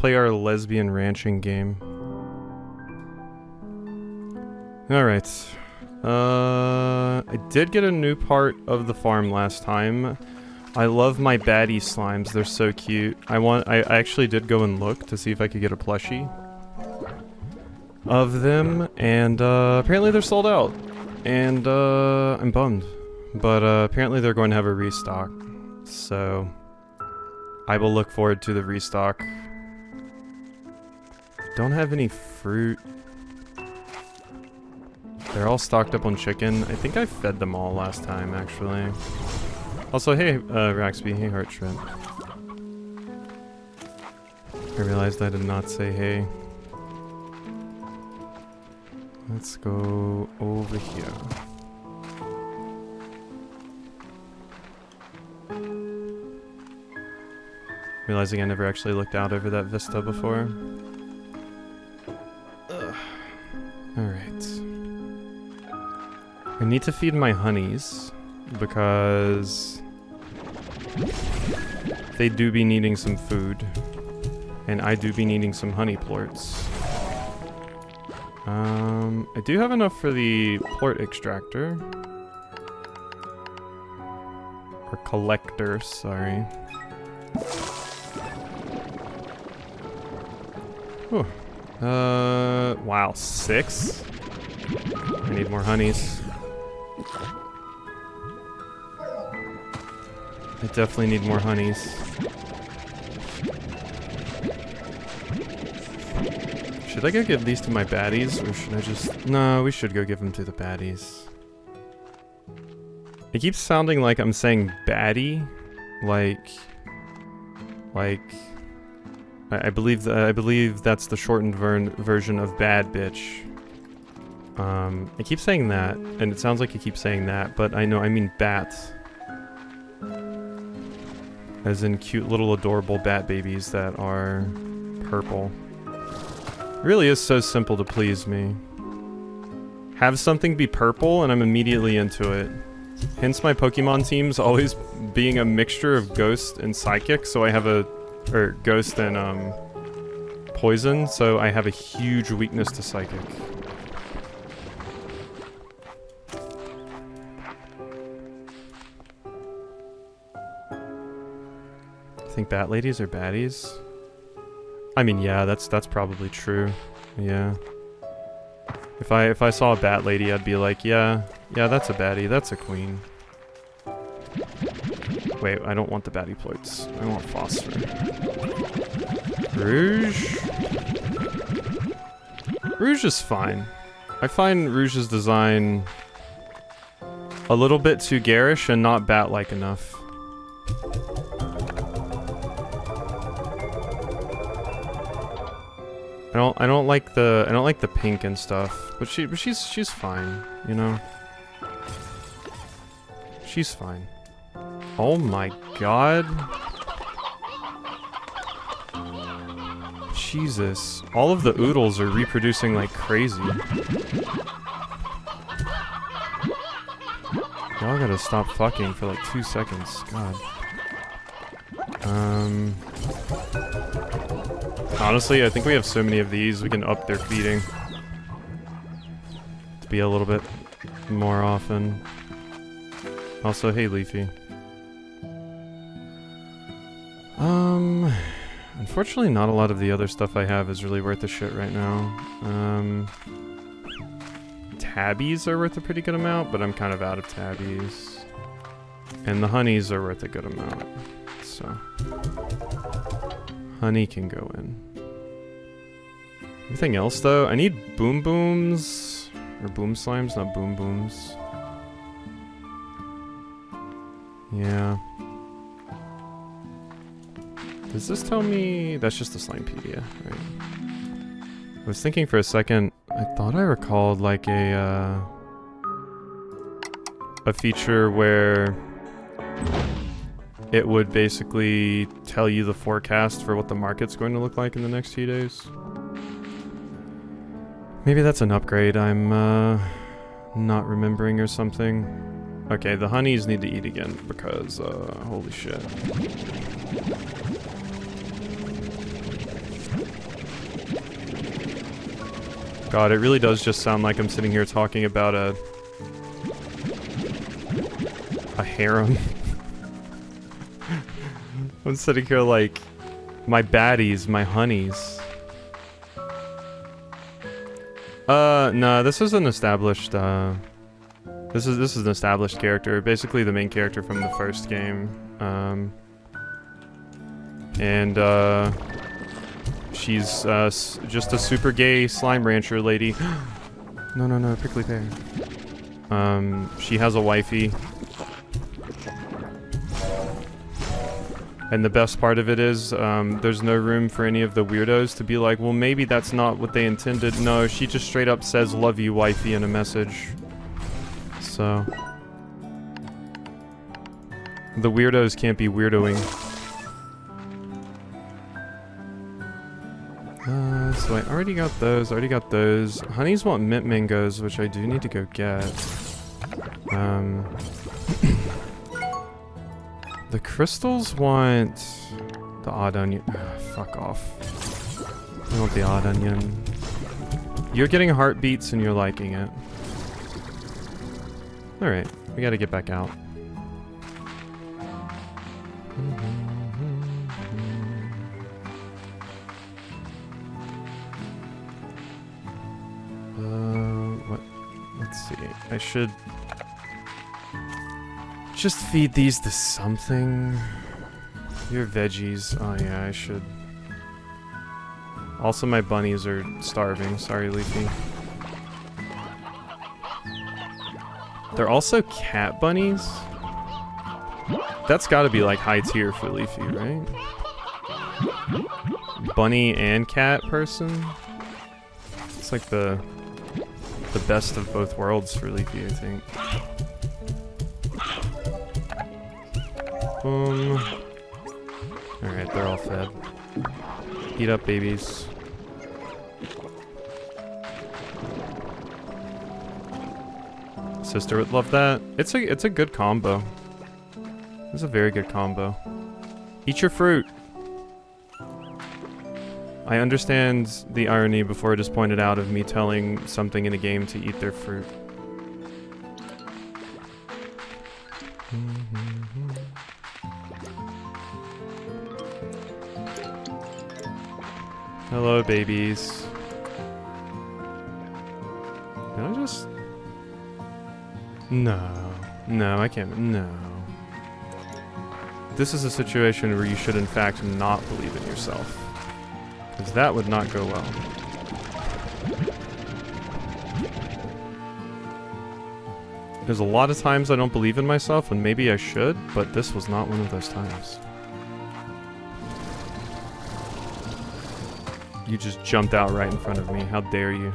play our lesbian ranching game. Alright. I did get a new part of the farm last time. I love my baddie slimes, they're so cute. I actually did go and look to see if I could get a plushie of them, and apparently they're sold out. And I'm bummed. But apparently they're going to have a restock. So I will look forward to the restock. Don't have any fruit. They're all stocked up on chicken. I think I fed them all last time, actually. Also, hey, Raxby. Hey, Heart Shrimp. I realized I did not say hey. Let's go over here. Realizing I never actually looked out over that vista before. Alright. I need to feed my honeys, because they do be needing some food. And I do be needing some honey plorts. I do have enough for the plort extractor. Or collector, sorry. Whew. Wow, 6? I need more honeys. I definitely need more honeys. Should I go give these to my baddies, or should I just... No, we should go give them to the baddies. It keeps sounding like I'm saying baddie, like... I believe that's the shortened version of bad bitch. I keep saying that, and it sounds like you keep saying that, but I know I mean bat. As in cute little adorable bat babies that are purple. It really is so simple to please me. Have something be purple and I'm immediately into it. Hence my Pokemon teams always being a mixture of ghost and psychic, so I have a... or ghost and poison, so I have a huge weakness to psychic. I think bat ladies are baddies. I mean, yeah, that's probably true. Yeah. If I saw a bat lady, I'd be like, yeah, that's a baddie, that's a queen. Wait, I don't want the baddie plorts. I want phosphor. Rouge? Rouge is fine. I find Rouge's design a little bit too garish and not bat-like enough. I don't like the pink and stuff, but she's fine, you know. She's fine. Oh my god. Jesus. All of the oodles are reproducing like crazy. Y'all gotta stop fucking for like 2 seconds. God. Honestly, I think we have so many of these, we can up their feeding. To be a little bit more often. Also, hey Leafy. Unfortunately not a lot of the other stuff I have is really worth the shit right now. Tabbies are worth a pretty good amount, but I'm kind of out of tabbies. And the honeys are worth a good amount, so... honey can go in. Everything else though, I need boom booms, or boom slimes, not boom booms. Yeah. Does this tell me... that's just a Slimepedia, right? I was thinking for a second, I thought I recalled like a feature where it would basically tell you the forecast for what the market's going to look like in the next few days. Maybe that's an upgrade I'm not remembering or something. Okay, the honeys need to eat again because, holy shit. God, it really does just sound like I'm sitting here talking about a harem. I'm sitting here like, my baddies, my honeys. No, this is an established, this is an established character. Basically the main character from the first game. She's, just a super gay slime rancher lady. No, prickly pear. She has a wifey. And the best part of it is, there's no room for any of the weirdos to be like, well, maybe that's not what they intended. No, she just straight up says, love you, wifey, in a message. So. The weirdos can't be weirdoing. So I already got those, Honeys want mint mangoes, which I do need to go get. The crystals want the odd onion. Fuck off. I want the odd onion. You're getting heartbeats and you're liking it. Alright, we gotta get back out. What? Let's see. I should just feed these to something. Your veggies. Oh yeah, I should. Also, my bunnies are starving. Sorry, Leafy. They're also cat bunnies. That's gotta be like high tier for Leafy, right? Bunny and cat person. It's like the best of both worlds for Leafy, I think. Boom. Alright, they're all fed. Eat up, babies. Sister would love that. It's a good combo. It's a very good combo. Eat your fruit. I understand the irony before just pointed out of me telling something in a game to eat their fruit. Hello, babies. Can I just... No, I can't. No. This is a situation where you should in fact not believe in yourself. Because that would not go well. There's a lot of times I don't believe in myself, and maybe I should, but this was not one of those times. You just jumped out right in front of me. How dare you?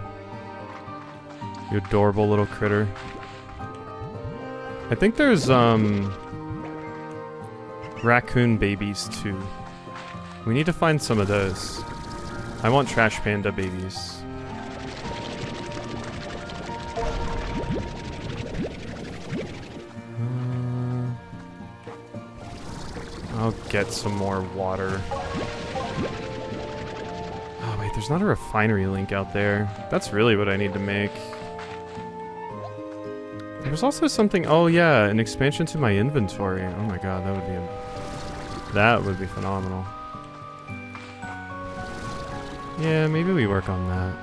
You adorable little critter. I think there's, raccoon babies, too. We need to find some of those. I want trash panda babies. I'll get some more water. Oh wait, there's not a refinery link out there. That's really what I need to make. There's also something, oh yeah, an expansion to my inventory. Oh my god, that would be phenomenal. Yeah, maybe we work on that.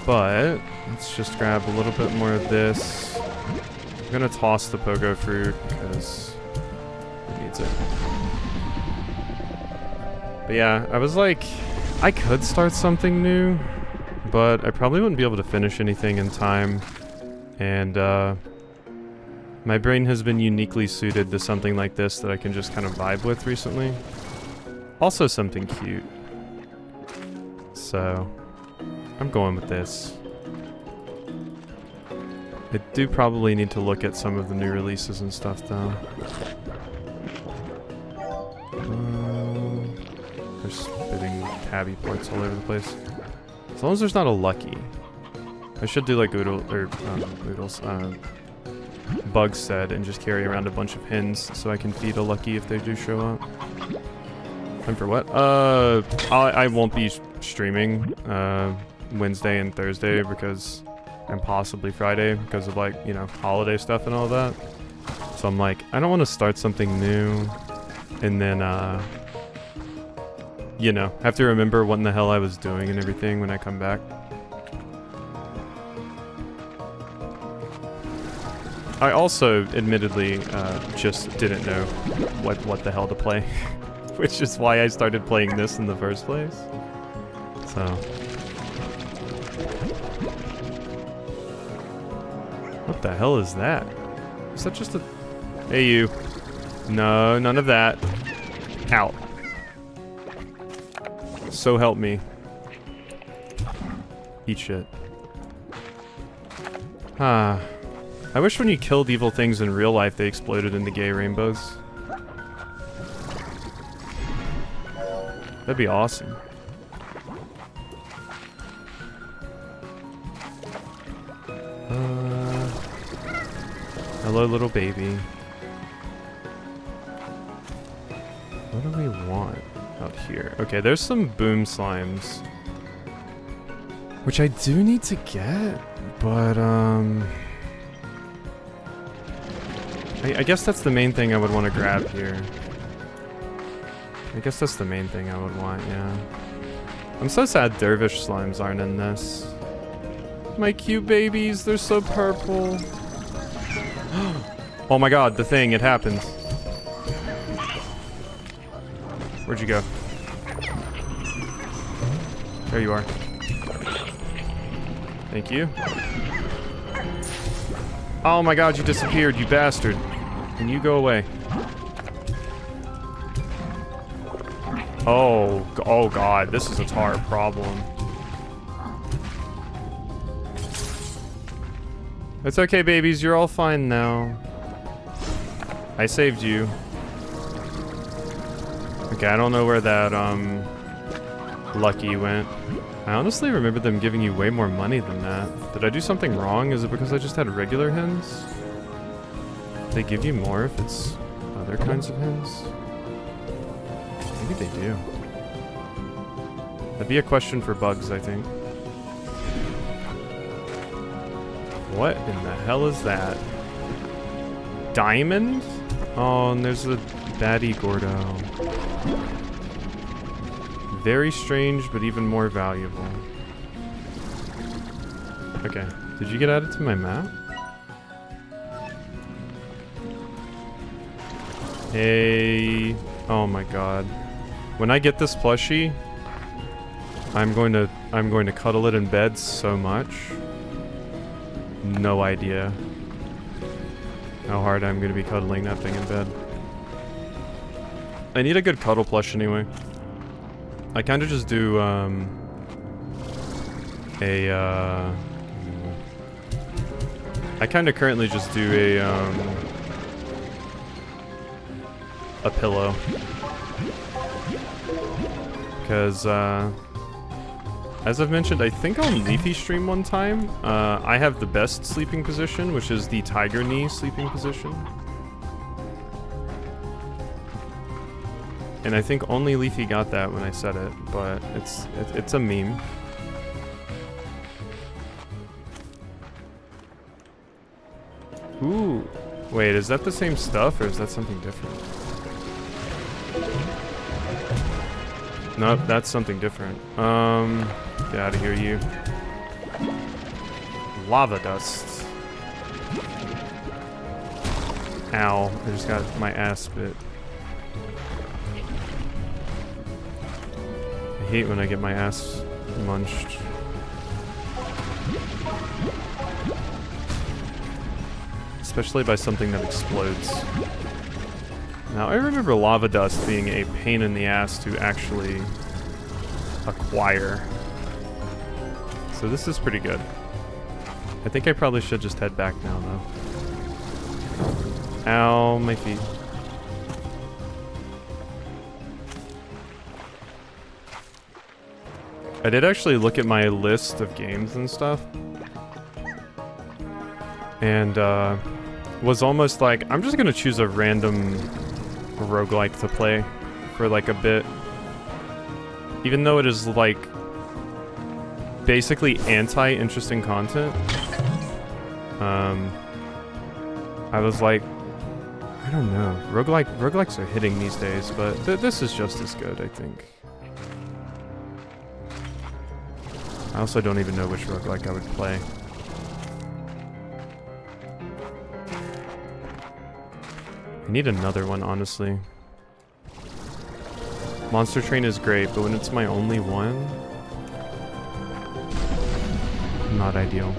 But let's just grab a little bit more of this. I'm gonna toss the pogo fruit because it needs it. But yeah, I was like, I could start something new, but I probably wouldn't be able to finish anything in time. And my brain has been uniquely suited to something like this that I can just kind of vibe with recently. Also something cute. So, I'm going with this. I do probably need to look at some of the new releases and stuff though. There's spitting tabby parts all over the place. As long as there's not a lucky. I should do like Bug said and just carry around a bunch of hens so I can feed a lucky if they do show up. Time for what? I won't be streaming Wednesday and Thursday because, and possibly Friday because of like, you know, holiday stuff and all that. So I'm like, I don't want to start something new and then, you know, have to remember what in the hell I was doing and everything when I come back. I also, admittedly, just didn't know what the hell to play, which is why I started playing this in the first place. So. What the hell is that? Is that just a... Hey, you. No, none of that. Out. So help me. Eat shit. Ah. I wish when you killed evil things in real life they exploded into gay rainbows. That'd be awesome. Hello, little baby. What do we want out here? Okay, there's some boom slimes. Which I do need to get, but, I guess that's the main thing I would want to grab here. I guess that's the main thing I would want, yeah. I'm so sad dervish slimes aren't in this. My cute babies, they're so purple. Oh my god, the thing, it happened. Where'd you go? There you are. Thank you. Oh my god, you disappeared, you bastard. Can you go away? Oh god, this is a tar problem. It's okay, babies, you're all fine now. I saved you. Okay, I don't know where that, Lucky went. I honestly remember them giving you way more money than that. Did I do something wrong? Is it because I just had regular hens? They give you more if it's other kinds of hens? Maybe they do. That'd be a question for bugs, I think. What in the hell is that? Diamond? Oh, and there's a baddie Gordo. Very strange, but even more valuable. Okay, did you get added to my map? Hey, oh my god. When I get this plushie, I'm going to cuddle it in bed so much. No idea how hard I'm going to be cuddling that thing in bed. I need a good cuddle plush anyway. I kind of just do, I kind of currently just do a pillow. Because, as I've mentioned, I think on Leafy stream one time, I have the best sleeping position, which is the tiger knee sleeping position. And I think only Leafy got that when I said it, but it's a meme. Ooh. Wait, is that the same stuff or is that something different? Nope, that's something different. Get out of here, you. Lava dust. Ow, I just got my ass bit. I hate when I get my ass munched. Especially by something that explodes. Now, I remember lava dust being a pain in the ass to actually acquire. So this is pretty good. I think I probably should just head back now, though. Ow, my feet. I did actually look at my list of games and stuff. And, was almost like, I'm just gonna choose a random roguelike to play for like a bit. Even though it is like basically anti-interesting content. I was like, I don't know. Roguelikes are hitting these days, but this is just as good, I think. I also don't even know which roguelike I would play. I need another one, honestly. Monster Train is great, but when it's my only one, not ideal.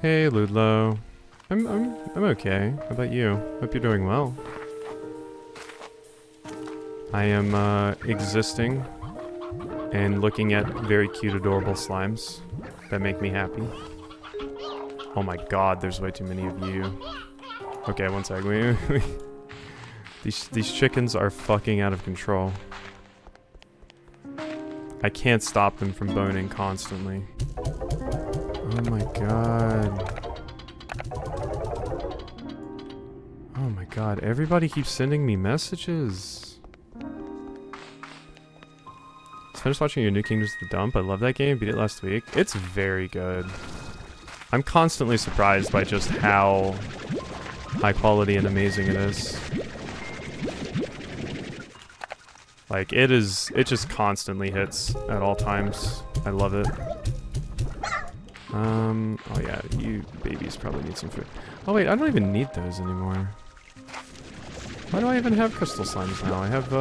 Hey, Ludlow. I'm okay. How about you? Hope you're doing well. I am existing and looking at very cute, adorable slimes that make me happy. Oh my god, there's way too many of you. Okay, one sec. These chickens are fucking out of control. I can't stop them from boning constantly. Oh my god. Oh my god, everybody keeps sending me messages. Just finished watching your new Kingdoms of the Dump. I love that game. Beat it last week. It's very good. I'm constantly surprised by just how high quality and amazing it is. Like, it just constantly hits at all times. I love it. Oh yeah, you babies probably need some food. Oh wait, I don't even need those anymore. Why do I even have crystal slimes now? I have,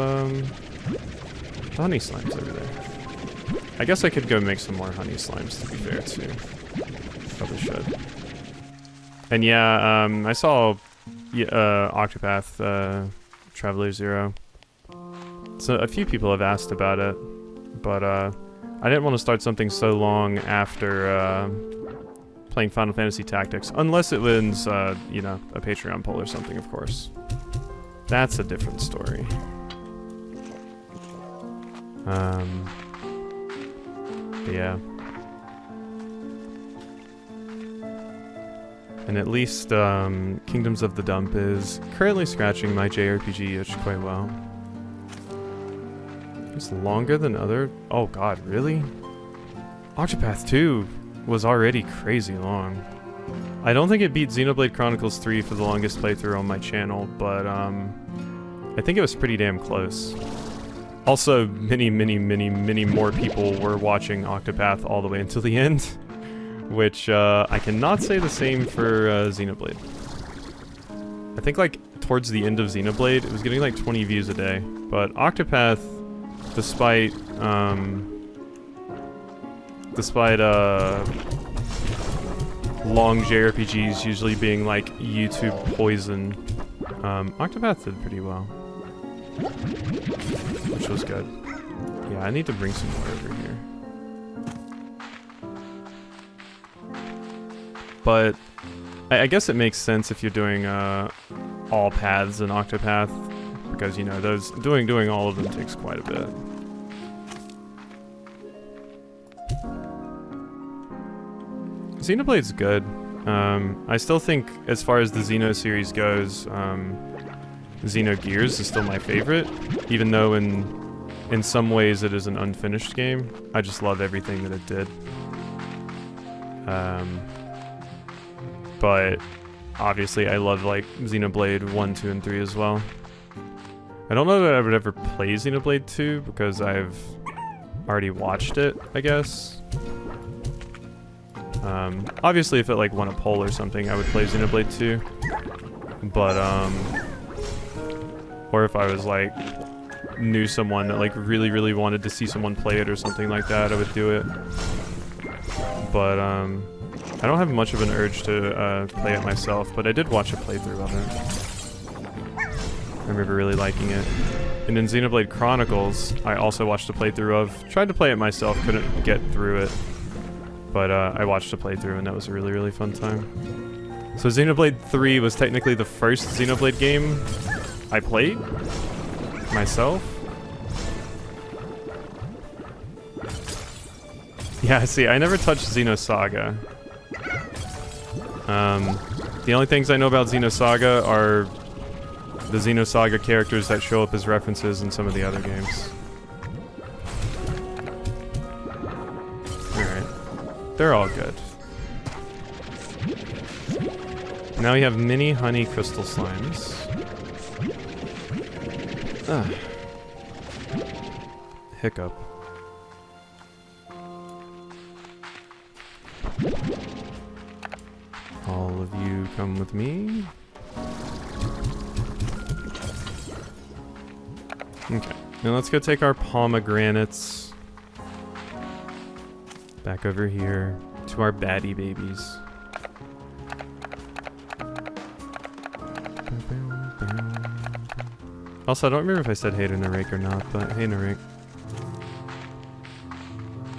honey slimes over there. I guess I could go make some more honey slimes, to be fair, too. Probably should. And yeah, I saw Octopath Traveler Zero. So a few people have asked about it, but I didn't want to start something so long after playing Final Fantasy Tactics, unless it wins, you know, a Patreon poll or something, of course. That's a different story. Yeah. And at least Kingdoms of the Dump is currently scratching my JRPG itch quite well. It's longer than other... Oh god, really? Octopath 2 was already crazy long. I don't think it beat Xenoblade Chronicles 3 for the longest playthrough on my channel, but I think it was pretty damn close. Also, many more people were watching Octopath all the way until the end, which I cannot say the same for Xenoblade. I think like towards the end of Xenoblade, it was getting like 20 views a day, but Octopath, despite long JRPGs usually being like YouTube poison, Octopath did pretty well, which was good. Yeah, I need to bring some more over here. But I guess it makes sense if you're doing all paths in Octopath, because you know those doing all of them takes quite a bit. Xenoblade's good. I still think, as far as the Xeno series goes, Xenogears is still my favorite, even though in some ways it is an unfinished game. I just love everything that it did. But obviously I love like Xenoblade 1, 2, and 3 as well. I don't know that I would ever play Xenoblade 2 because I've already watched it, I guess. Obviously if it like won a poll or something, I would play Xenoblade 2. But or if I was like knew someone that like really wanted to see someone play it or something like that, I would do it. But I don't have much of an urge to play it myself, but I did watch a playthrough of it. I remember really liking it. And in Xenoblade Chronicles, I also watched a playthrough of. Tried to play it myself, couldn't get through it. But I watched a playthrough and that was a really fun time. So Xenoblade 3 was technically the first Xenoblade game I played myself. Yeah, see, I never touched Xenosaga. The only things I know about Xenosaga are the Xenosaga characters that show up as references in some of the other games. Alright. They're all good. Now we have mini honey crystal slimes. Ugh. Hiccup. All of you come with me. Okay, now let's go take our pomegranates back over here to our baddie babies. Also, I don't remember if I said hey to Narake or not, but hey Narake.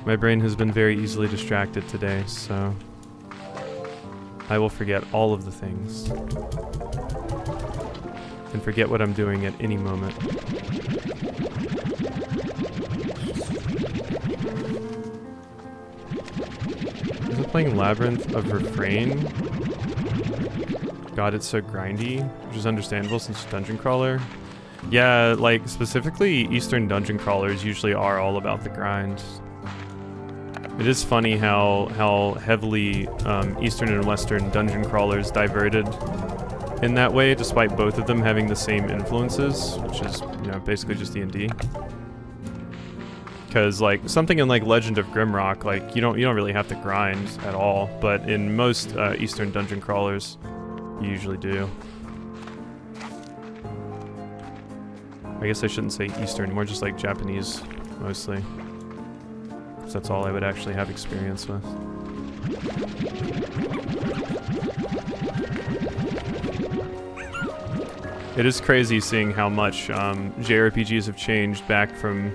My brain has been very easily distracted today, so I will forget all of the things. And forget what I'm doing at any moment. Was I playing Labyrinth of Refrain? God, it's so grindy, which is understandable since it's dungeon crawler. Yeah, like, specifically, Eastern dungeon crawlers usually are all about the grind. It is funny how heavily Eastern and Western dungeon crawlers diverted in that way, despite both of them having the same influences, which is, you know, basically just D&D. Because, like, something in, like, Legend of Grimrock, like, you don't really have to grind at all, but in most Eastern dungeon crawlers, you usually do. I guess I shouldn't say Eastern, more just like Japanese, mostly. Because that's all I would actually have experience with. It is crazy seeing how much JRPGs have changed back from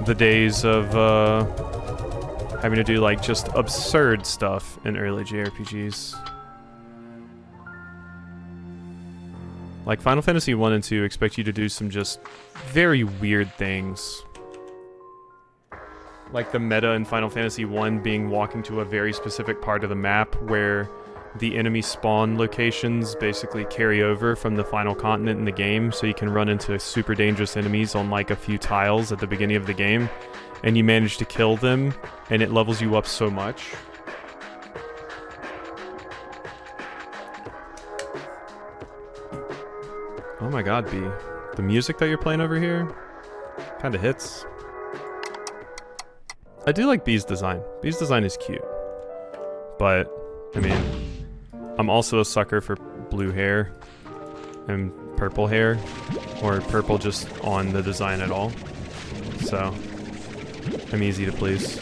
the days of having to do like just absurd stuff in early JRPGs. Like, Final Fantasy 1 and 2 expect you to do some just very weird things. Like the meta in Final Fantasy 1 being walking to a very specific part of the map where the enemy spawn locations basically carry over from the final continent in the game, so you can run into super dangerous enemies on like a few tiles at the beginning of the game, and you manage to kill them, and it levels you up so much. Oh my god, B. The music that you're playing over here kinda hits. I do like B's design. B's design is cute. But, I mean, I'm also a sucker for blue hair and purple hair, or purple just on the design at all. So, I'm easy to please.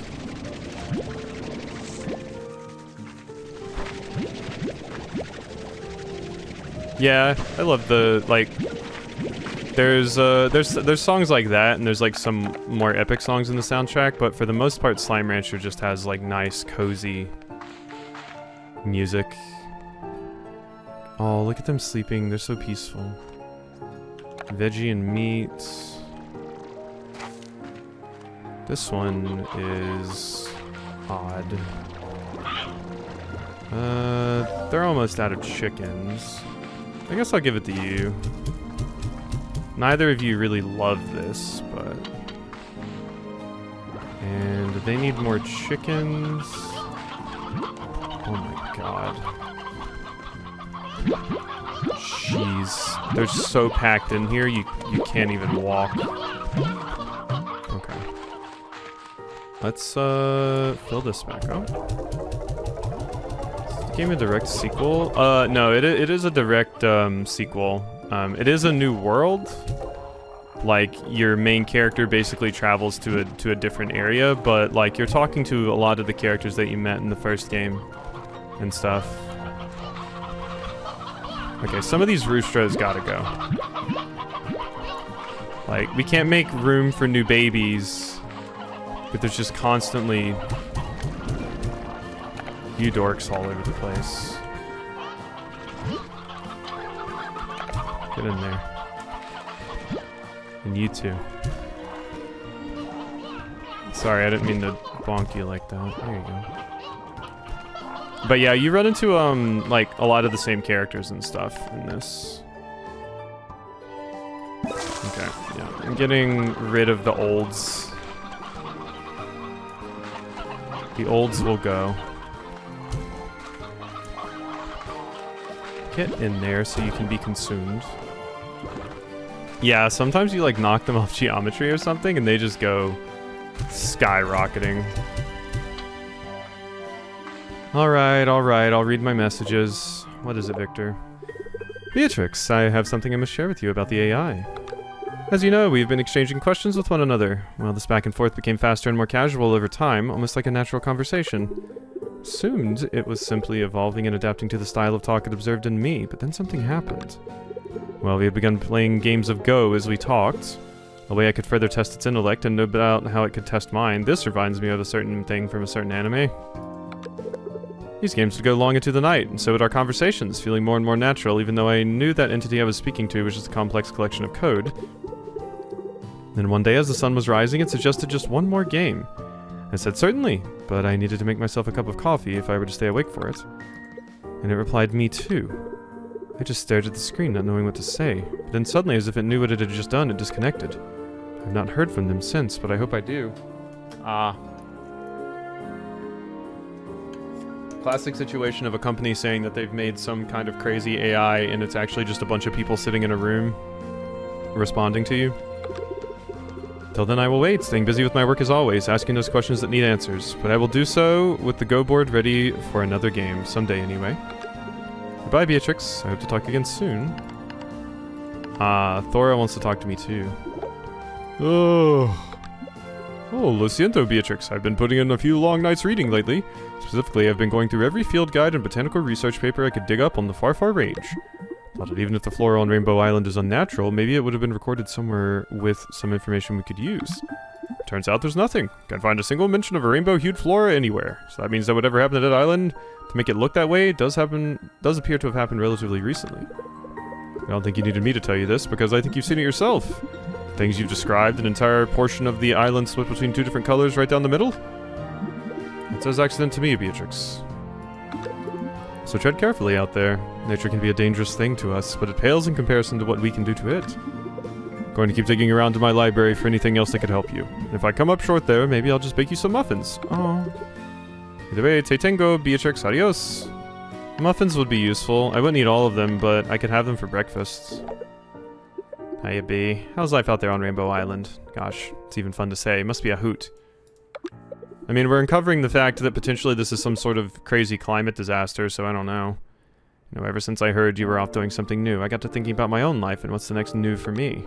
Yeah, I love the, like, there's songs like that, and there's like some more epic songs in the soundtrack, but for the most part, Slime Rancher just has like nice, cozy music. Oh, look at them sleeping, they're so peaceful. Veggie and meat. This one is odd. They're almost out of chickens. I guess I'll give it to you. Neither of you really love this, but... And they need more chickens. Oh my god. Jeez. They're so packed in here, you can't even walk. Okay. Let's, fill this back up. Is the game a direct sequel? No, it is a direct, sequel. It is a new world. Like, your main character basically travels to a different area, but, like, you're talking to a lot of the characters that you met in the first game and stuff. Okay, some of these roosters gotta go. Like, we can't make room for new babies, but there's just constantly you dorks all over the place. Get in there. And you too. Sorry, I didn't mean to bonk you like that. There you go. But yeah, you run into, like, a lot of the same characters and stuff in this. Okay, yeah. I'm getting rid of the olds. The olds will go. Get in there so you can be consumed. Yeah, sometimes you like knock them off geometry or something and they just go skyrocketing. Alright, I'll read my messages. What is it, Victor? Beatrix, I have something I must share with you about the AI. As you know, we've been exchanging questions with one another. Well, this back and forth became faster and more casual over time, almost like a natural conversation. Assumed it was simply evolving and adapting to the style of talk it observed in me, but then something happened. Well, we had begun playing games of Go as we talked, a way I could further test its intellect and know about how it could test mine. This reminds me of a certain thing from a certain anime. These games would go long into the night, and so would our conversations, feeling more and more natural, even though I knew that entity I was speaking to was just a complex collection of code. Then one day as the sun was rising, it suggested just one more game. I said certainly, but I needed to make myself a cup of coffee if I were to stay awake for it. And it replied, me too. I just stared at the screen, not knowing what to say, but then suddenly, as if it knew what it had just done, it disconnected. I've not heard from them since, but I hope I do. Classic situation of a company saying that they've made some kind of crazy AI and it's actually just a bunch of people sitting in a room responding to you. Till then I will wait, staying busy with my work as always, asking those questions that need answers, but I will do so with the Go board ready for another game, someday anyway. Goodbye, Beatrix. I hope to talk again soon. Thora wants to talk to me too. Oh, lo siento, Beatrix. I've been putting in a few long nights reading lately. Specifically, I've been going through every field guide and botanical research paper I could dig up on the far, far range. Thought that even if the flora on Rainbow Island is unnatural, maybe it would have been recorded somewhere with some information we could use. Turns out there's nothing. Can't find a single mention of a rainbow-hued flora anywhere. So that means that whatever happened to that island, to make it look that way, does appear to have happened relatively recently. I don't think you needed me to tell you this, because I think you've seen it yourself. Things you've described, an entire portion of the island split between two different colors right down the middle. It's as accident to me, Beatrix. So tread carefully out there. Nature can be a dangerous thing to us, but it pales in comparison to what we can do to it. Going to keep digging around in my library for anything else that could help you. If I come up short there, maybe I'll just bake you some muffins. Oh. Either way, te tengo, Beatrix, adios. Muffins would be useful. I wouldn't eat all of them, but I could have them for breakfast. Hiya, B. How's life out there on Rainbow Island? Gosh, it's even fun to say. Must be a hoot. I mean, we're uncovering the fact that potentially this is some sort of crazy climate disaster, so I don't know. You know, ever since I heard you were off doing something new, I got to thinking about my own life and what's the next new for me.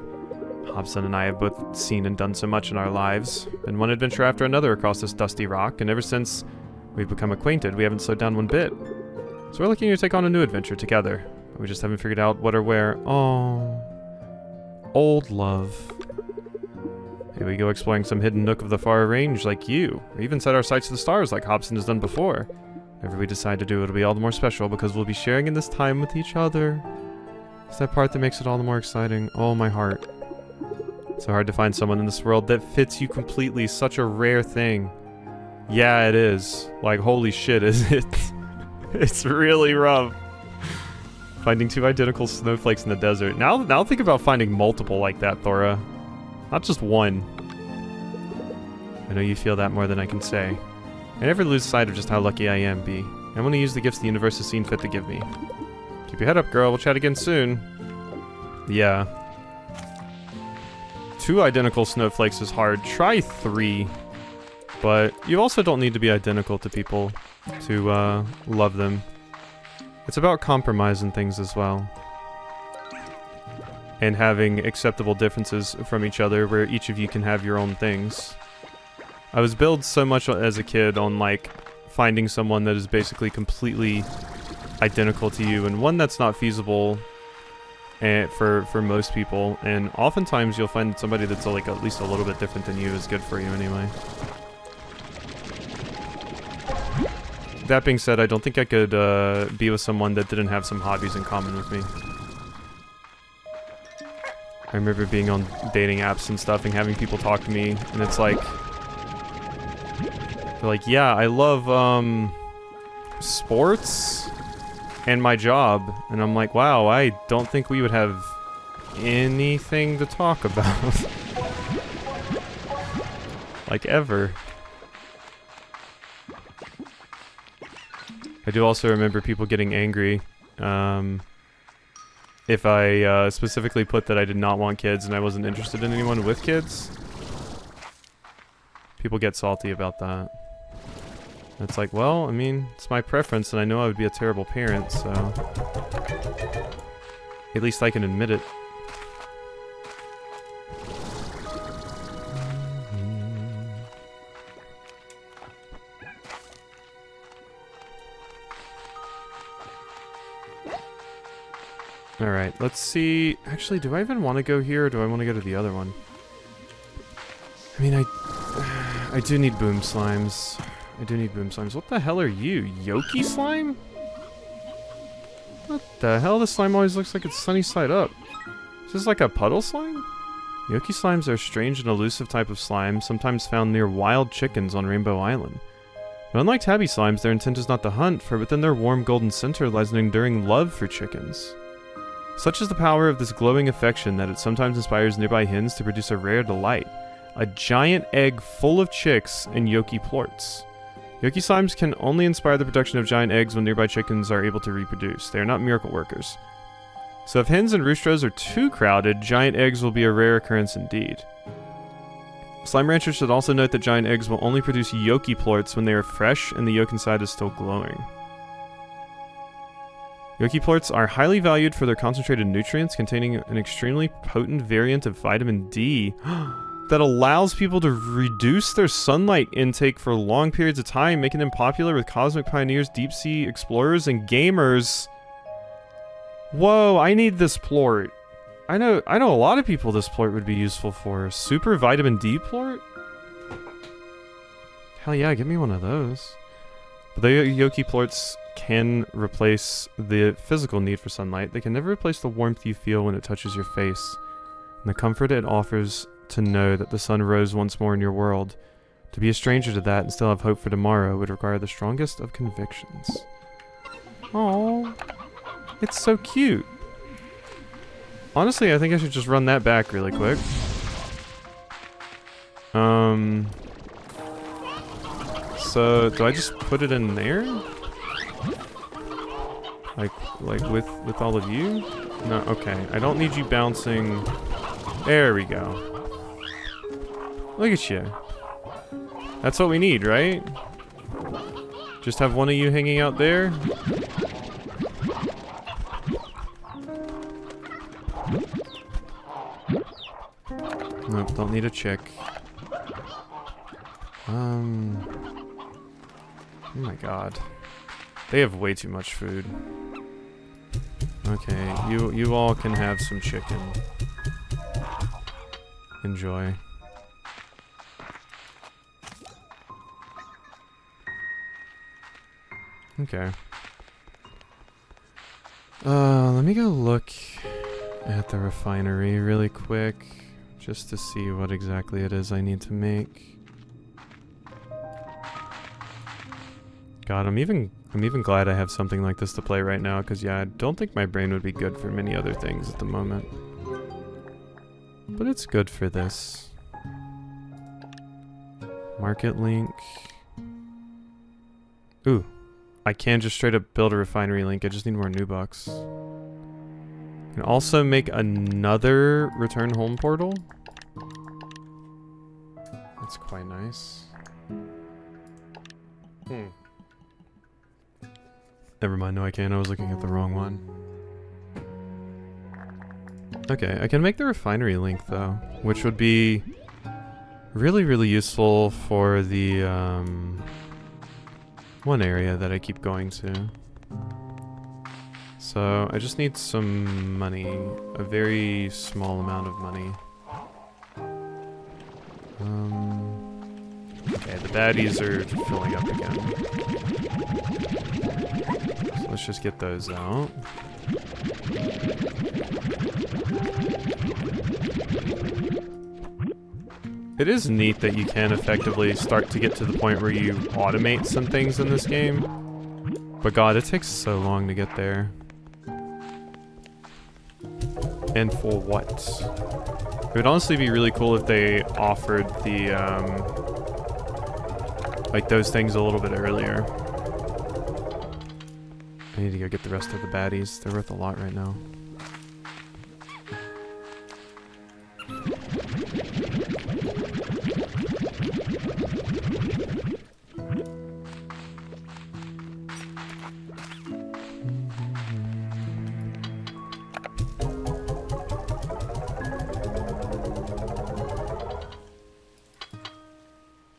Hobson and I have both seen and done so much in our lives. Been one adventure after another across this dusty rock, and ever since we've become acquainted, we haven't slowed down one bit. So we're looking to take on a new adventure together, but we just haven't figured out what or where. Oh, old love. Maybe we go exploring some hidden nook of the far range like you, or even set our sights to the stars like Hobson has done before. Whatever we decide to do, it'll be all the more special because we'll be sharing in this time with each other. It's that part that makes it all the more exciting. Oh, my heart. It's so hard to find someone in this world that fits you completely. Such a rare thing. Yeah, it is. Like, holy shit, is it? It's really rough. Finding two identical snowflakes in the desert. Now think about finding multiple like that, Thora. Not just one. I know you feel that more than I can say. I never lose sight of just how lucky I am, B. I want to use the gifts the universe has seen fit to give me. Keep your head up, girl. We'll chat again soon. Yeah. 2 identical snowflakes is hard. Try 3. But you also don't need to be identical to people to love them. It's about compromise and things as well. And having acceptable differences from each other where each of you can have your own things. I was built so much as a kid on like finding someone that is basically completely identical to you and one that's not feasible for most people, and oftentimes you'll find somebody that's like at least a little bit different than you is good for you anyway. That being said, I don't think I could be with someone that didn't have some hobbies in common with me. I remember being on dating apps and stuff and having people talk to me, and it's like, they're like, yeah, I love sports and my job, and I'm like, wow, I don't think we would have anything to talk about. Like, ever. I do also remember people getting angry if I specifically put that I did not want kids and I wasn't interested in anyone with kids. People get salty about that. It's like, well, I mean, it's my preference and I know I would be a terrible parent, so at least I can admit it. Alright, let's see. Actually, do I even want to go here or do I want to go to the other one? I mean, I do need boom slimes. I do need boom slimes. What the hell are you? Yoki slime? What the hell? This slime always looks like it's sunny side up. Is this like a puddle slime? Yoki slimes are a strange and elusive type of slime, sometimes found near wild chickens on Rainbow Island. But unlike tabby slimes, their intent is not to hunt, for within their warm golden center lies an enduring love for chickens. Such is the power of this glowing affection that it sometimes inspires nearby hens to produce a rare delight, a giant egg full of chicks and Yoki plorts. Yoki slimes can only inspire the production of giant eggs when nearby chickens are able to reproduce. They are not miracle workers. So if hens and roosters are too crowded, giant eggs will be a rare occurrence indeed. Slime ranchers should also note that giant eggs will only produce Yoki plorts when they are fresh and the yolk inside is still glowing. Yoki plorts are highly valued for their concentrated nutrients containing an extremely potent variant of vitamin D that allows people to reduce their sunlight intake for long periods of time, making them popular with cosmic pioneers, deep-sea explorers, and gamers. Whoa, I need this plort. I know a lot of people this plort would be useful for. Super vitamin D plort? Hell yeah, give me one of those. But the Yoki plorts can replace the physical need for sunlight. They can never replace the warmth you feel when it touches your face, and the comfort it offers to know that the sun rose once more in your world. To be a stranger to that and still have hope for tomorrow would require the strongest of convictions. Oh, it's so cute. Honestly, I think I should just run that back really quick. So do I just put it in there? Like with all of you? No, okay. I don't need you bouncing. There we go. Look at you. That's what we need, right? Just have one of you hanging out there. Nope, don't need a chick. Oh my god. They have way too much food. Okay, you all can have some chicken. Enjoy. Okay. Let me go look at the refinery really quick, just to see what exactly it is I need to make. God, I'm even glad I have something like this to play right now, because yeah, I don't think my brain would be good for many other things at the moment. But it's good for this. Market link. Ooh. I can just straight up build a refinery link, I just need more new bucks. Can also make another return home portal. That's quite nice. Never mind, no I can't, I was looking at the wrong one. Okay, I can make the refinery link though, which would be really, really useful for the one area that I keep going to. So I just need some money, a very small amount of money. Okay, the baddies are filling up again. So let's just get those out. It is neat that you can effectively start to get to the point where you automate some things in this game. But god, it takes so long to get there. And for what? It would honestly be really cool if they offered the, like those things a little bit earlier. I need to go get the rest of the baddies. They're worth a lot right now.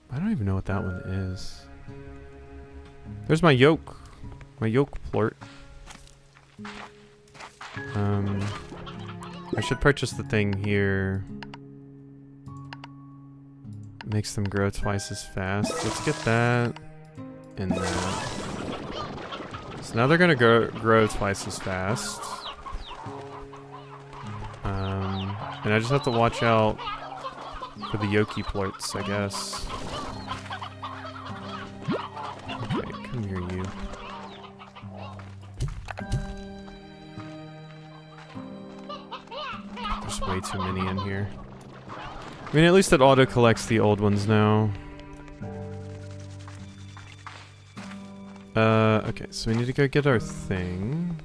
I don't even know what that one is. There's my yoke. My yoke plort. I should purchase the thing here. Makes them grow twice as fast. Let's get that and that. So now they're gonna grow twice as fast. And I just have to watch out for the yoki plorts, I guess. Okay, come here, you. There's way too many in here. I mean, at least it auto collects the old ones now. Okay, so we need to go get our thing.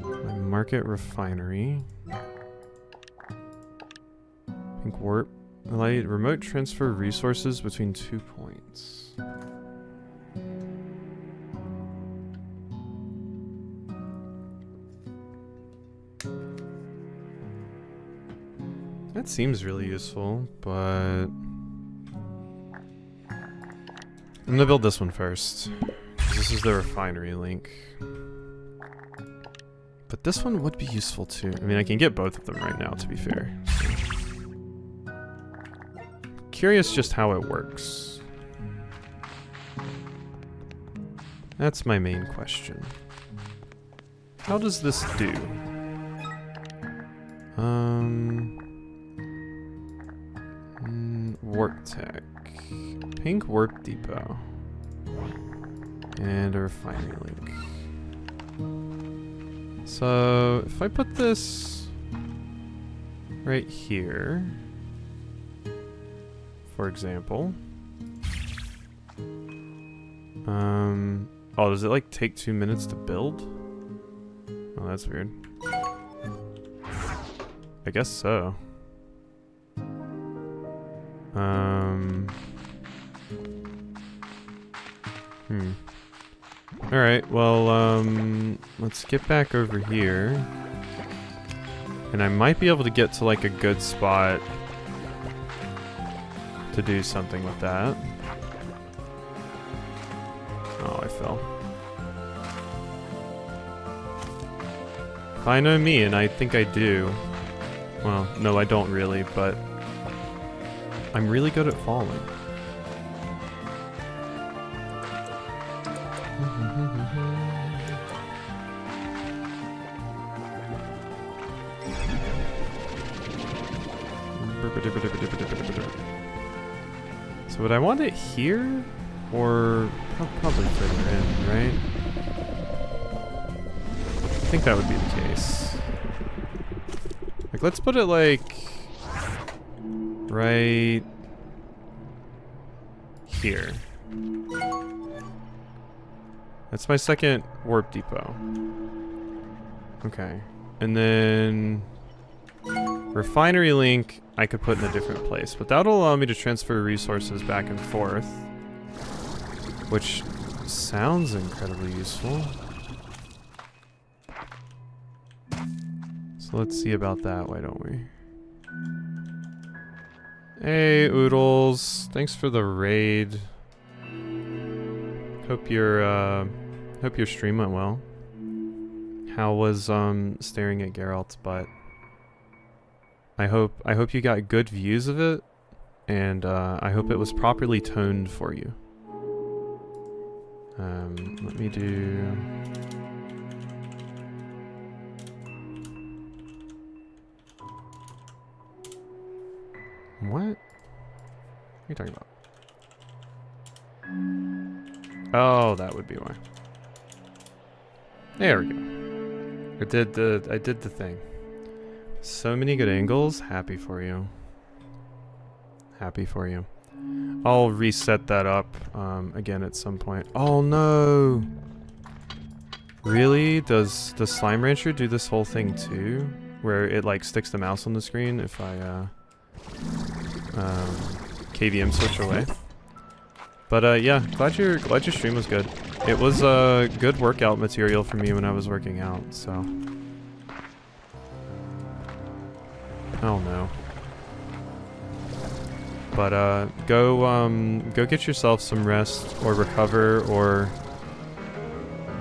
My market refinery. Pink warp. Light remote transfer resources between 2 points. That seems really useful, but I'm gonna build this one first. This is the refinery link. But this one would be useful too. I mean, I can get both of them right now, to be fair. So. Curious just how it works. That's my main question. How does this do? Warp tech. Pink warp depot. And a refinery link. So, if I put this right here, for example. Oh, does it like take 2 minutes to build? Oh, that's weird. I guess so. Alright, well, let's get back over here. And I might be able to get to like a good spot to do something with that. Oh, I fell. If I know me, and I think I do. Well, no, I don't really, but I'm really good at falling. So would I want it here? Or probably further in, right? I think that would be the case. Like, let's put it like right here. That's my second warp depot. Okay. And then refinery link I could put in a different place, but that'll allow me to transfer resources back and forth, which sounds incredibly useful. So let's see about that, why don't we? Hey, Oodles. Thanks for the raid. Hope your stream went well. How was staring at Geralt's butt? I hope you got good views of it, and I hope it was properly toned for you. Let me do. What? What are you talking about? Oh, that would be why. There we go. I did the thing. So many good angles. Happy for you. Happy for you. I'll reset that up again at some point. Oh no! Really? Does the Slime Rancher do this whole thing too? Where it like sticks the mouse on the screen if I KVM switch away? But yeah, glad your stream was good. It was good workout material for me when I was working out, so. Oh no. But go get yourself some rest or recover or,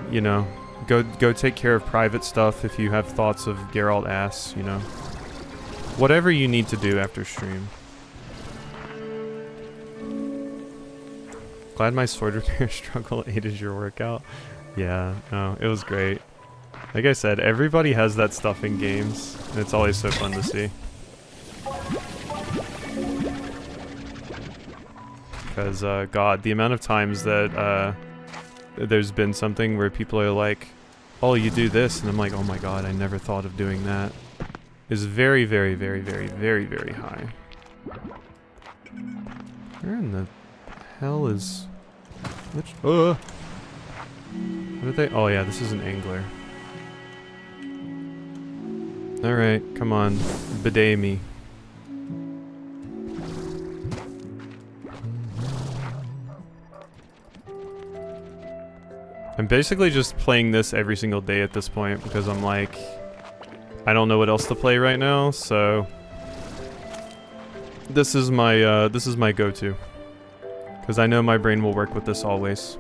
you know, go take care of private stuff if you have thoughts of Geralt ass, you know. Whatever you need to do after stream. Glad my sword repair struggle aided your workout. Yeah, no, it was great. Like I said, everybody has that stuff in games, and it's always so fun to see. Because, God, the amount of times that there's been something where people are like, oh, you do this, and I'm like, oh my god, I never thought of doing that. Is very, very, very, very, very, very high. Where in the hell is... Which... What are they... Oh yeah, this is an angler. Alright, come on. Bidet me. I'm basically just playing this every single day at this point because I'm like, I don't know what else to play right now, so this is my go-to because I know my brain will work with this always.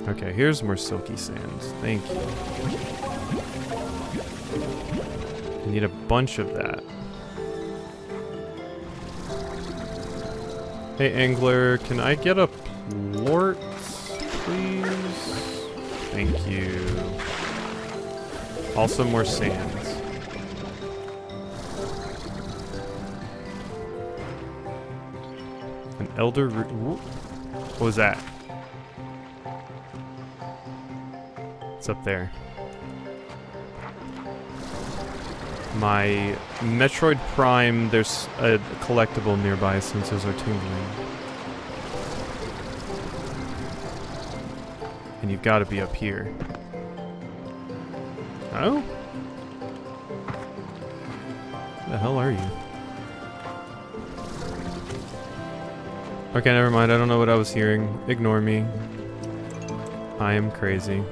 Okay, here's more silky sands. Thank you. I need a bunch of that. Hey angler, can I get a plort, please? Thank you. Also more sands. An elder root. What was that? It's up there. My Metroid Prime, there's a collectible nearby senses are tingling. And you've got to be up here. Oh? Where the hell are you? Okay, never mind. I don't know what I was hearing. Ignore me. I am crazy.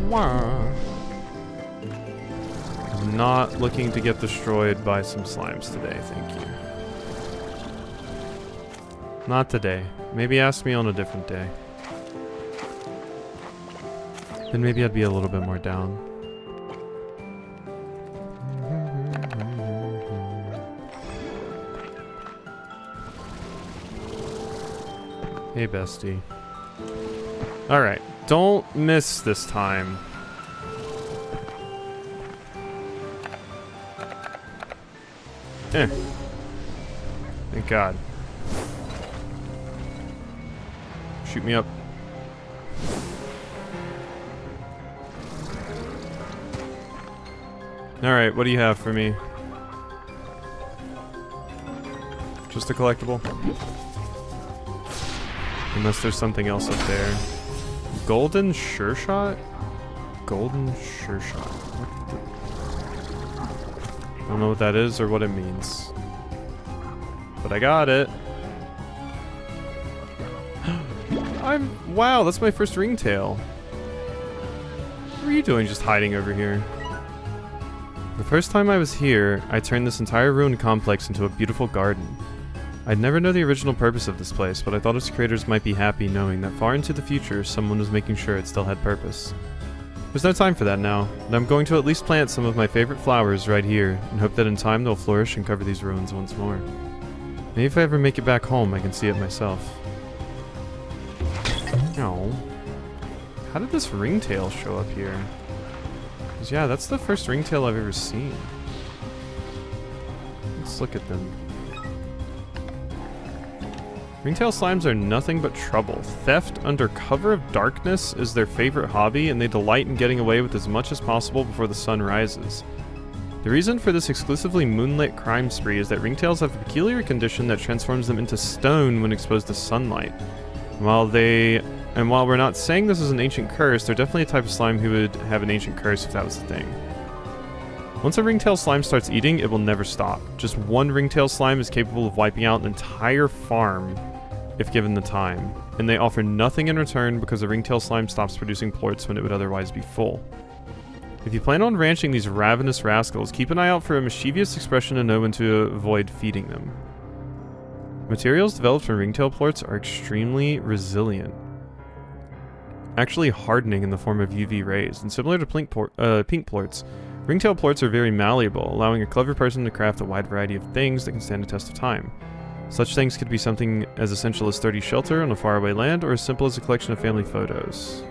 Wow. I'm not looking to get destroyed by some slimes today, thank you. Not today. Maybe ask me on a different day. Then maybe I'd be a little bit more down. Hey, bestie. Alright, don't miss this time. Thank God. Shoot me up. Alright, what do you have for me? Just a collectible? Unless there's something else up there. Golden Sure Shot? Golden Sure Shot. I don't know what that is or what it means. But I got it. Wow, that's my first ringtail. What are you doing just hiding over here? The first time I was here, I turned this entire ruined complex into a beautiful garden. I'd never know the original purpose of this place, but I thought its creators might be happy knowing that far into the future, someone was making sure it still had purpose. There's no time for that now, and I'm going to at least plant some of my favorite flowers right here, and hope that in time they'll flourish and cover these ruins once more. Maybe if I ever make it back home, I can see it myself. Oh. How did this ringtail show up here? 'Cause yeah, that's the first ringtail I've ever seen. Let's look at them. Ringtail slimes are nothing but trouble. Theft under cover of darkness is their favorite hobby, and they delight in getting away with as much as possible before the sun rises. The reason for this exclusively moonlit crime spree is that ringtails have a peculiar condition that transforms them into stone when exposed to sunlight. While we're not saying this is an ancient curse, they're definitely a type of slime who would have an ancient curse if that was the thing. Once a ringtail slime starts eating, it will never stop. Just one ringtail slime is capable of wiping out an entire farm if given the time, and they offer nothing in return because a ringtail slime stops producing plorts when it would otherwise be full. If you plan on ranching these ravenous rascals, keep an eye out for a mischievous expression to know when to avoid feeding them. Materials developed from ringtail plorts are extremely resilient, actually hardening in the form of UV rays, and similar to pink plorts, ringtail plorts are very malleable, allowing a clever person to craft a wide variety of things that can stand the test of time. Such things could be something as essential as sturdy shelter on a faraway land, or as simple as a collection of family photos.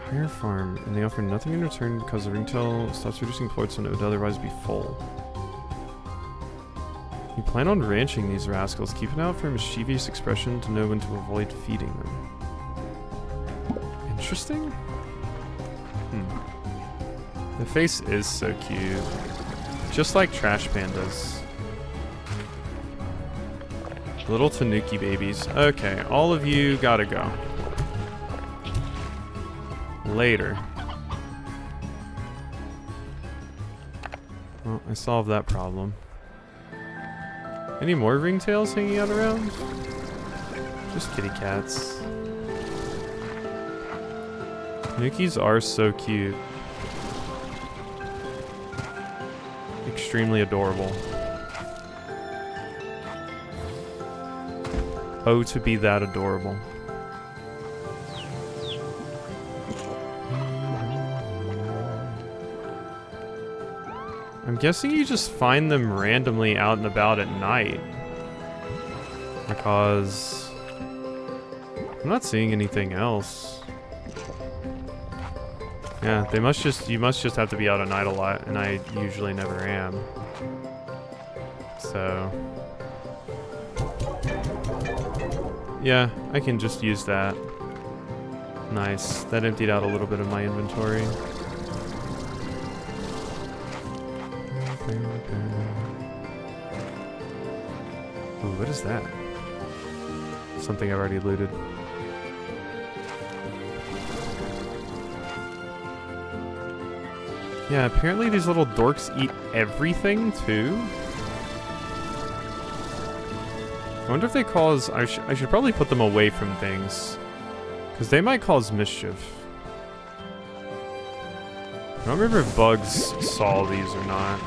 Hire farm, and they offer nothing in return because the ringtail stops producing plorts when it would otherwise be full. You plan on ranching these rascals, keep an eye out for a mischievous expression to know when to avoid feeding them. Interesting? The face is so cute. Just like trash pandas. Little tanuki babies. Okay, all of you gotta go. Later. Well, I solved that problem. Any more ringtails hanging out around? Just kitty cats. Tanukis are so cute. Extremely adorable. Oh, to be that adorable. I'm guessing you just find them randomly out and about at night. Because I'm not seeing anything else. Yeah, you must just have to be out at night a lot, and I usually never am. So yeah, I can just use that. Nice. That emptied out a little bit of my inventory. Ooh, what is that? Something I've already looted. Yeah, apparently these little dorks eat everything, too. I wonder if they cause... I should probably put them away from things. Because they might cause mischief. I don't remember if Bugs saw these or not.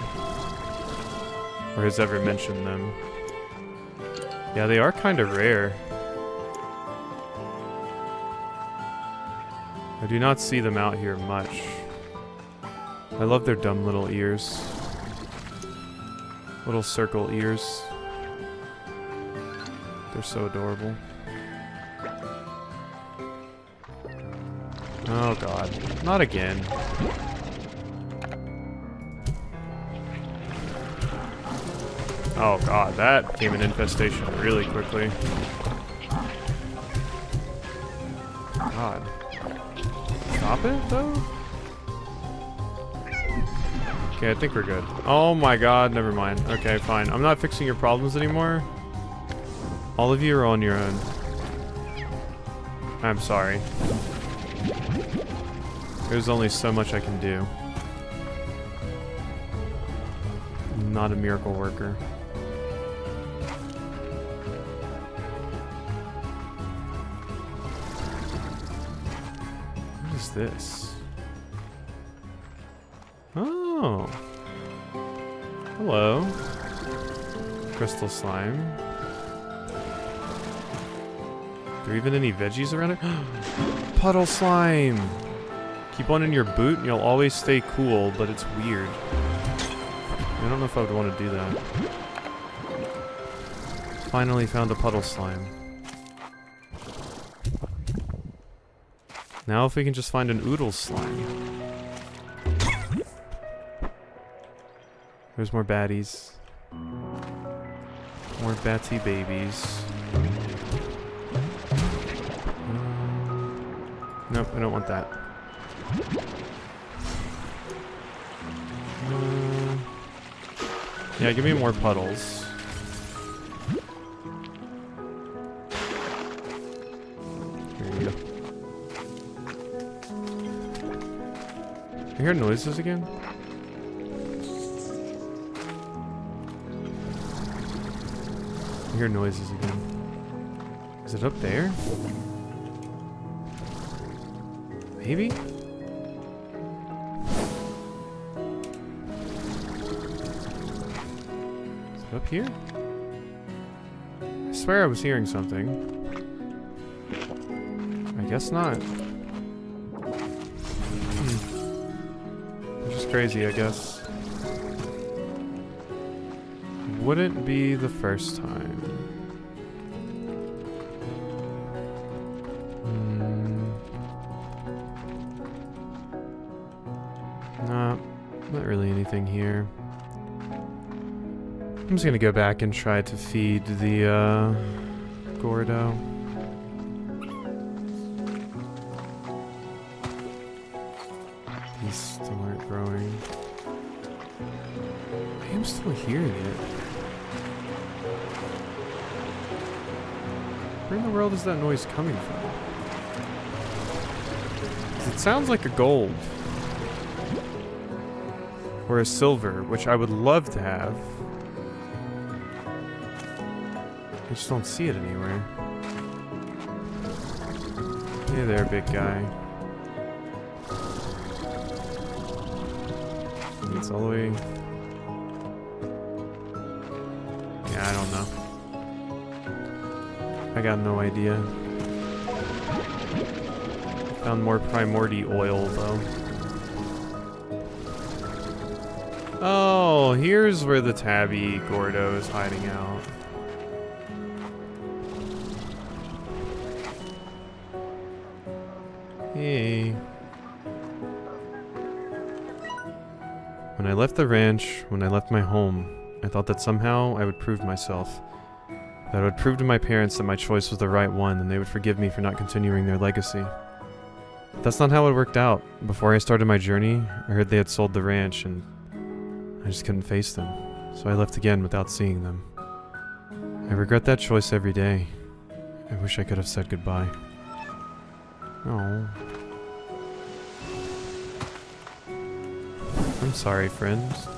Or has ever mentioned them. Yeah, they are kind of rare. I do not see them out here much. I love their dumb little ears. Little circle ears. They're so adorable. Oh god. Not again. Oh god, that became an infestation really quickly. God. Stop it, though? Okay, I think we're good. Oh my god, never mind. Okay, fine. I'm not fixing your problems anymore. All of you are on your own. I'm sorry. There's only so much I can do. I'm not a miracle worker. What is this? Oh. Hello. Crystal slime. Are there even any veggies around it? Puddle slime! Keep one in your boot and you'll always stay cool, but it's weird. I don't know if I would want to do that. Finally found a puddle slime. Now if we can just find an oodle slime. There's more baddies. More Batsy babies. Nope, I don't want that. Yeah, give me more puddles. There you go. I hear noises again? I hear noises again. Is it up there? Maybe? Is it up here? I swear I was hearing something. I guess not. It's just crazy, I guess. Wouldn't be the first time. Nah, not really anything here. I'm just gonna go back and try to feed the Gordo. These still aren't growing. I am still hearing it. Where in the world is that noise coming from? 'Cause it sounds like a gold. Or a silver, which I would love to have. I just don't see it anywhere. Hey there, big guy. It's all the way... Yeah, I don't know. I got no idea. Found more primordial oil, though. Oh, here's where the tabby Gordo is hiding out. Hey. When I left the ranch, when I left my home, I thought that somehow I would prove myself. That I would prove to my parents that my choice was the right one and they would forgive me for not continuing their legacy. That's not how it worked out. Before I started my journey, I heard they had sold the ranch and I just couldn't face them. So I left again without seeing them. I regret that choice every day. I wish I could have said goodbye. Oh. I'm sorry, friends.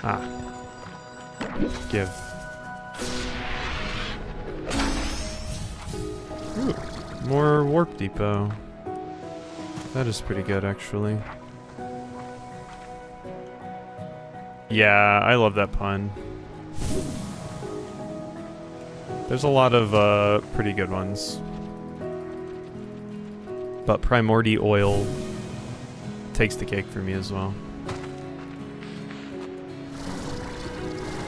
Ah. Give. Ooh, more warp depot. That is pretty good, actually. Yeah, I love that pun. There's a lot of pretty good ones. But primordial oil takes the cake for me as well.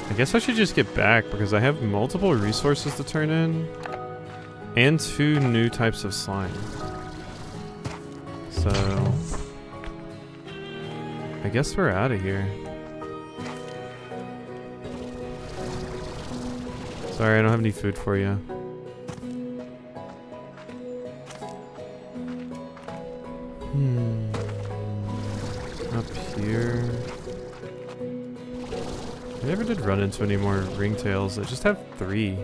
I guess I should just get back because I have multiple resources to turn in and 2 new types of slime. So I guess we're out of here. Sorry, I don't have any food for you. Up here. I never did run into any more ringtails. I just have 3.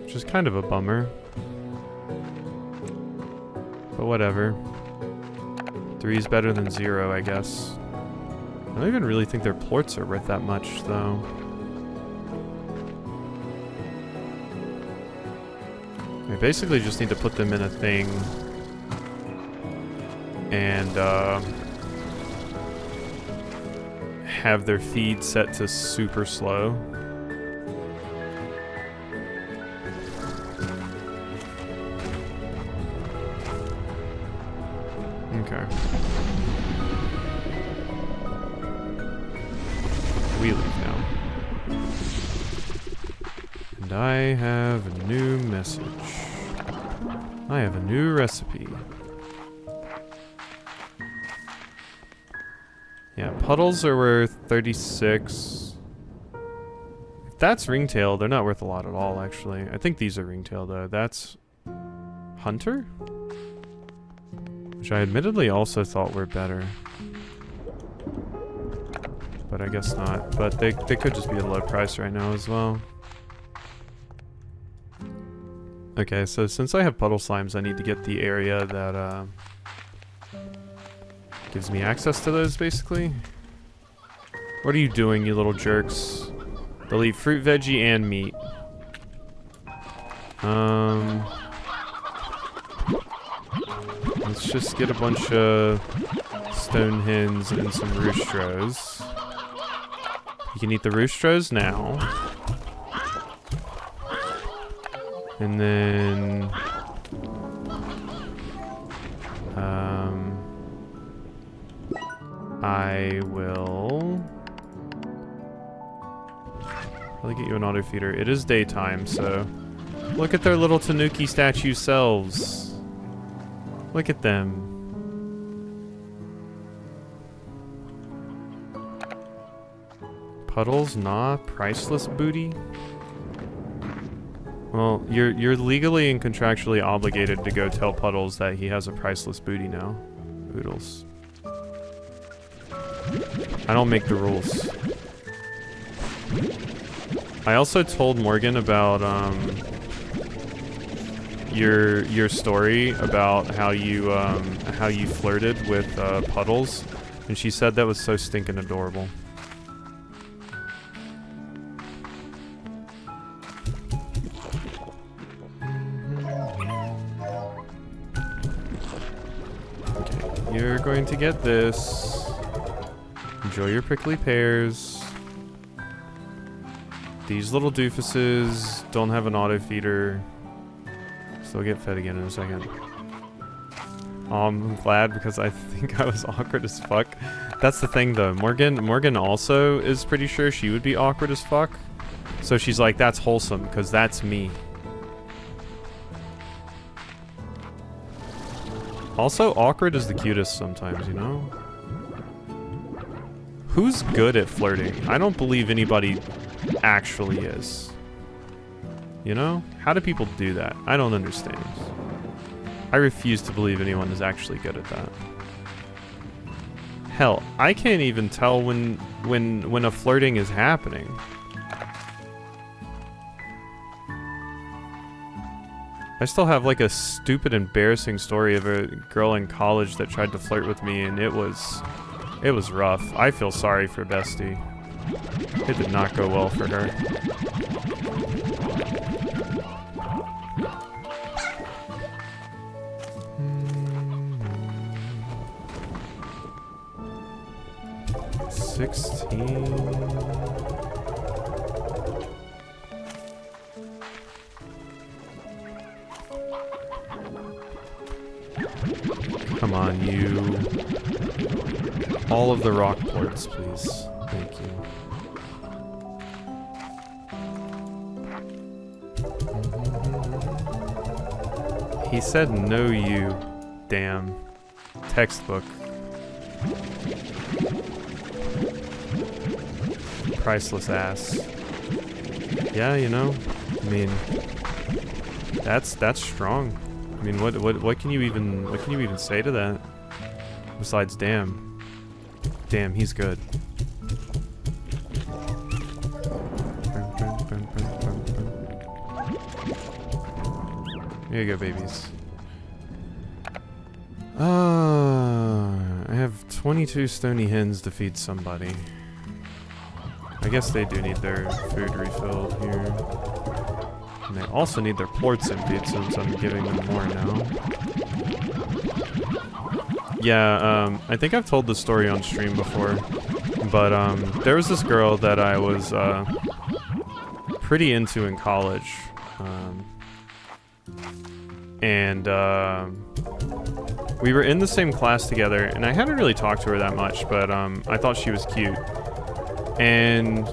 Which is kind of a bummer. But whatever. 3 is better than 0, I guess. I don't even really think their plorts are worth that much, though. I basically just need to put them in a thing and have their feed set to super slow. Okay. We leave now. And I have a new message. I have a new recipe. Yeah, puddles are worth 36. If that's ringtail, they're not worth a lot at all, actually. I think these are ringtail, though. That's hunter? Which I admittedly also thought were better. But I guess not. But they could just be a low price right now as well. Okay, so since I have puddle slimes, I need to get the area that gives me access to those, basically. What are you doing, you little jerks? They'll eat fruit, veggie, and meat. Let's just get a bunch of stone hens and some roostros. You can eat the roostros now. And then... I will... probably get you an auto feeder. It is daytime, so... Look at their little tanuki statue selves. Look at them. Puddles, nah, priceless booty. Well, you're legally and contractually obligated to go tell Puddles that he has a priceless booty now. Oodles. I don't make the rules. I also told Morgan about your story about how you flirted with Puddles, and she said that was so stinking adorable. Okay, you're going to get this. Enjoy your prickly pears. These little doofuses don't have an auto feeder. So they'll get fed again in a second. I'm glad because I think I was awkward as fuck. That's the thing though. Morgan also is pretty sure she would be awkward as fuck. So she's like, that's wholesome because that's me. Also, awkward is the cutest sometimes, you know? Who's good at flirting? I don't believe anybody actually is. You know? How do people do that? I don't understand. I refuse to believe anyone is actually good at that. Hell, I can't even tell when a flirting is happening. I still have like a stupid, embarrassing story of a girl in college that tried to flirt with me, and it was rough. I feel sorry for Bestie. It did not go well for her. Come on, you. All of the rock ports, please. Thank you. He said no, you. Damn. Textbook. Priceless ass. Yeah, you know. I mean, that's strong. I mean, what can you even say to that? Besides, damn. Damn, he's good. Here you go, babies. I have 22 stony hens to feed somebody. I guess they do need their food refilled here. And they also need their ports emptied since I'm giving them more now. Yeah, I think I've told this story on stream before, but there was this girl that I was pretty into in college, and we were in the same class together, and I hadn't really talked to her that much, but I thought she was cute. And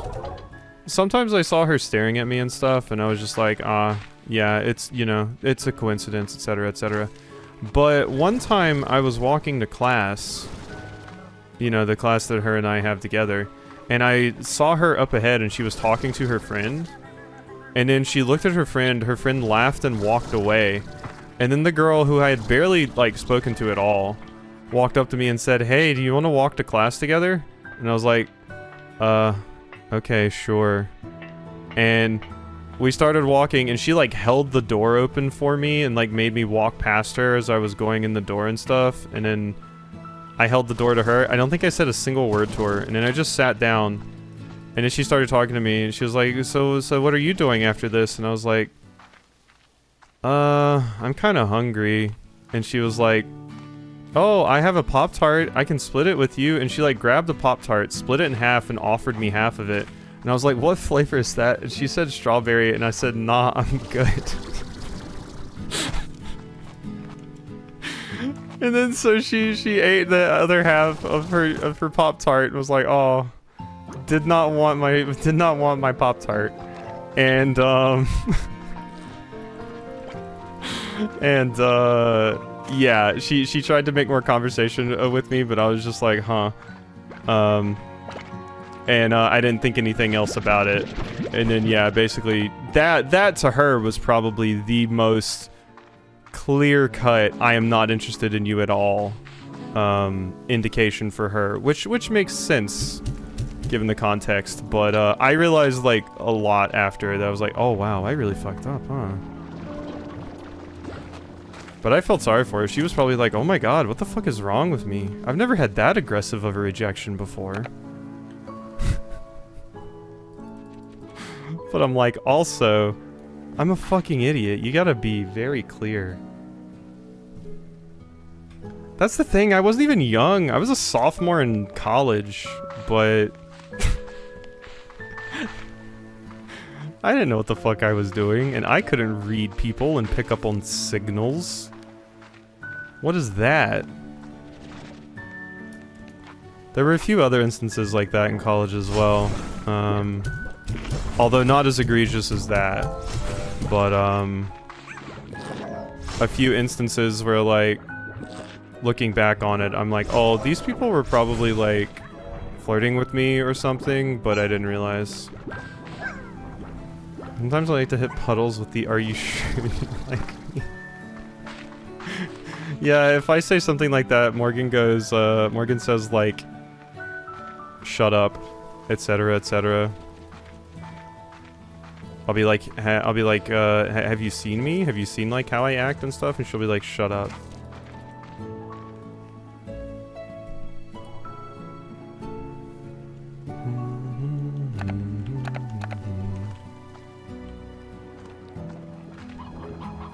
sometimes I saw her staring at me and stuff, and I was just like, yeah, it's, you know, it's a coincidence, etc., etc. But one time I was walking to class, You know, the class that her and I have together. And I saw her up ahead and she was talking to her friend. And then she looked at her friend laughed and walked away. And then the girl who I had barely, like, spoken to at all walked up to me and said, "Hey, do you want to walk to class together?" And I was like, okay, sure. And we started walking and she, like, held the door open for me and, like, made me walk past her as I was going in the door and stuff. And then I held the door to her. I don't think I said a single word to her. And then I just sat down. And then she started talking to me. And she was like, so what are you doing after this? And I was like, I'm kind of hungry. And she was like, "Oh, I have a Pop-Tart. I can split it with you." And she, like, grabbed the Pop-Tart, split it in half, and offered me half of it. And I was like, "What flavor is that?" And she said strawberry. And I said, "Nah, I'm good." And then so she ate the other half of her Pop-Tart and was like, "Oh, did not want my Pop-Tart." And and yeah, she tried to make more conversation with me, but I was just like, huh. And I didn't think anything else about it. And then yeah, basically that to her was probably the most clear cut "I am not interested in you at all" indication for her, which makes sense given the context. But I realized, like, a lot after that I was like, oh wow, I really fucked up, huh? But I felt sorry for her. She was probably like, "Oh my god, what the fuck is wrong with me? I've never had that aggressive of a rejection before." But I'm like, also, I'm a fucking idiot. You gotta be very clear. That's the thing, I wasn't even young. I was a sophomore in college, but I didn't know what the fuck I was doing, and I couldn't read people and pick up on signals. What is that? There were a few other instances like that in college as well. Although not as egregious as that. But, a few instances where, like, looking back on it, I'm like, oh, these people were probably, like, flirting with me or something, but I didn't realize. Sometimes I like to hit puddles with the "are you sure you like me?" Yeah, if I say something like that, Morgan says, like, "Shut up," etc., etc. I'll be like, have you seen me? Have you seen, like, how I act and stuff? And she'll be like, "Shut up."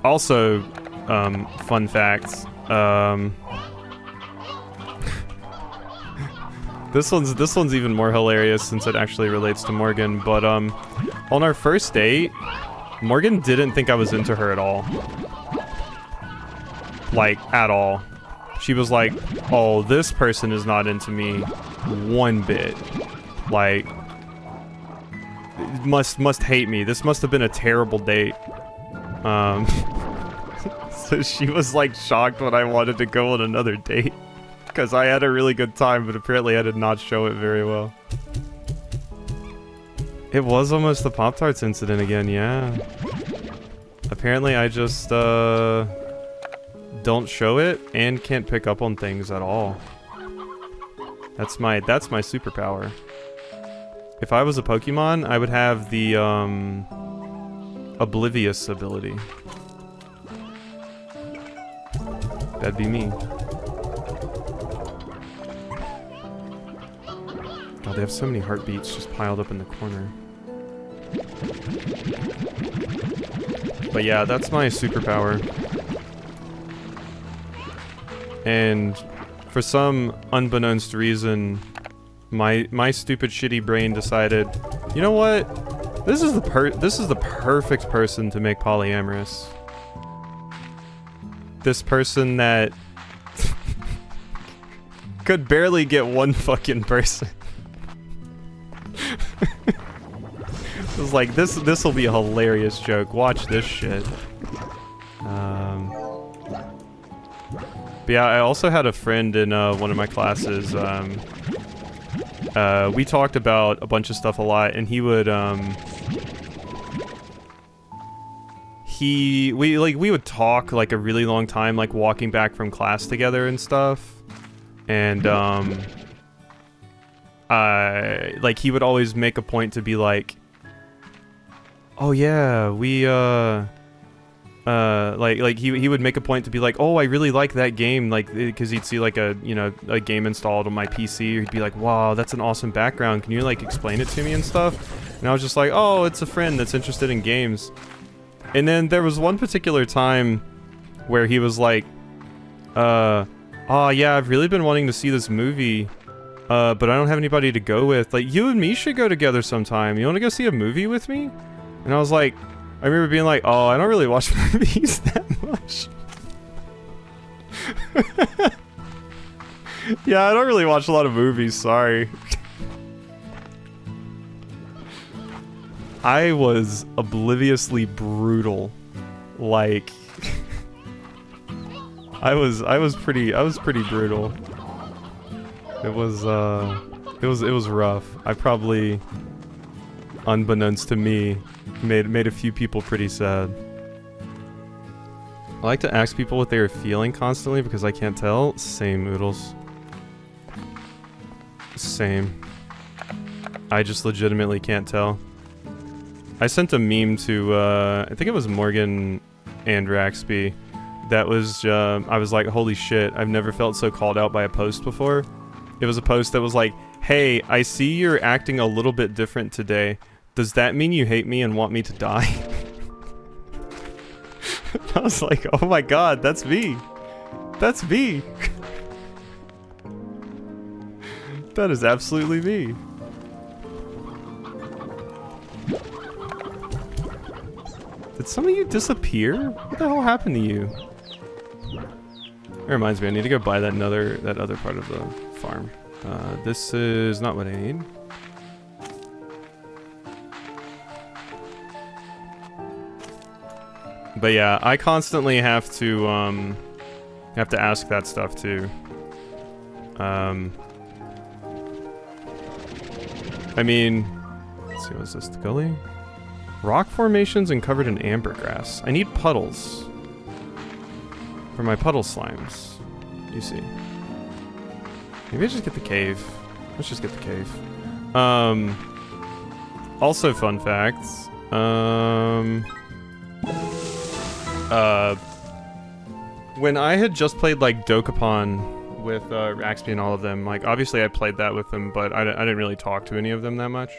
Also, fun fact, this one's even more hilarious since it actually relates to Morgan, but on our first date, Morgan didn't think I was into her at all. Like, at all. She was like, "Oh, this person is not into me one bit. Like, must hate me. This must have been a terrible date." So she was, like, shocked when I wanted to go on another date. Because I had a really good time, but apparently I did not show it very well. It was almost the Pop-Tarts incident again, yeah. Apparently I just, don't show it and can't pick up on things at all. That's my superpower. If I was a Pokemon, I would have the, Oblivious ability. That'd be me. God, they have so many heartbeats just piled up in the corner. But yeah, that's my superpower. And for some unbeknownst reason, my stupid shitty brain decided, you know what? This is the perfect person to make polyamorous. This person that could barely get one fucking person. It was like, this will be a hilarious joke. Watch this shit. But yeah, I also had a friend in one of my classes. We talked about a bunch of stuff a lot, and he would we would talk like a really long time, like walking back from class together and stuff. And like he would always make a point to be like, oh yeah, we he would make a point to be like, oh, I really like that game, like, because he'd see like a game installed on my PC, or he'd be like, wow, that's an awesome background, can you like explain it to me and stuff? And I was just like, oh, it's a friend that's interested in games. And then there was one particular time where he was like, oh yeah, I've really been wanting to see this movie, but I don't have anybody to go with. Like, you and me should go together sometime. You want to go see a movie with me? And I was like, I remember being like, oh, I don't really watch movies that much. Yeah, I don't really watch a lot of movies, sorry. I was obliviously brutal. Like, I was pretty brutal. It was rough. I probably, unbeknownst to me, made a few people pretty sad. I like to ask people what they were feeling constantly because I can't tell. Same, Oodles. Same. I just legitimately can't tell. I sent a meme to, I think it was Morgan and Raxby. That was, I was like, holy shit, I've never felt so called out by a post before. It was a post that was like, hey, I see you're acting a little bit different today. Does that mean you hate me and want me to die? I was like, oh my god, that's me. That's me. That is absolutely me. Did some of you disappear? What the hell happened to you? It reminds me, I need to go buy that other part of the farm. This is not what I need. But yeah, I constantly have to ask that stuff too. I mean, let's see, what's this? The gully? Rock formations and covered in ambergrass. I need puddles for my puddle slimes. You see. Maybe I just get the cave. Let's just get the cave. Also, fun facts. When I had just played like Dokapon with Raxby and all of them, like obviously I played that with them, but I didn't really talk to any of them that much.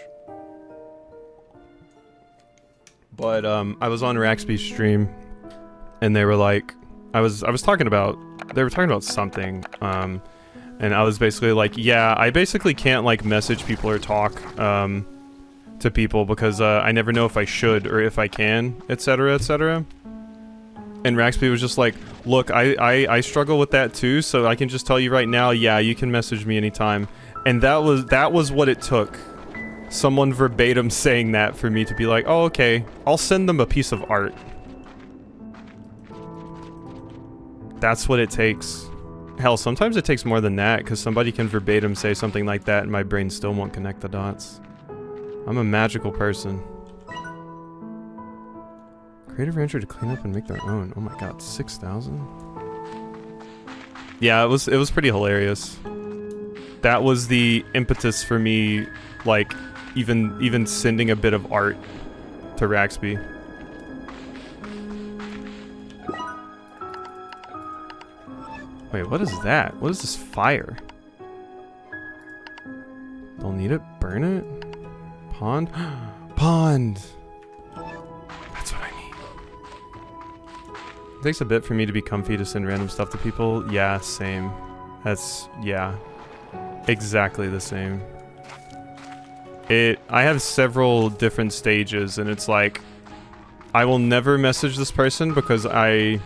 But I was on Raxby's stream, and they were like, they were talking about something, and I was basically like, yeah, I basically can't like message people or talk to people because I never know if I should or if I can, etc., etc. And Raxby was just like, look, I struggle with that too, so I can just tell you right now, yeah, you can message me anytime. And that was what it took. Someone verbatim saying that for me to be like, oh, okay, I'll send them a piece of art. That's what it takes. Hell, sometimes it takes more than that, because somebody can verbatim say something like that and my brain still won't connect the dots. I'm a magical person. Creative rancher to clean up and make their own. Oh my god, 6,000? Yeah, it was pretty hilarious. That was the impetus for me, like, even sending a bit of art to Raxby. Wait, what is that? What is this fire? Don't need it? Burn it? Pond? Pond! That's what I need. It takes a bit for me to be comfy to send random stuff to people. Yeah, same. Yeah. Exactly the same. I have several different stages, and it's like, I will never message this person because I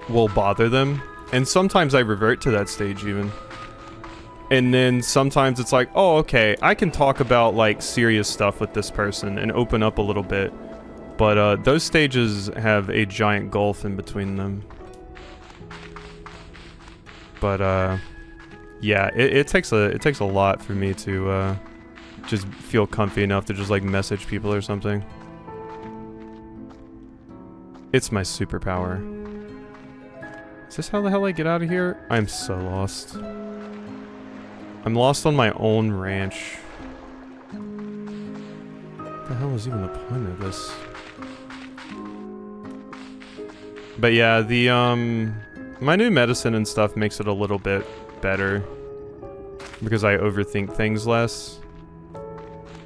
will bother them. And sometimes I revert to that stage even. And then sometimes it's like, oh, okay, I can talk about like serious stuff with this person and open up a little bit. But those stages have a giant gulf in between them. But yeah, it takes a lot for me to just feel comfy enough to just like message people or something. It's my superpower. Is this how the hell I get out of here? I'm so lost. I'm lost on my own ranch. What the hell is even the point of this? But yeah, the my new medicine and stuff makes it a little bit better because I overthink things less.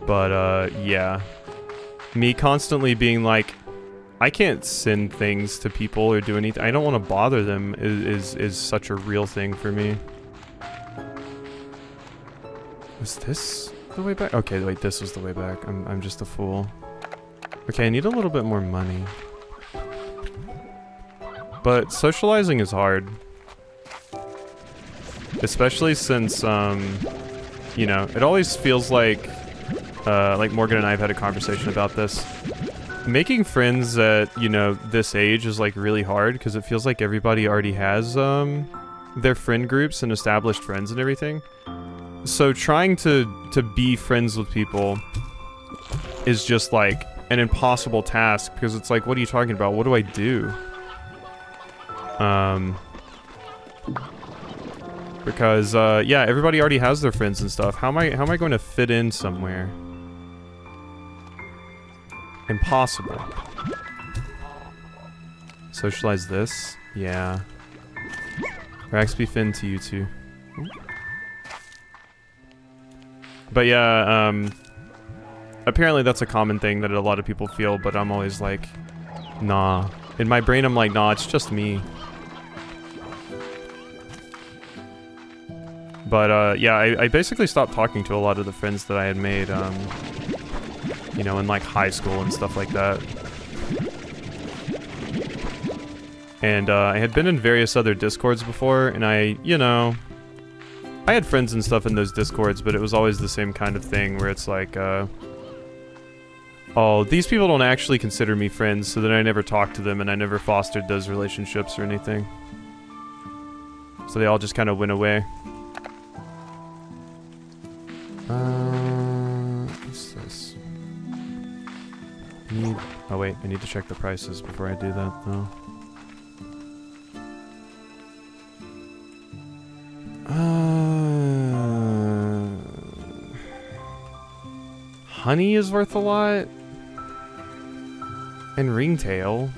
But yeah, me constantly being like, I can't send things to people or do anything. I don't want to bother them is such a real thing for me. Is this the way back? Okay, wait, this was the way back. I'm just a fool. Okay, I need a little bit more money. But socializing is hard. Especially since, you know, it always feels like Morgan and I have had a conversation about this. Making friends at, you know, this age is like really hard because it feels like everybody already has, their friend groups and established friends and everything. So trying to be friends with people is just like an impossible task because it's like, what are you talking about? What do I do? Because yeah, everybody already has their friends and stuff. How am I going to fit in somewhere? Impossible. Socialize this? Yeah. Raxby Finn to you too. But yeah, apparently that's a common thing that a lot of people feel, but I'm always like, nah. In my brain, I'm like, nah, it's just me. But yeah, I basically stopped talking to a lot of the friends that I had made, you know, in like high school and stuff like that. And I had been in various other Discords before, and you know, I had friends and stuff in those Discords, but it was always the same kind of thing where it's like, oh, these people don't actually consider me friends, so then I never talked to them and I never fostered those relationships or anything. So they all just kind of went away. What's this? Oh wait, I need to check the prices before I do that though. Honey is worth a lot. And ringtail.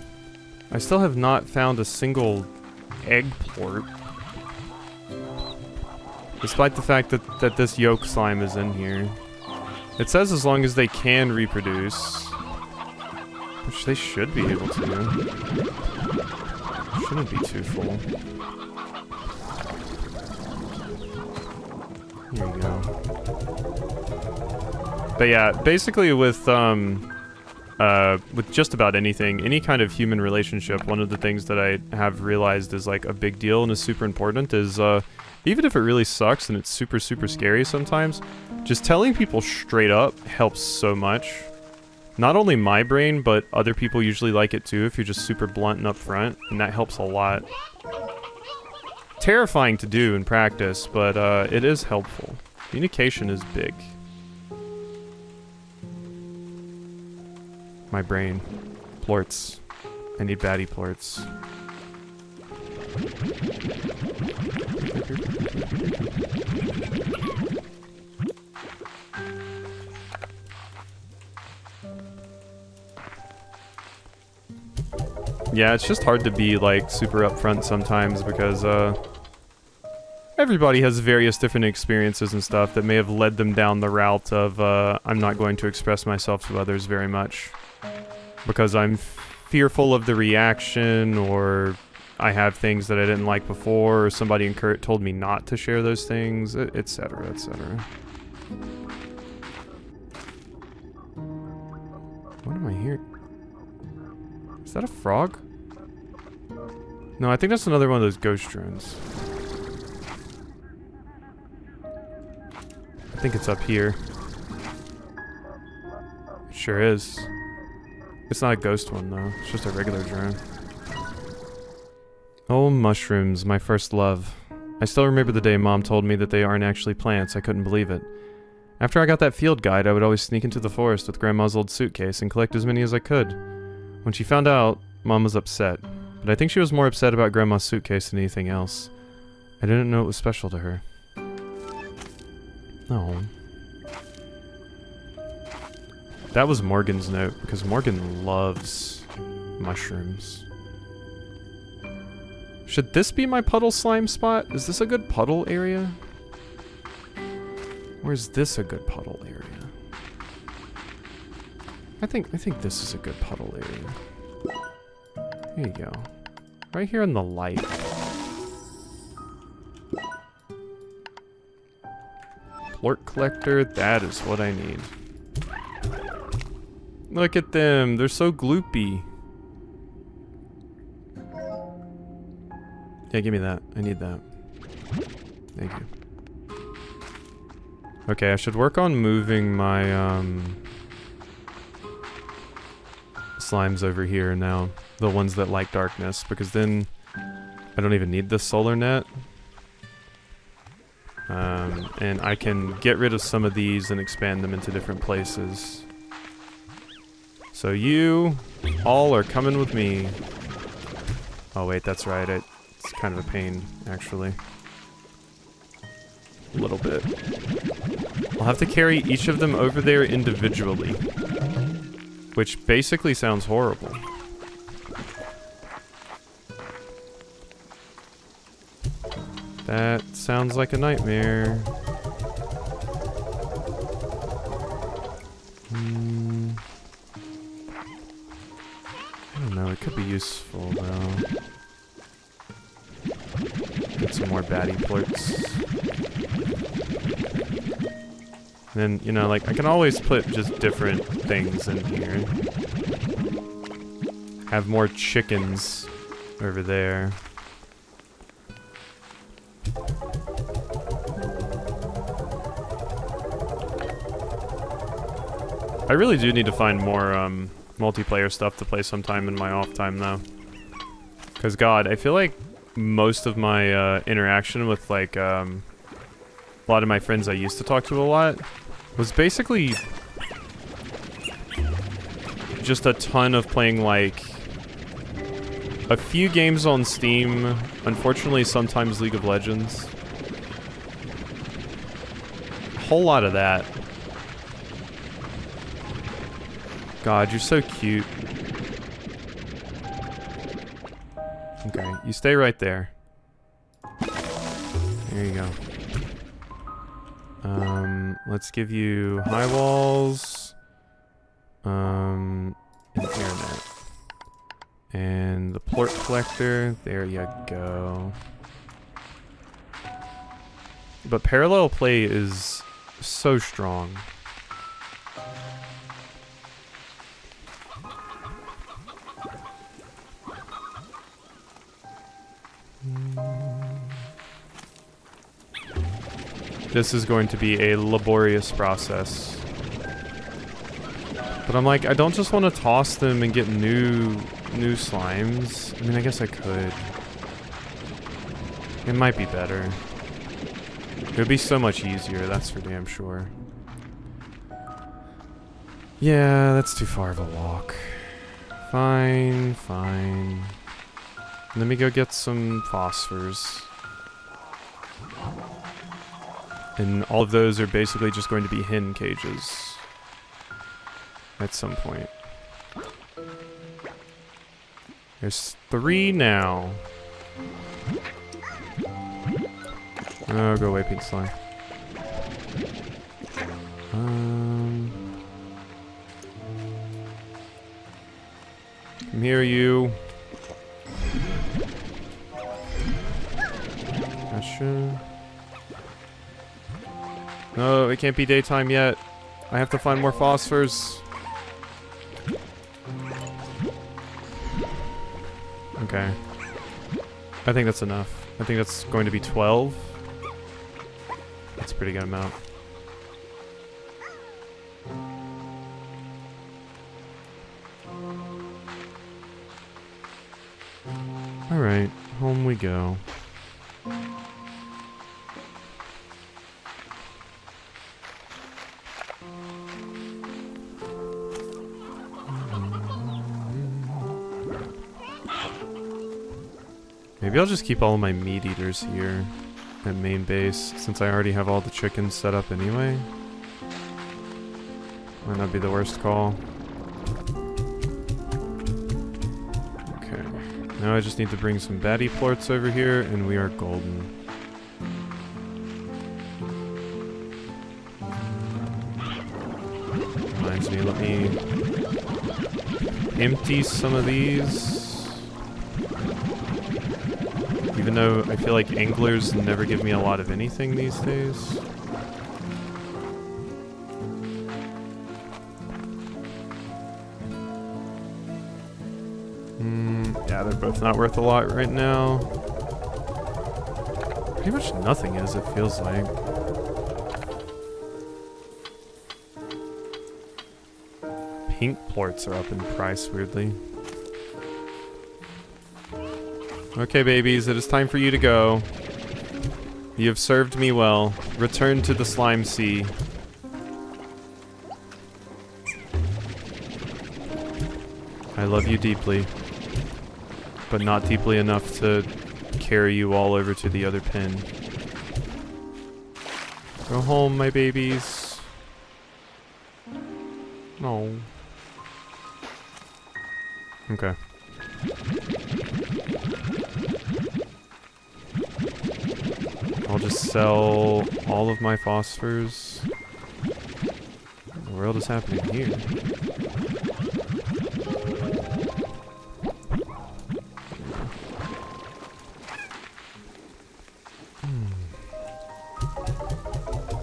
I still have not found a single egg plort. Despite the fact that this yolk slime is in here. It says as long as they can reproduce. Which they should be able to. Shouldn't be too full. Here you go. But yeah, basically with just about anything, any kind of human relationship, one of the things that I have realized is like a big deal and is super important is even if it really sucks and it's super, super scary sometimes, just telling people straight up helps so much. Not only my brain, but other people usually like it too if you're just super blunt and upfront, and that helps a lot. Terrifying to do in practice, but it is helpful. Communication is big. My brain. Plorts. I need baddie plorts. Yeah, it's just hard to be like super upfront sometimes because everybody has various different experiences and stuff that may have led them down the route of I'm not going to express myself to others very much because I'm fearful of the reaction, or I have things that I didn't like before, or somebody told me not to share those things, etc., etc. What am I hearing? Is that a frog? No, I think that's another one of those ghost drones. I think it's up here. It sure is. It's not a ghost one though, it's just a regular drone. Oh, mushrooms, my first love. I still remember the day Mom told me that they aren't actually plants. I couldn't believe it. After I got that field guide, I would always sneak into the forest with Grandma's old suitcase and collect as many as I could. When she found out, Mom was upset. But I think she was more upset about Grandma's suitcase than anything else. I didn't know it was special to her. No. That was Morgan's note, because Morgan loves mushrooms. Should this be my puddle slime spot? Is this a good puddle area? Or is this a good puddle area? I think this is a good puddle area. There you go. Right here in the light. Plort collector, that is what I need. Look at them, they're so gloopy. Yeah, give me that. I need that. Thank you. Okay, I should work on moving my slimes over here now. The ones that like darkness, because then I don't even need this solar net. And I can get rid of some of these and expand them into different places. So you all are coming with me. Oh wait, that's right. It's kind of a pain, actually. A little bit. I'll have to carry each of them over there individually. Which basically sounds horrible. That sounds like a nightmare. I don't know, it could be useful though. Get some more baddie plorts. And then, you know, like, I can always put just different things in here. Have more chickens over there. I really do need to find more multiplayer stuff to play sometime in my off time though. Cause God, I feel like most of my interaction with like a lot of my friends I used to talk to a lot was basically just a ton of playing like a few games on Steam, unfortunately sometimes League of Legends. A whole lot of that. God, you're so cute. Okay, you stay right there. There you go. Let's give you high walls. An internet. And the plort collector. There you go. But parallel play is so strong. This is going to be a laborious process. But I'm like, I don't just want to toss them and get new slimes. I mean, I guess I could. It might be better. It would be so much easier, that's for damn sure. Yeah, that's too far of a walk. Fine, fine. Let me go get some phosphors. And all of those are basically just going to be hen cages. At some point. There's 3 now. Oh, go away, pink slime. Come here, you. Gotcha. No, it can't be daytime yet. I have to find more phosphors. Okay. I think that's enough. I think that's going to be 12. That's a pretty good amount. Alright, home we go. Maybe I'll just keep all of my meat eaters here at main base, since I already have all the chickens set up anyway. Might not be the worst call. Okay. Now I just need to bring some baddie plorts over here, and we are golden. Reminds me, let me empty some of these. Even though I feel like anglers never give me a lot of anything these days. Yeah, they're both not worth a lot right now. Pretty much nothing is, it feels like. Pink plorts are up in price, weirdly. Okay, babies, it is time for you to go. You have served me well. Return to the slime sea. I love you deeply, but not deeply enough to carry you all over to the other pen. Go home, my babies. No. Okay. I'll just sell all of my phosphors. What the world is happening here?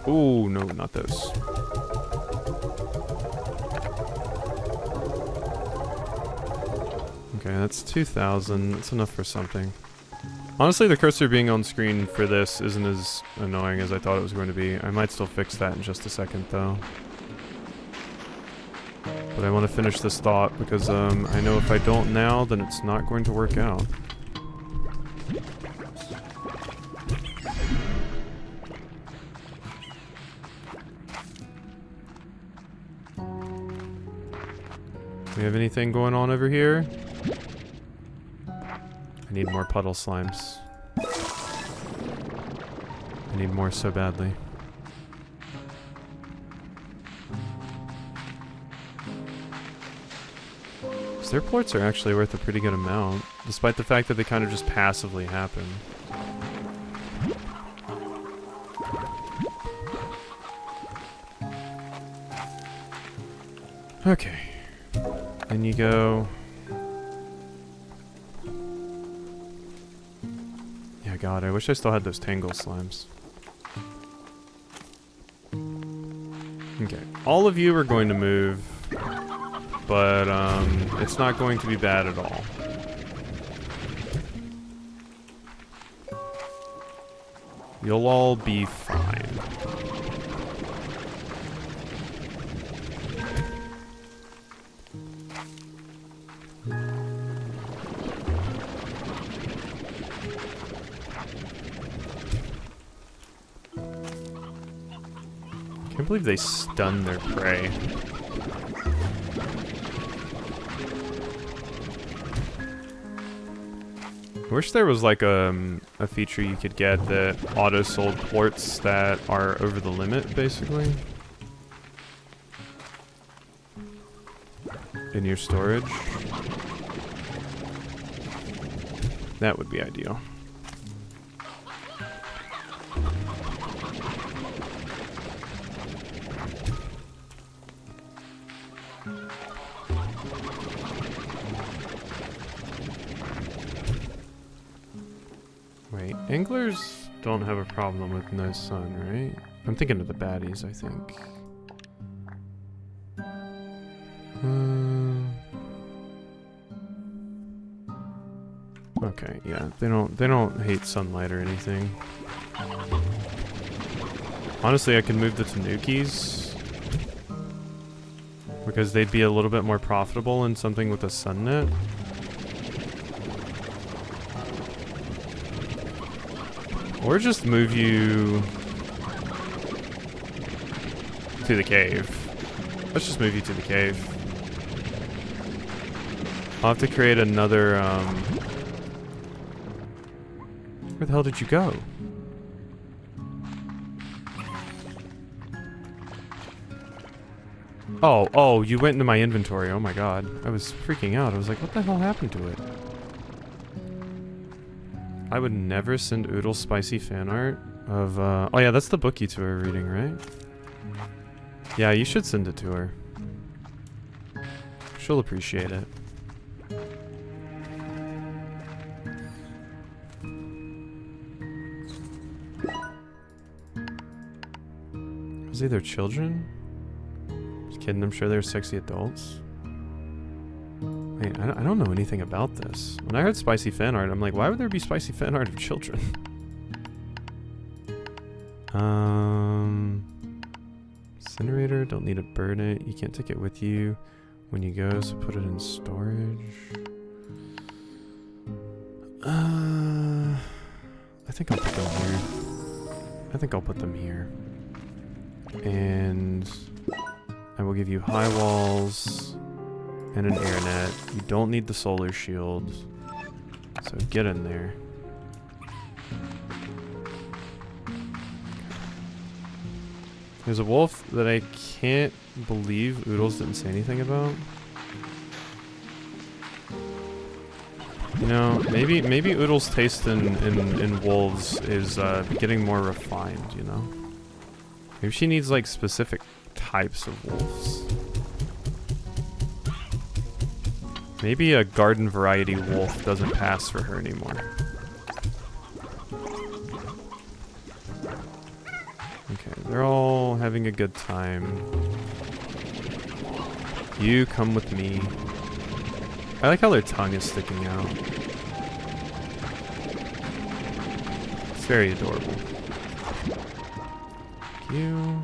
Ooh, no, not those. Okay, that's 2,000. That's enough for something. Honestly, the cursor being on screen for this isn't as annoying as I thought it was going to be. I might still fix that in just a second, though. But I want to finish this thought because I know if I don't now, then it's not going to work out. We have anything going on over here? I need more puddle slimes. I need more so badly. So their plorts are actually worth a pretty good amount, despite the fact that they kind of just passively happen. Okay. And you go... Yeah, God, I wish I still had those tangle slimes. Okay, all of you are going to move, but it's not going to be bad at all. You'll all be fine. I can't believe they stun their prey. I wish there was like a feature you could get that auto-sold plorts that are over the limit, basically. In your storage. That would be ideal. Wait, anglers don't have a problem with no sun, right? I'm thinking of the baddies, I think. Okay, yeah, they don't hate sunlight or anything. Honestly, I can move the tanukis because they'd be a little bit more profitable in something with a sun net. Or just move you to the cave. Let's just move you to the cave. I'll have to create another Where the hell did you go? Oh, you went into my inventory. Oh my god. I was freaking out. I was like, what the hell happened to it? I would never send Oodle spicy fan art of, oh yeah, that's the book you two are reading, right? Yeah, you should send it to her. She'll appreciate it. Was they their children? Just kidding, I'm sure they're sexy adults. Wait, I don't know anything about this. When I heard spicy fan art, I'm like, why would there be spicy fan art of children? Incinerator, don't need to burn it. You can't take it with you when you go, so put it in storage. I think I'll put them here. I think I'll put them here. And I will give you high walls and an air net. You don't need the solar shield, so get in there. There's a wolf that I can't believe Oodles didn't say anything about. You know, maybe Oodles' taste in wolves is getting more refined, you know? Maybe she needs like specific types of wolves. Maybe a garden variety wolf doesn't pass for her anymore. Okay, they're all having a good time. You come with me. I like how their tongue is sticking out. It's very adorable. Thank you.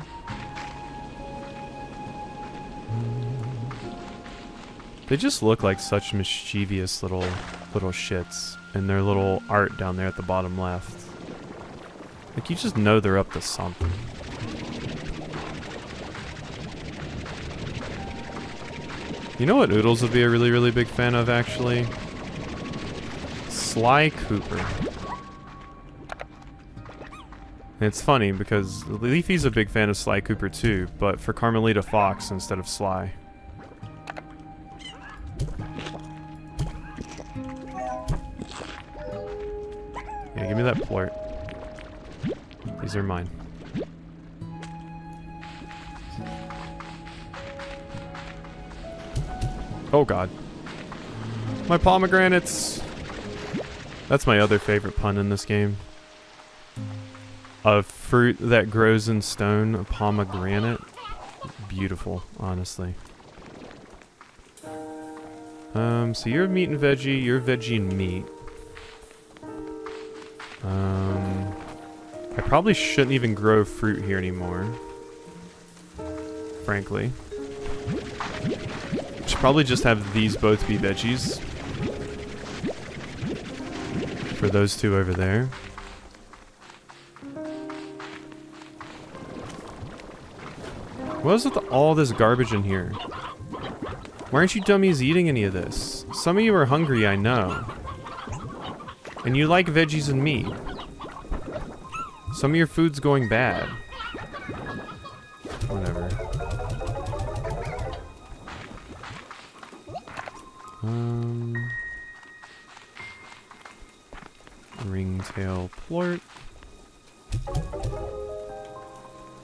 They just look like such mischievous little shits in their little art down there at the bottom left. Like, you just know they're up to something. You know what Oodles would be a really, really big fan of, actually? Sly Cooper. And it's funny, because Leafy's a big fan of Sly Cooper too, but for Carmelita Fox instead of Sly. Yeah, give me that plort. These are mine. Oh god. My pomegranates! That's my other favorite pun in this game. A fruit that grows in stone, a pomegranate. Beautiful, honestly. So you're meat and veggie, you're veggie and meat. I probably shouldn't even grow fruit here anymore. Frankly. Should probably just have these both be veggies. For those two over there. What is with all this garbage in here? Why aren't you dummies eating any of this? Some of you are hungry, I know. And you like veggies and meat. Some of your food's going bad. Whatever. Ringtail plort.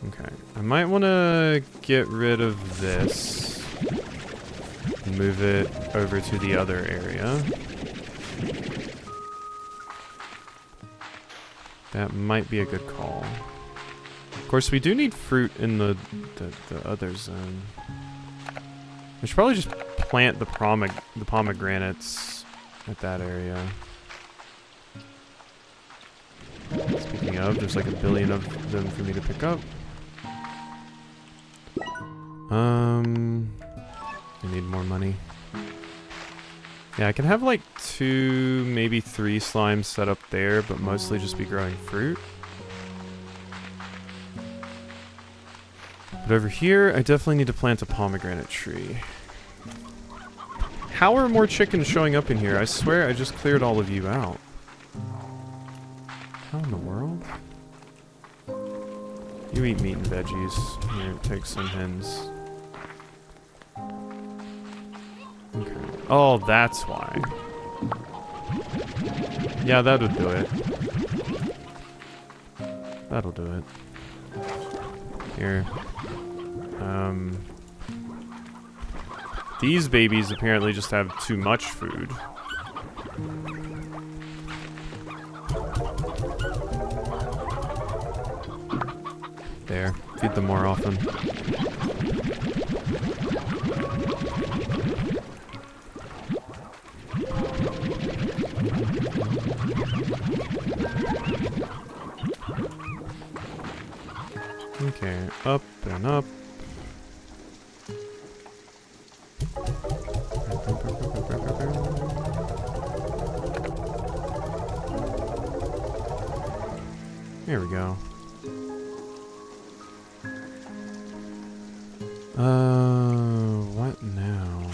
Okay, I might want to get rid of this. Move it over to the other area. That might be a good call. Of course, we do need fruit in the other zone. I should probably just plant the pomegranates at that area. Speaking of, there's like a billion of them for me to pick up. I need more money. Yeah, I can have like 2, maybe 3 slimes set up there, but mostly just be growing fruit. But over here, I definitely need to plant a pomegranate tree. How are more chickens showing up in here? I swear I just cleared all of you out. How in the world? You eat meat and veggies. Here, take some hens. Okay. Oh, that's why. Yeah, that would do it. That'll do it. Here. These babies apparently just have too much food. There. Feed them more often. Okay, up and up. There we go. What now?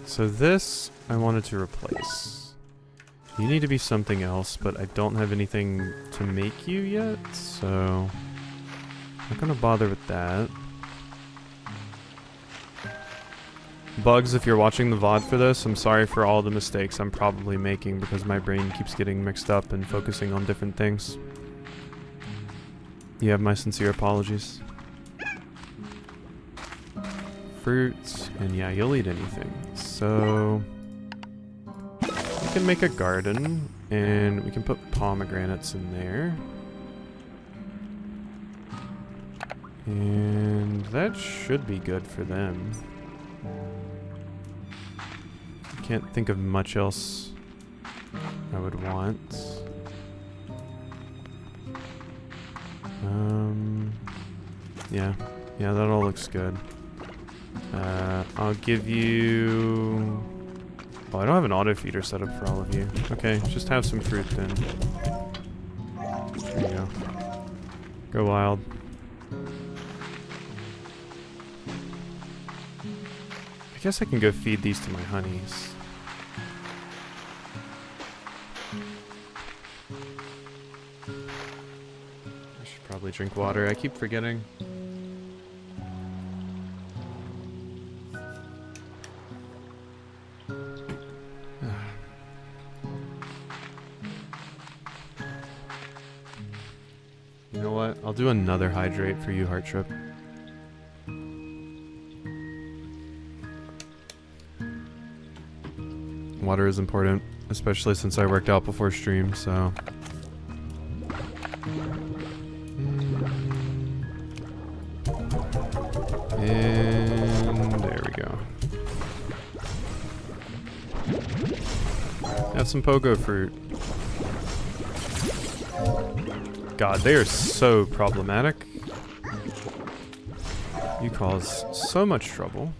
So this I wanted to replace. You need to be something else, but I don't have anything to make you yet, so I'm not gonna bother with that. Bugs, if you're watching the VOD for this, I'm sorry for all the mistakes I'm probably making because my brain keeps getting mixed up and focusing on different things. You have my sincere apologies. Fruits, and yeah, you'll eat anything. So we can make a garden, and we can put pomegranates in there. And that should be good for them. Can't think of much else I would want. Yeah, that all looks good. I'll give you... Oh, I don't have an auto feeder set up for all of you. Okay, just have some fruit then. There you go. Go wild. I guess I can go feed these to my honeys. I should probably drink water. I keep forgetting. You know what? I'll do another hydrate for you, Heart Trip. Water is important, especially since I worked out before stream, so... And there we go. Have some pogo fruit. God, they are so problematic. You cause so much trouble.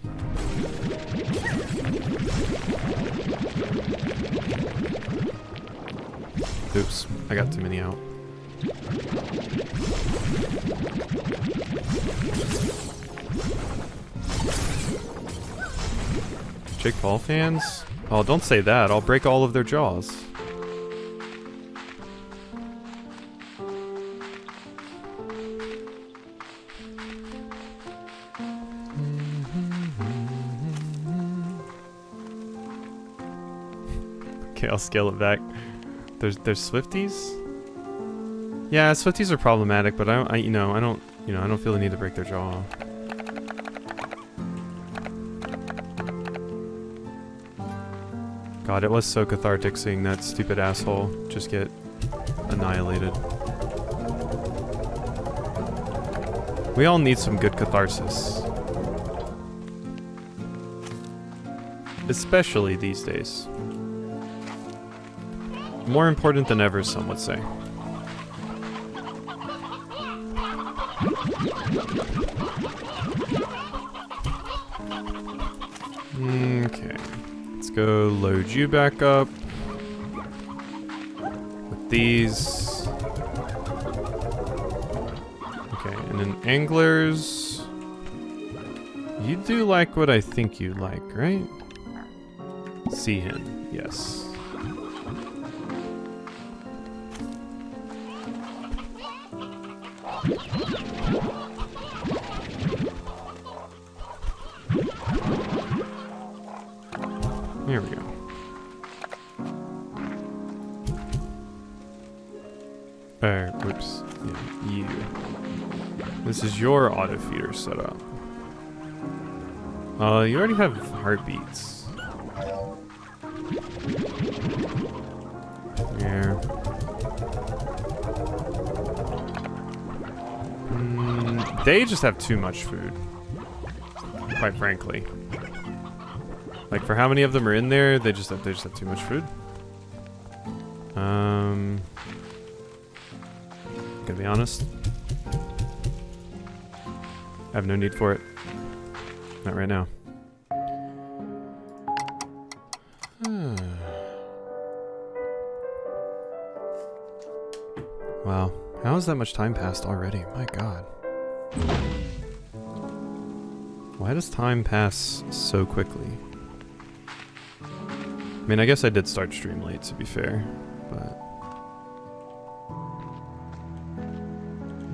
Oops, I got too many out. Jake Paul fans? Oh, don't say that. I'll break all of their jaws. Okay, I'll scale it back. There's Swifties? Yeah, Swifties are problematic, but I don't feel the need to break their jaw. God, it was so cathartic seeing that stupid asshole just get annihilated. We all need some good catharsis. Especially these days. More important than ever, some would say. Okay. Let's go load you back up. With these. Okay, and then anglers. You do like what I think you like, right? Sea hen, yes. There we go. Whoops. Yeah, you. This is your auto feeder setup. You already have heartbeats. Yeah. They just have too much food. Quite frankly. Like, for how many of them are in there, they just have too much food. Gonna be honest. I have no need for it. Not right now. Wow. How has that much time passed already? My god. Why does time pass so quickly? I mean, I guess I did start stream late, to be fair, but...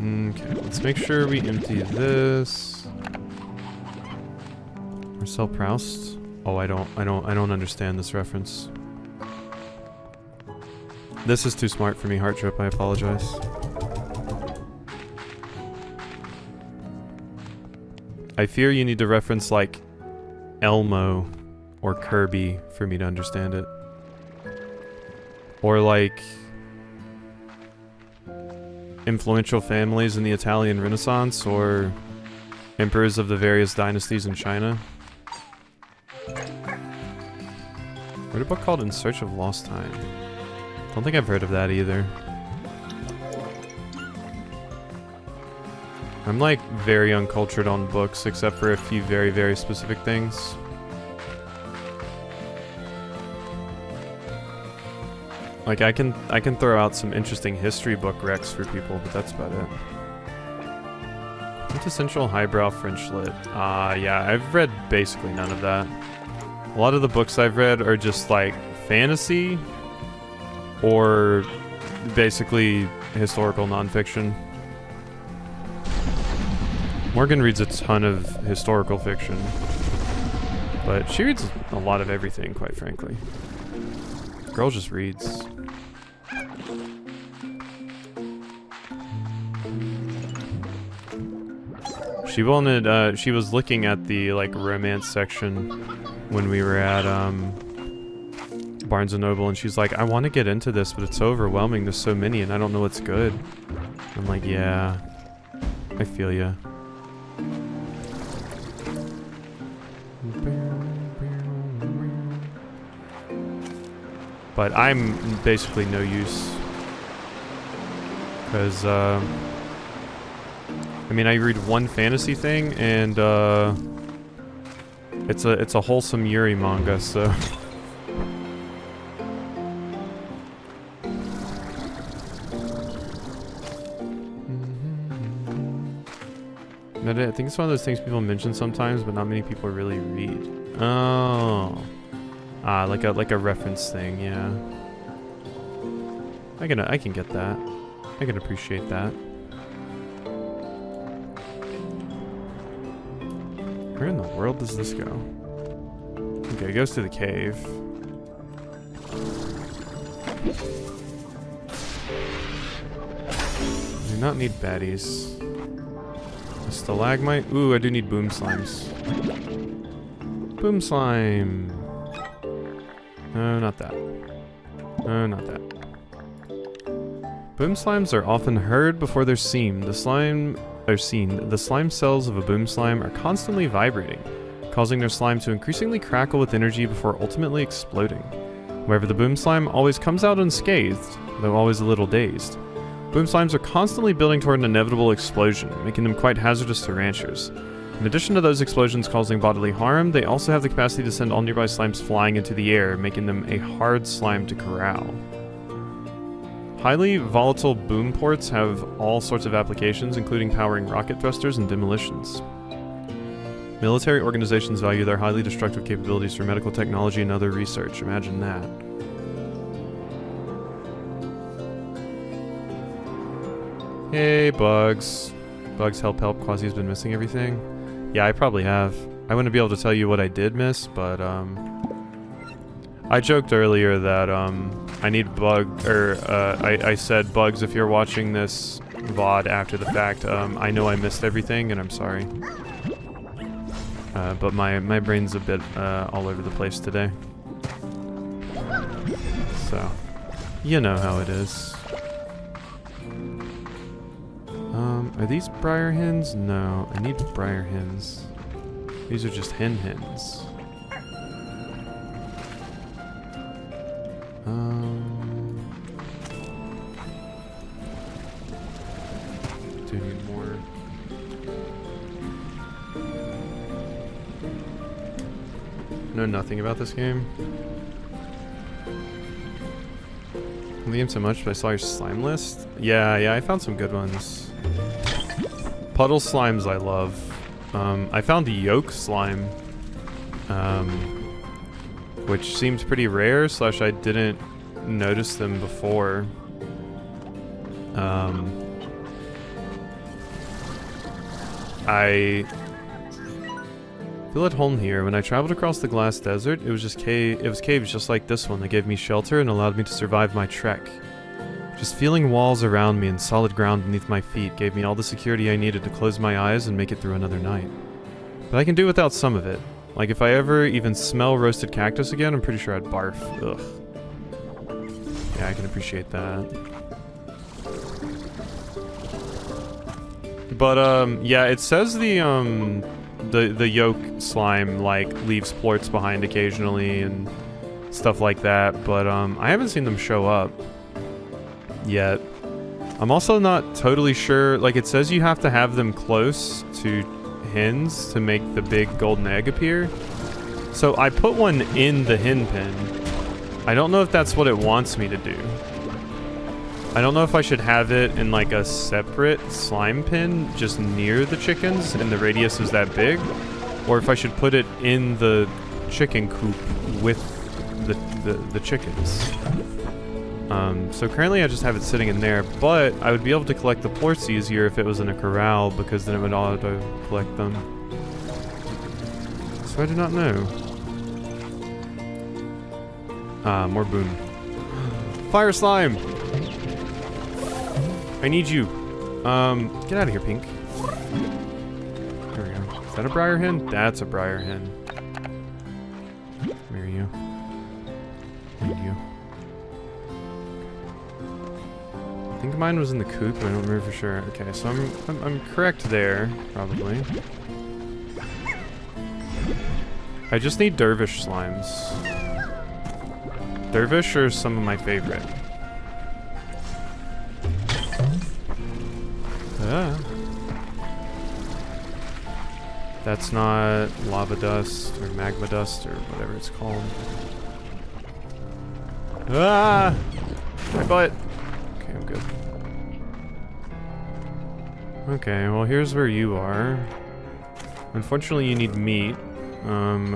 Okay, let's make sure we empty this. Marcel Proust? Oh, I don't understand this reference. This is too smart for me, Heart Trip, I apologize. I fear you need to reference, like, Elmo or Kirby for me to understand it. Or, like, influential families in the Italian Renaissance, or emperors of the various dynasties in China. Wrote a book called In Search of Lost Time. Don't think I've heard of that either. I'm like very uncultured on books, except for a few very, very specific things. Like I can throw out some interesting history book recs for people, but that's about it. Quintessential highbrow French lit. Yeah, I've read basically none of that. A lot of the books I've read are just like fantasy or basically historical nonfiction. Morgan reads a ton of historical fiction, but she reads a lot of everything, quite frankly. Girl just reads. She wanted, she was looking at the, like, romance section when we were at, Barnes & Noble, and she's like, I want to get into this, but it's so overwhelming, there's so many, and I don't know what's good. I'm like, yeah, I feel ya. But I'm basically no use. Because, I mean, I read one fantasy thing, and, it's a wholesome Yuri manga, so... I think it's one of those things people mention sometimes, but not many people really read. Oh. Like a reference thing, yeah. I can get that. I can appreciate that. Where in the world does this go? Okay, it goes to the cave. Do not need baddies. A stalagmite? Ooh, I do need boom slimes. Boom slime! No, not that. No, not that. Boom slimes are often heard before they're seen. The slime cells of a boom slime are constantly vibrating, causing their slime to increasingly crackle with energy before ultimately exploding. However, the boom slime always comes out unscathed, though always a little dazed. Boom slimes are constantly building toward an inevitable explosion, making them quite hazardous to ranchers. In addition to those explosions causing bodily harm, they also have the capacity to send all nearby slimes flying into the air, making them a hard slime to corral. Highly volatile boom ports have all sorts of applications, including powering rocket thrusters and demolitions. Military organizations value their highly destructive capabilities for medical technology and other research. Imagine that. Hey, Bugs. Bugs, help, help. Quasi's been missing everything. Yeah, I probably have. I wouldn't be able to tell you what I did miss, but, I joked earlier that, I need I said, Bugs, if you're watching this VOD after the fact, I know I missed everything, and I'm sorry. But my brain's a bit, all over the place today. So, you know how it is. Are these briar hens? No, I need briar hens. These are just hens. Do you need more? Know nothing about this game. The game so much, but I saw your slime list. Yeah, I found some good ones. Puddle slimes I love. I found the yolk slime, which seemed pretty rare, / I didn't notice them before. I feel at home here. When I traveled across the glass desert, it was caves just like this one that gave me shelter and allowed me to survive my trek. Just feeling walls around me and solid ground beneath my feet gave me all the security I needed to close my eyes and make it through another night. But I can do without some of it. Like if I ever even smell roasted cactus again, I'm pretty sure I'd barf. Ugh. Yeah, I can appreciate that. But yeah, it says the yolk slime like leaves plorts behind occasionally and stuff like that, but I haven't seen them show up yet. I'm also not totally sure, like it says you have to have them close to hens to make the big golden egg appear. So I put one in the hen pen. I don't know if that's what it wants me to do. I don't know if I should have it in like a separate slime pen just near the chickens and the radius is that big, or if I should put it in the chicken coop with the chickens. So currently I just have it sitting in there, but I would be able to collect the plorts easier if it was in a corral, because then it would auto-collect them. So I do not know. More boom. Fire slime! I need you. Get out of here, Pink. There we go. Is that a briar hen? That's a briar hen. Where are you? I need you. I think mine was in the coop, but I don't remember for sure. Okay, so I'm correct there, probably. I just need dervish slimes. Dervish are some of my favorite. That's not lava dust or magma dust or whatever it's called. Ah! My butt! Okay, I'm good. Okay, well here's where you are. Unfortunately you need meat,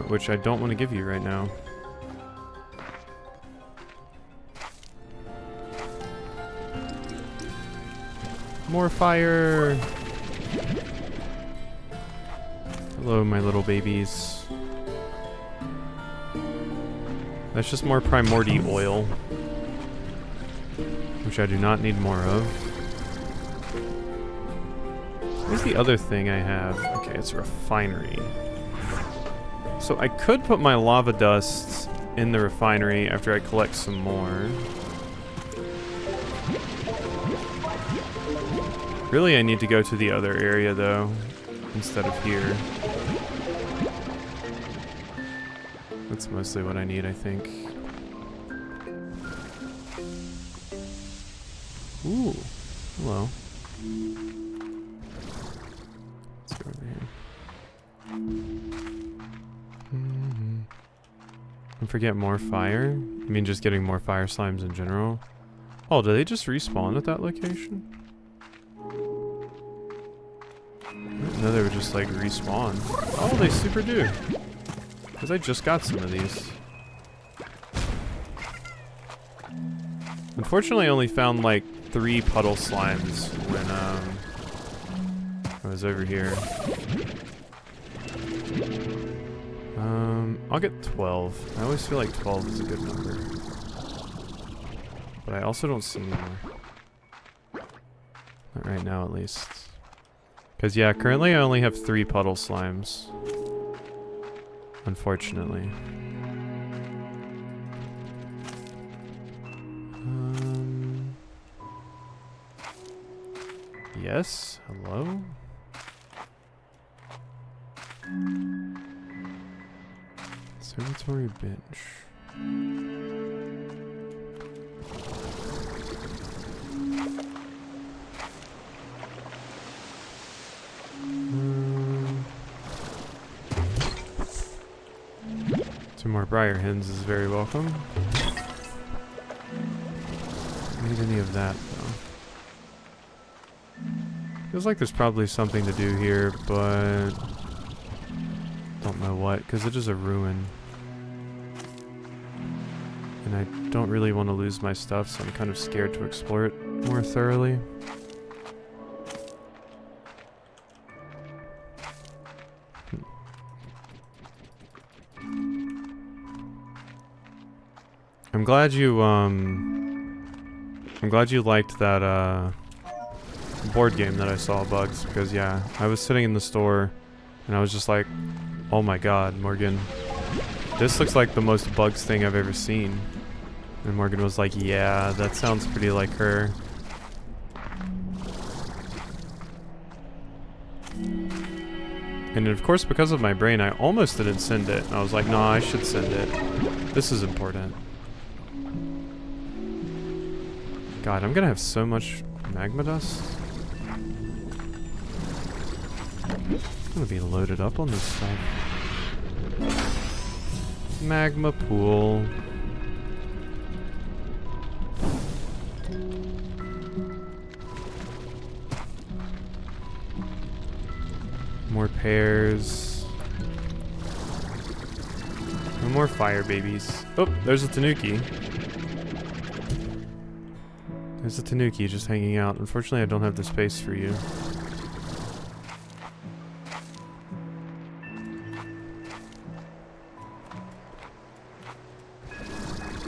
which I don't want to give you right now. More fire! Hello, my little babies. That's just more primordial oil, which I do not need more of. Where's the other thing I have? Okay, it's a refinery. So I could put my lava dust in the refinery after I collect some more. Really, I need to go to the other area, though, instead of here. That's mostly what I need, I think. Ooh, hello. Let's go over here. And forget more fire? I mean, just getting more fire slimes in general. Oh, do they just respawn at that location? No, they would just like respawn. Oh, they super do. Because I just got some of these. Unfortunately, I only found like 3 puddle slimes when I was over here. I'll get 12. I always feel like 12 is a good number. But I also don't see any more. Not right now, at least. Because, yeah, currently I only have 3 puddle slimes. Unfortunately. Yes? Hello? Observatory bench. Two more briar hens is very welcome. Don't need any of that though. Feels like there's probably something to do here, but don't know what, because it is a ruin. And I don't really want to lose my stuff, so I'm kind of scared to explore it more thoroughly. I'm glad you liked that board game that I saw, Bugs, because yeah, I was sitting in the store and I was just like, oh my god, Morgan, this looks like the most Bugs thing I've ever seen. And Morgan was like, yeah, that sounds pretty like her. And of course, because of my brain, I almost didn't send it. I was like, no, I should send it. This is important. God, I'm gonna have so much magma dust. I'm gonna be loaded up on this stuff. Magma pool. More pears. No more fire babies. Oh, there's a tanuki. There's a tanuki just hanging out. Unfortunately, I don't have the space for you.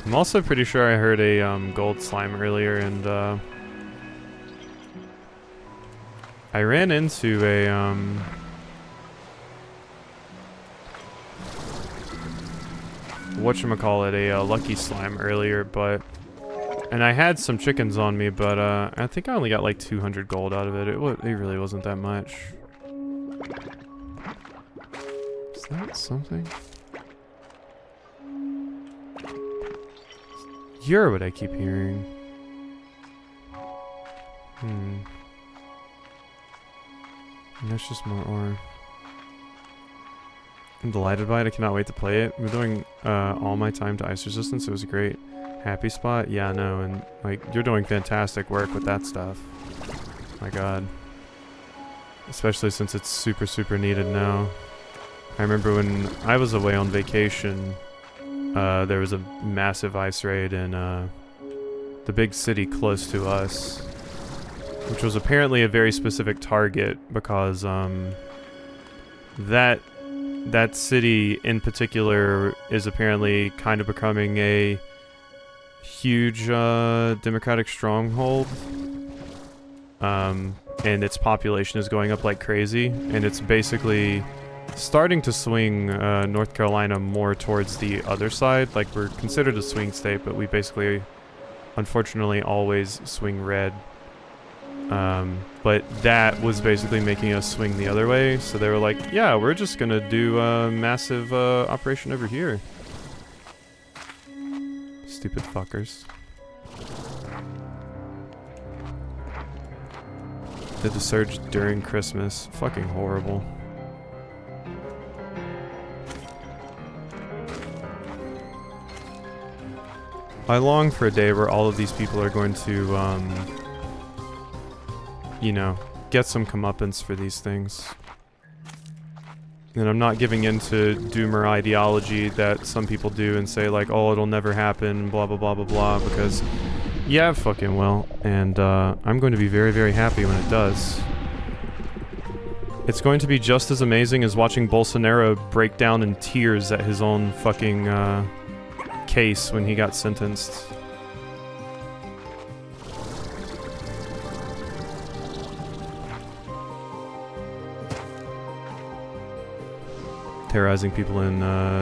I'm also pretty sure I heard a gold slime earlier, and I ran into a whatchamacallit, a lucky slime earlier, but and I had some chickens on me, but I think I only got like 200 gold out of it. It really wasn't that much. Is that something? You're what I keep hearing. And that's just more ore. I'm delighted by it. I cannot wait to play it. I'm doing all my time to ice resistance. It was a great happy spot. Yeah, no, and like you're doing fantastic work with that stuff. My god. Especially since it's super, super needed now. I remember when I was away on vacation, there was a massive ice raid in the big city close to us, which was apparently a very specific target because that city in particular is apparently kind of becoming a huge democratic stronghold, and its population is going up like crazy, and it's basically starting to swing North Carolina more towards the other side. Like, we're considered a swing state, but we basically, unfortunately, always swing red. But that was basically making us swing the other way, so they were like, yeah, we're just gonna do a massive operation over here. Stupid fuckers. Did the surge during Christmas. Fucking horrible. I long for a day where all of these people are going to, you know, get some comeuppance for these things. And I'm not giving in to doomer ideology that some people do and say like, oh, it'll never happen, blah, blah, blah, blah, blah, because Yeah, fucking well. And I'm going to be very, very happy when it does. It's going to be just as amazing as watching Bolsonaro break down in tears at his own fucking case when he got sentenced. Terrorizing people in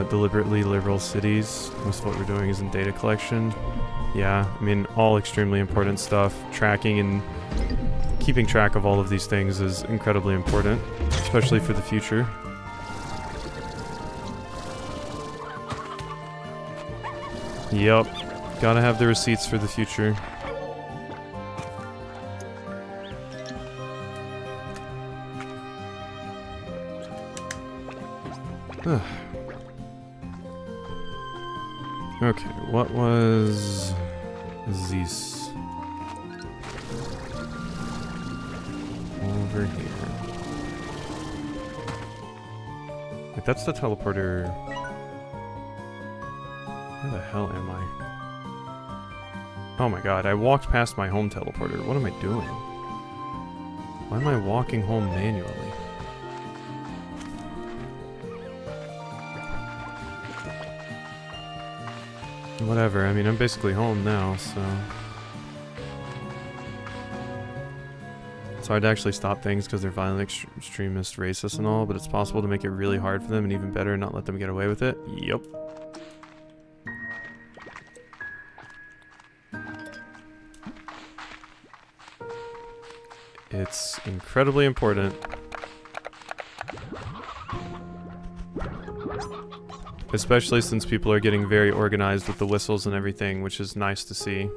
deliberately liberal cities. Most of what we're doing is in data collection. Yeah, I mean, all extremely important stuff. Tracking and keeping track of all of these things is incredibly important, especially for the future. Yup, gotta have the receipts for the future. Okay, what was this? Over here. Wait, that's the teleporter. Where the hell am I? Oh my god, I walked past my home teleporter. What am I doing? Why am I walking home manually? Whatever, I mean, I'm basically home now, so... It's hard to actually stop things because they're violent, extremist, racist and all, but it's possible to make it really hard for them and even better, not let them get away with it. Yup. It's incredibly important. Especially since people are getting very organized with the whistles and everything, which is nice to see.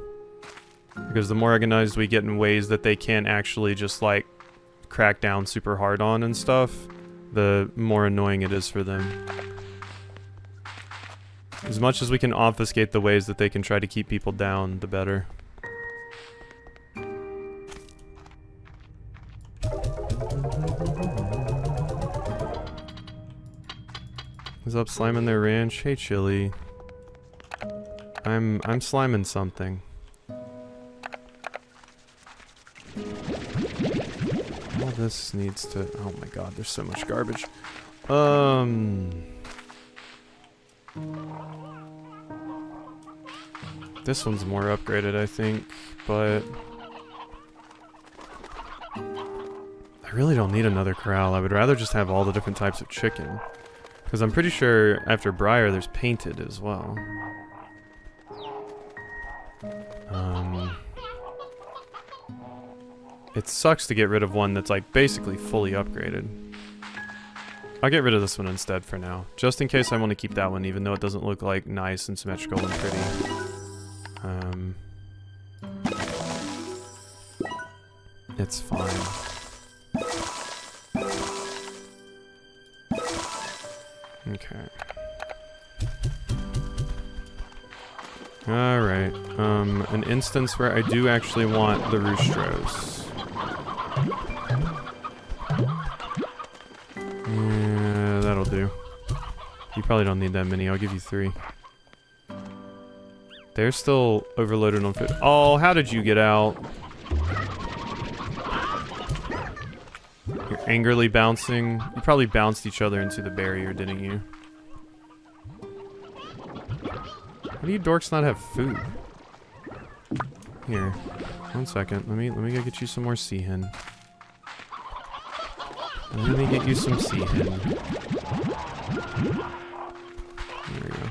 Because the more organized we get in ways that they can't actually just, like, crack down super hard on and stuff, the more annoying it is for them. As much as we can obfuscate the ways that they can try to keep people down, the better. What's up, slime in their ranch? Hey, Chili. I'm sliming something. All this needs to... Oh my god, there's so much garbage. This one's more upgraded, I think, but... I really don't need another corral. I would rather just have all the different types of chicken. Because I'm pretty sure after Briar there's painted as well. It sucks to get rid of one that's like basically fully upgraded. I'll get rid of this one instead for now. Just in case I want to keep that one even though it doesn't look like nice and symmetrical and pretty. It's fine. Okay. Alright, an instance where I do actually want the roostros. Yeah, that'll do. You probably don't need that many, I'll give you 3. They're still overloaded on food. Oh, how did you get out? You're angrily bouncing. You probably bounced each other into the barrier, didn't you? How do you dorks not have food? Here, 1 second. Let me go get you some more sea hen. Let me get you some sea hen. There we go.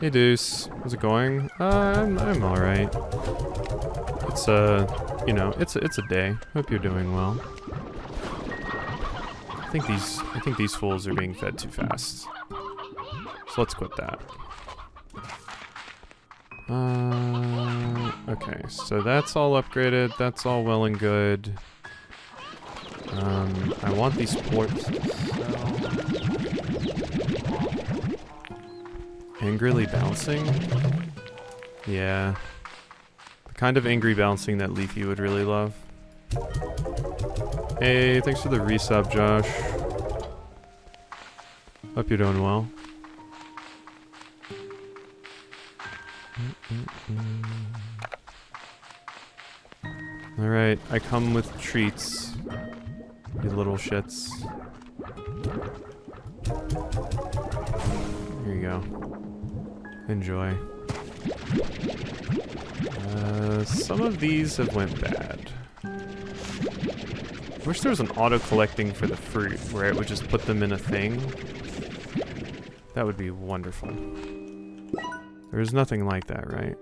Hey Deuce, how's it going? I'm alright. It's you know, it's a day. Hope you're doing well. I think these fools are being fed too fast. So let's quit that. Okay, so that's all upgraded. That's all well and good. I want these ports to sell. Angrily bouncing? Yeah. The kind of angry bouncing that Leafy would really love. Hey, thanks for the resub, Josh. Hope you're doing well. Alright, I come with treats. You little shits. Here you go. Enjoy. Some of these have went bad. Wish there was an auto-collecting for the fruit, where it would just put them in a thing. That would be wonderful. There's nothing like that, right?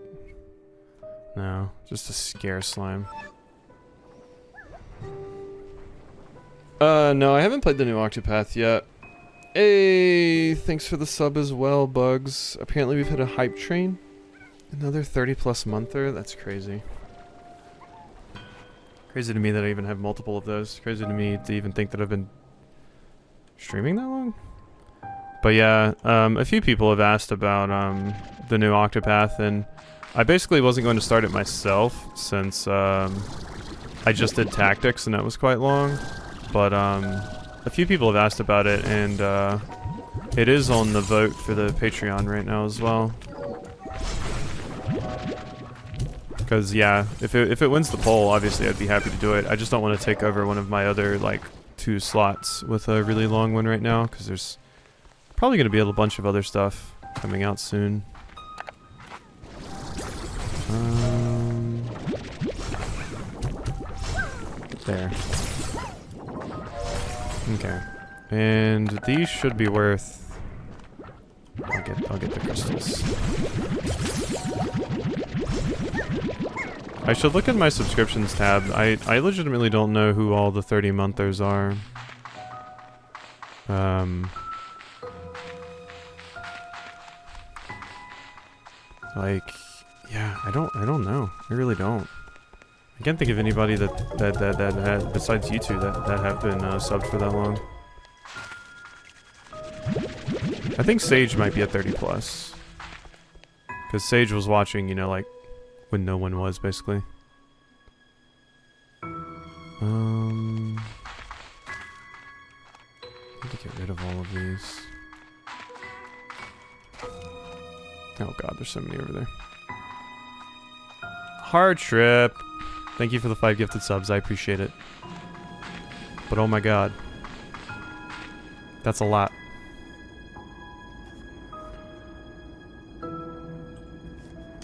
No, just a scare slime. No, I haven't played the new Octopath yet. Hey, thanks for the sub as well, Bugs. Apparently we've hit a hype train. Another 30+ monther? That's crazy. Crazy to me that I even have multiple of those. Crazy to me to even think that I've been streaming that long. But yeah, a few people have asked about the new Octopath, and I basically wasn't going to start it myself since I just did Tactics and that was quite long. But a few people have asked about it, and it is on the vote for the Patreon right now as well. Because yeah, if it wins the poll, obviously I'd be happy to do it. I just don't want to take over one of my other like 2 slots with a really long one right now, because there's probably going to be a bunch of other stuff coming out soon. There. Okay. And these should be worth... I'll get the crystals. I should look at my subscriptions tab. I legitimately don't know who all the 30 monthers are. Like, yeah, I don't know. I really don't. I can't think of anybody that had, besides you two, that have been subbed for that long. I think Sage might be at 30+. Because Sage was watching, you know, like, when no one was, basically. I need to get rid of all of these. Oh god, there's so many over there. Hard Trip! Thank you for the 5 gifted subs, I appreciate it. But oh my god. That's a lot.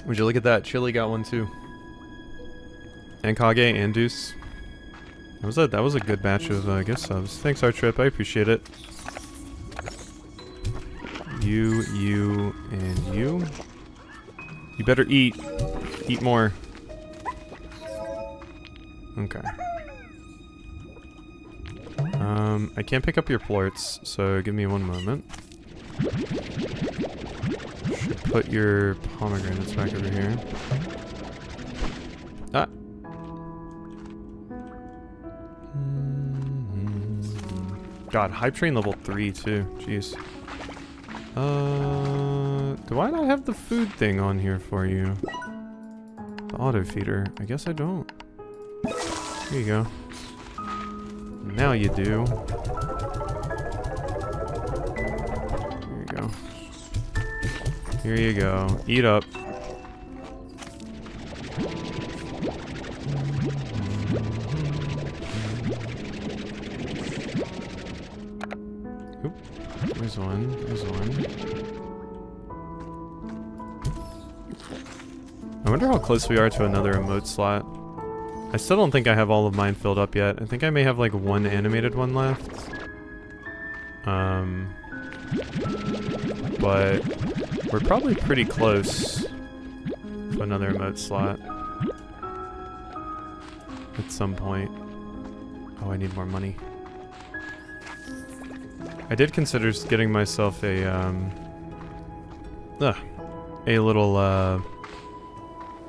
Would you look at that? Chili got one too. And Kage and Deuce. That was a good batch of gift subs. Thanks, Hard Trip, I appreciate it. You, and you. You better eat. Eat more. Okay. I can't pick up your plorts, so give me one moment. Should put your pomegranates back over here. Ah! God, hype train level 3 too. Jeez. Do I not have the food thing on here for you? The auto feeder. I guess I don't. Here you go. Now you do. Here you go. Here you go. Eat up. Oop. There's one. There's one. I wonder how close we are to another emote slot. I still don't think I have all of mine filled up yet. I think I may have like one animated one left. But we're probably pretty close to another emote slot at some point. Oh, I need more money. I did consider getting myself a little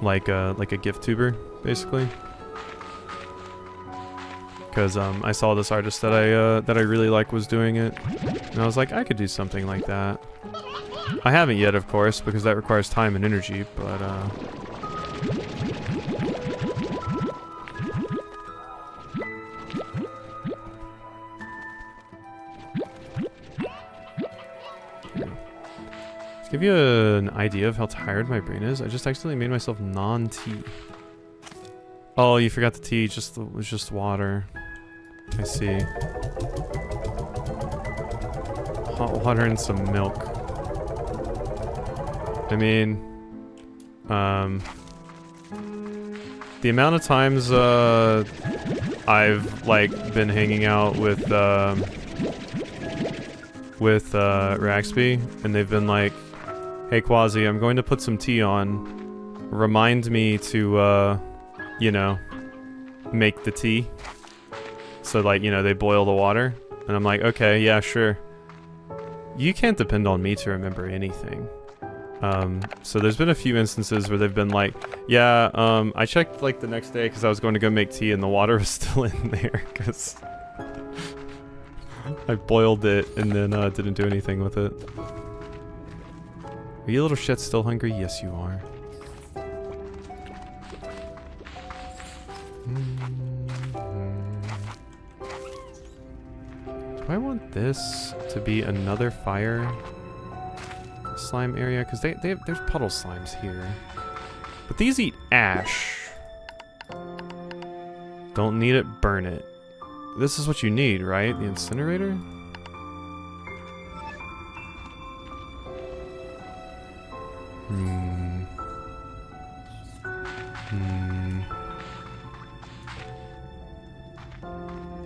like a gift tuber, basically. Because I saw this artist that I really like was doing it, and I was like, I could do something like that. I haven't yet, of course, because that requires time and energy, but To give you an idea of how tired my brain is, I just accidentally made myself non-tea. Oh, you forgot the tea, it was just water. I see. Hot water and some milk. I mean, the amount of times, I've, like, been hanging out with Raxby, and they've been like, hey Quasi, I'm going to put some tea on. Remind me to, you know, make the tea. So, like, you know, they boil the water. And I'm like, okay, yeah, sure. You can't depend on me to remember anything. So there's been a few instances where they've been like, yeah, I checked, like, the next day because I was going to go make tea and the water was still in there because I boiled it and then, didn't do anything with it. Are you little shit still hungry? Yes, you are. Do I want this to be another fire slime area? Because there's puddle slimes here. But these eat ash. Don't need it, burn it. This is what you need, right? The incinerator?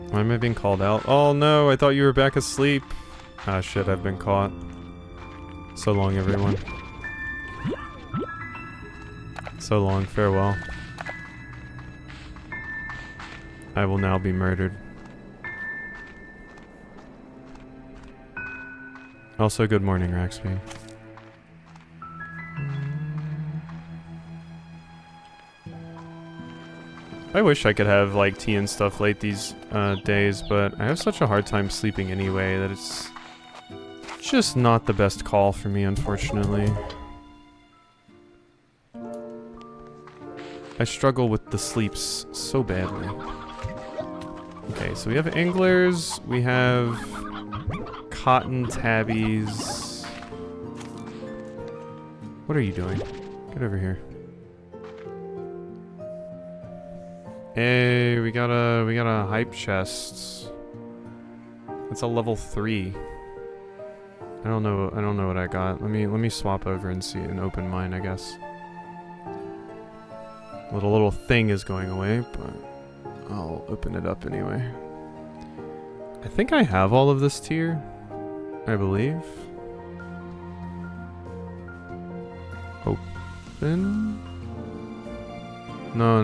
Why am I being called out? Oh no, I thought you were back asleep. Ah shit, I've been caught. So long, everyone. So long, farewell. I will now be murdered. Also, good morning, Raxby. I wish I could have, like, tea and stuff late these days, but I have such a hard time sleeping anyway that it's just not the best call for me, unfortunately. I struggle with the sleeps so badly. Okay, so we have anglers, we have cotton tabbies. What are you doing? Get over here. Hey, we got a hype chest. It's a level 3. I don't know what I got. Let me swap over and see and open mine, I guess. Little thing is going away, but I'll open it up anyway. I think I have all of this tier, I believe. Open. No,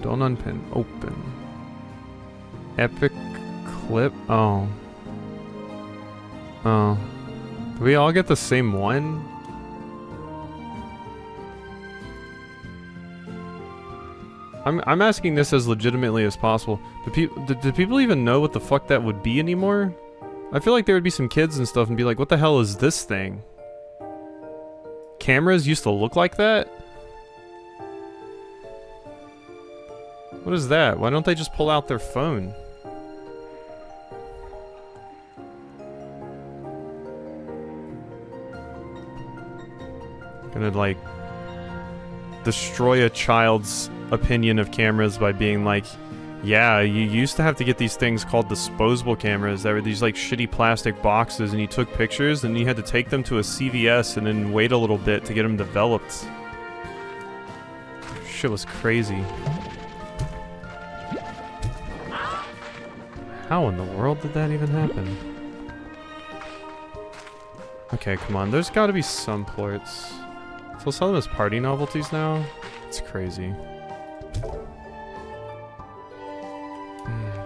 don't unpin. Open. Epic clip. Oh. Do we all get the same one? I'm asking this as legitimately as possible. Do people even know what the fuck that would be anymore? I feel like there would be some kids and stuff and be like, what the hell is this thing? Cameras used to look like that? What is that? Why don't they just pull out their phone? Gonna, like, destroy a child's opinion of cameras by being like, yeah, you used to have to get these things called disposable cameras that were these, like, shitty plastic boxes, and you took pictures and you had to take them to a CVS and then wait a little bit to get them developed. Shit was crazy. How in the world did that even happen? Okay, come on. There's gotta be some ports. So sell them as party novelties now? It's crazy.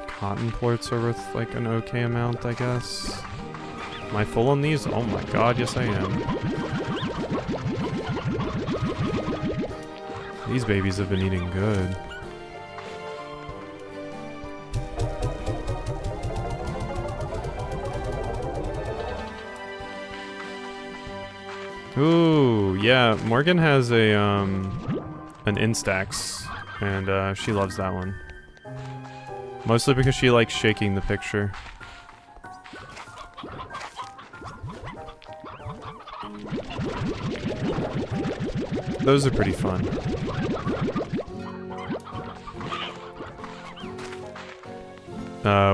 Cotton ports are worth, like, an okay amount, I guess. Am I full on these? Oh my god, yes I am. These babies have been eating good. Ooh, yeah, Morgan has a, an Instax, and, she loves that one. Mostly because she likes shaking the picture. Those are pretty fun.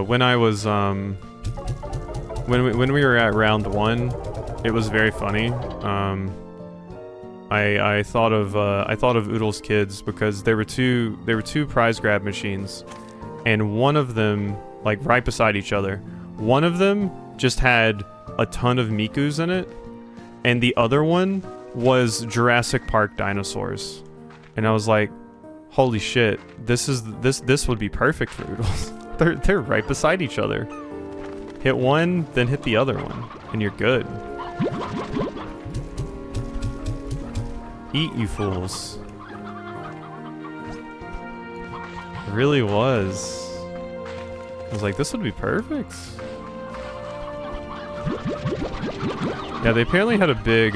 When I was when we were at round 1, it was very funny. I thought of Oodle's kids because there were two prize grab machines, and one of them, like right beside each other, one of them just had a ton of Mikus in it, and the other one was Jurassic Park dinosaurs. And I was like, holy shit, this would be perfect for Oodles. They're right beside each other. Hit one, then hit the other one, and you're good. Eat, you fools. It really was. I was like, this would be perfect. Yeah, they apparently had a big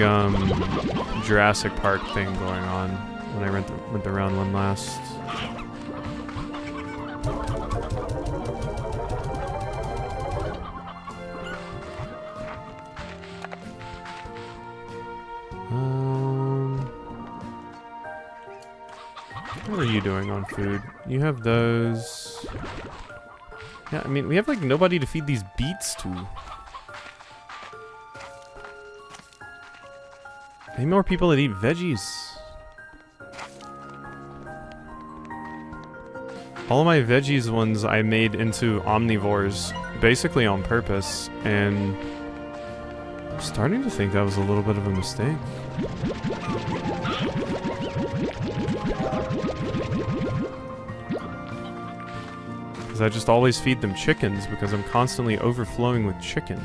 Jurassic Park thing going on when I went to round 1 last. What are you doing on food? You have those. Yeah, I mean, we have like nobody to feed these beets to. Any more people that eat veggies? All of my veggies ones I made into omnivores, basically on purpose, and I'm starting to think that was a little bit of a mistake. Because I just always feed them chickens because I'm constantly overflowing with chicken.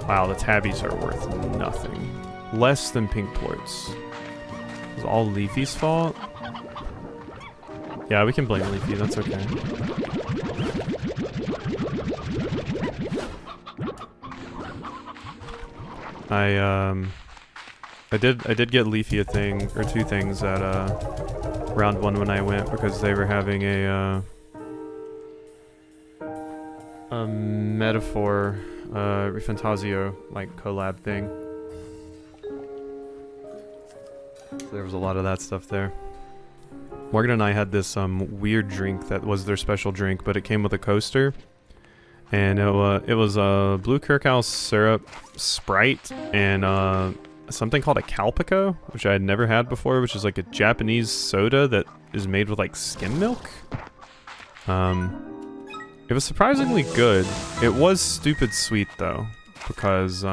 Wow, the tabbies are worth nothing. Less than pink plorts. Is all Leafy's fault? Yeah, we can blame Leafy, that's okay. I did get Leafy a thing, or 2 things at round 1 when I went, because they were having a metaphor Refantasio like collab thing. So there was a lot of that stuff there. Morgan and I had this weird drink that was their special drink, but it came with a coaster, and it was a blue curacao syrup, Sprite, and something called a Calpico, which I had never had before, which is like a Japanese soda that is made with like skim milk. It was surprisingly good. It was stupid sweet though, because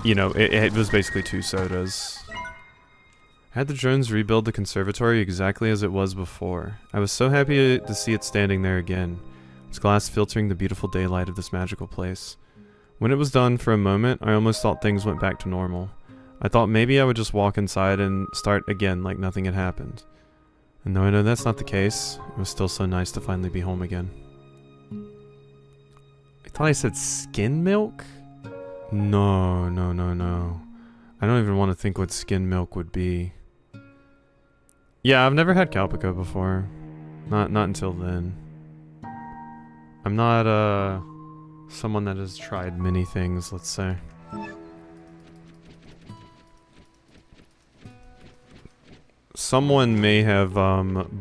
you know, it was basically 2 sodas. I had the drones rebuild the conservatory exactly as it was before. I was so happy to see it standing there again, its glass filtering the beautiful daylight of this magical place. When it was done, for a moment, I almost thought things went back to normal. I thought maybe I would just walk inside and start again like nothing had happened. And though I know that's not the case, it was still so nice to finally be home again. I thought I said skin milk? No, no, no, no. I don't even want to think what skin milk would be. Yeah, I've never had Calpico before. Not until then. I'm not, someone that has tried many things, let's say. Someone may have,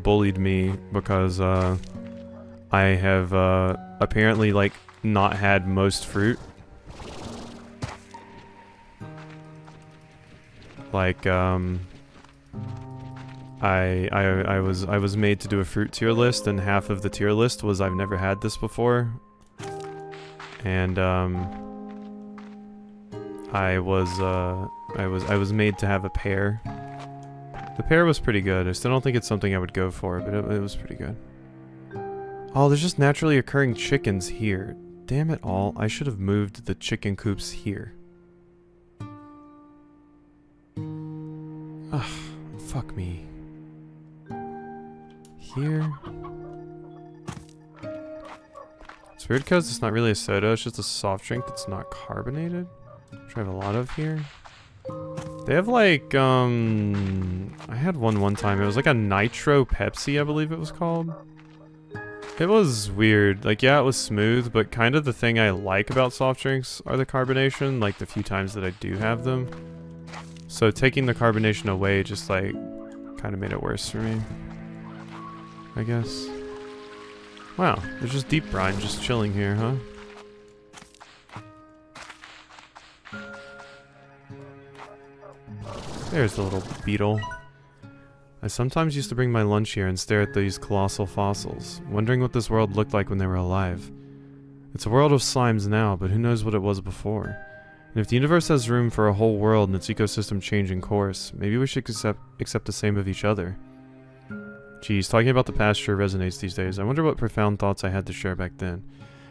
bullied me because, I have, apparently, like, not had most fruit. Like, I was made to do a fruit tier list, and half of the tier list was I've never had this before. And, I was made to have a pear. The pear was pretty good. I still don't think it's something I would go for, but it was pretty good. Oh, there's just naturally occurring chickens here. Damn it all, I should have moved the chicken coops here. Ugh, fuck me. Here. It's weird because it's not really a soda, it's just a soft drink that's not carbonated, which I have a lot of here. They have like, I had one time, it was like a Nitro Pepsi, I believe it was called. It was weird. Like, yeah, it was smooth, but kind of the thing I like about soft drinks are the carbonation, like the few times that I do have them. So taking the carbonation away just, like, kind of made it worse for me, I guess. Wow, there's just deep brine just chilling here, huh? There's the little beetle. I sometimes used to bring my lunch here and stare at these colossal fossils, wondering what this world looked like when they were alive. It's a world of slimes now, but who knows what it was before. And if the universe has room for a whole world and its ecosystem changing course, maybe we should accept the same of each other. Geez, talking about the past sure resonates these days. I wonder what profound thoughts I had to share back then.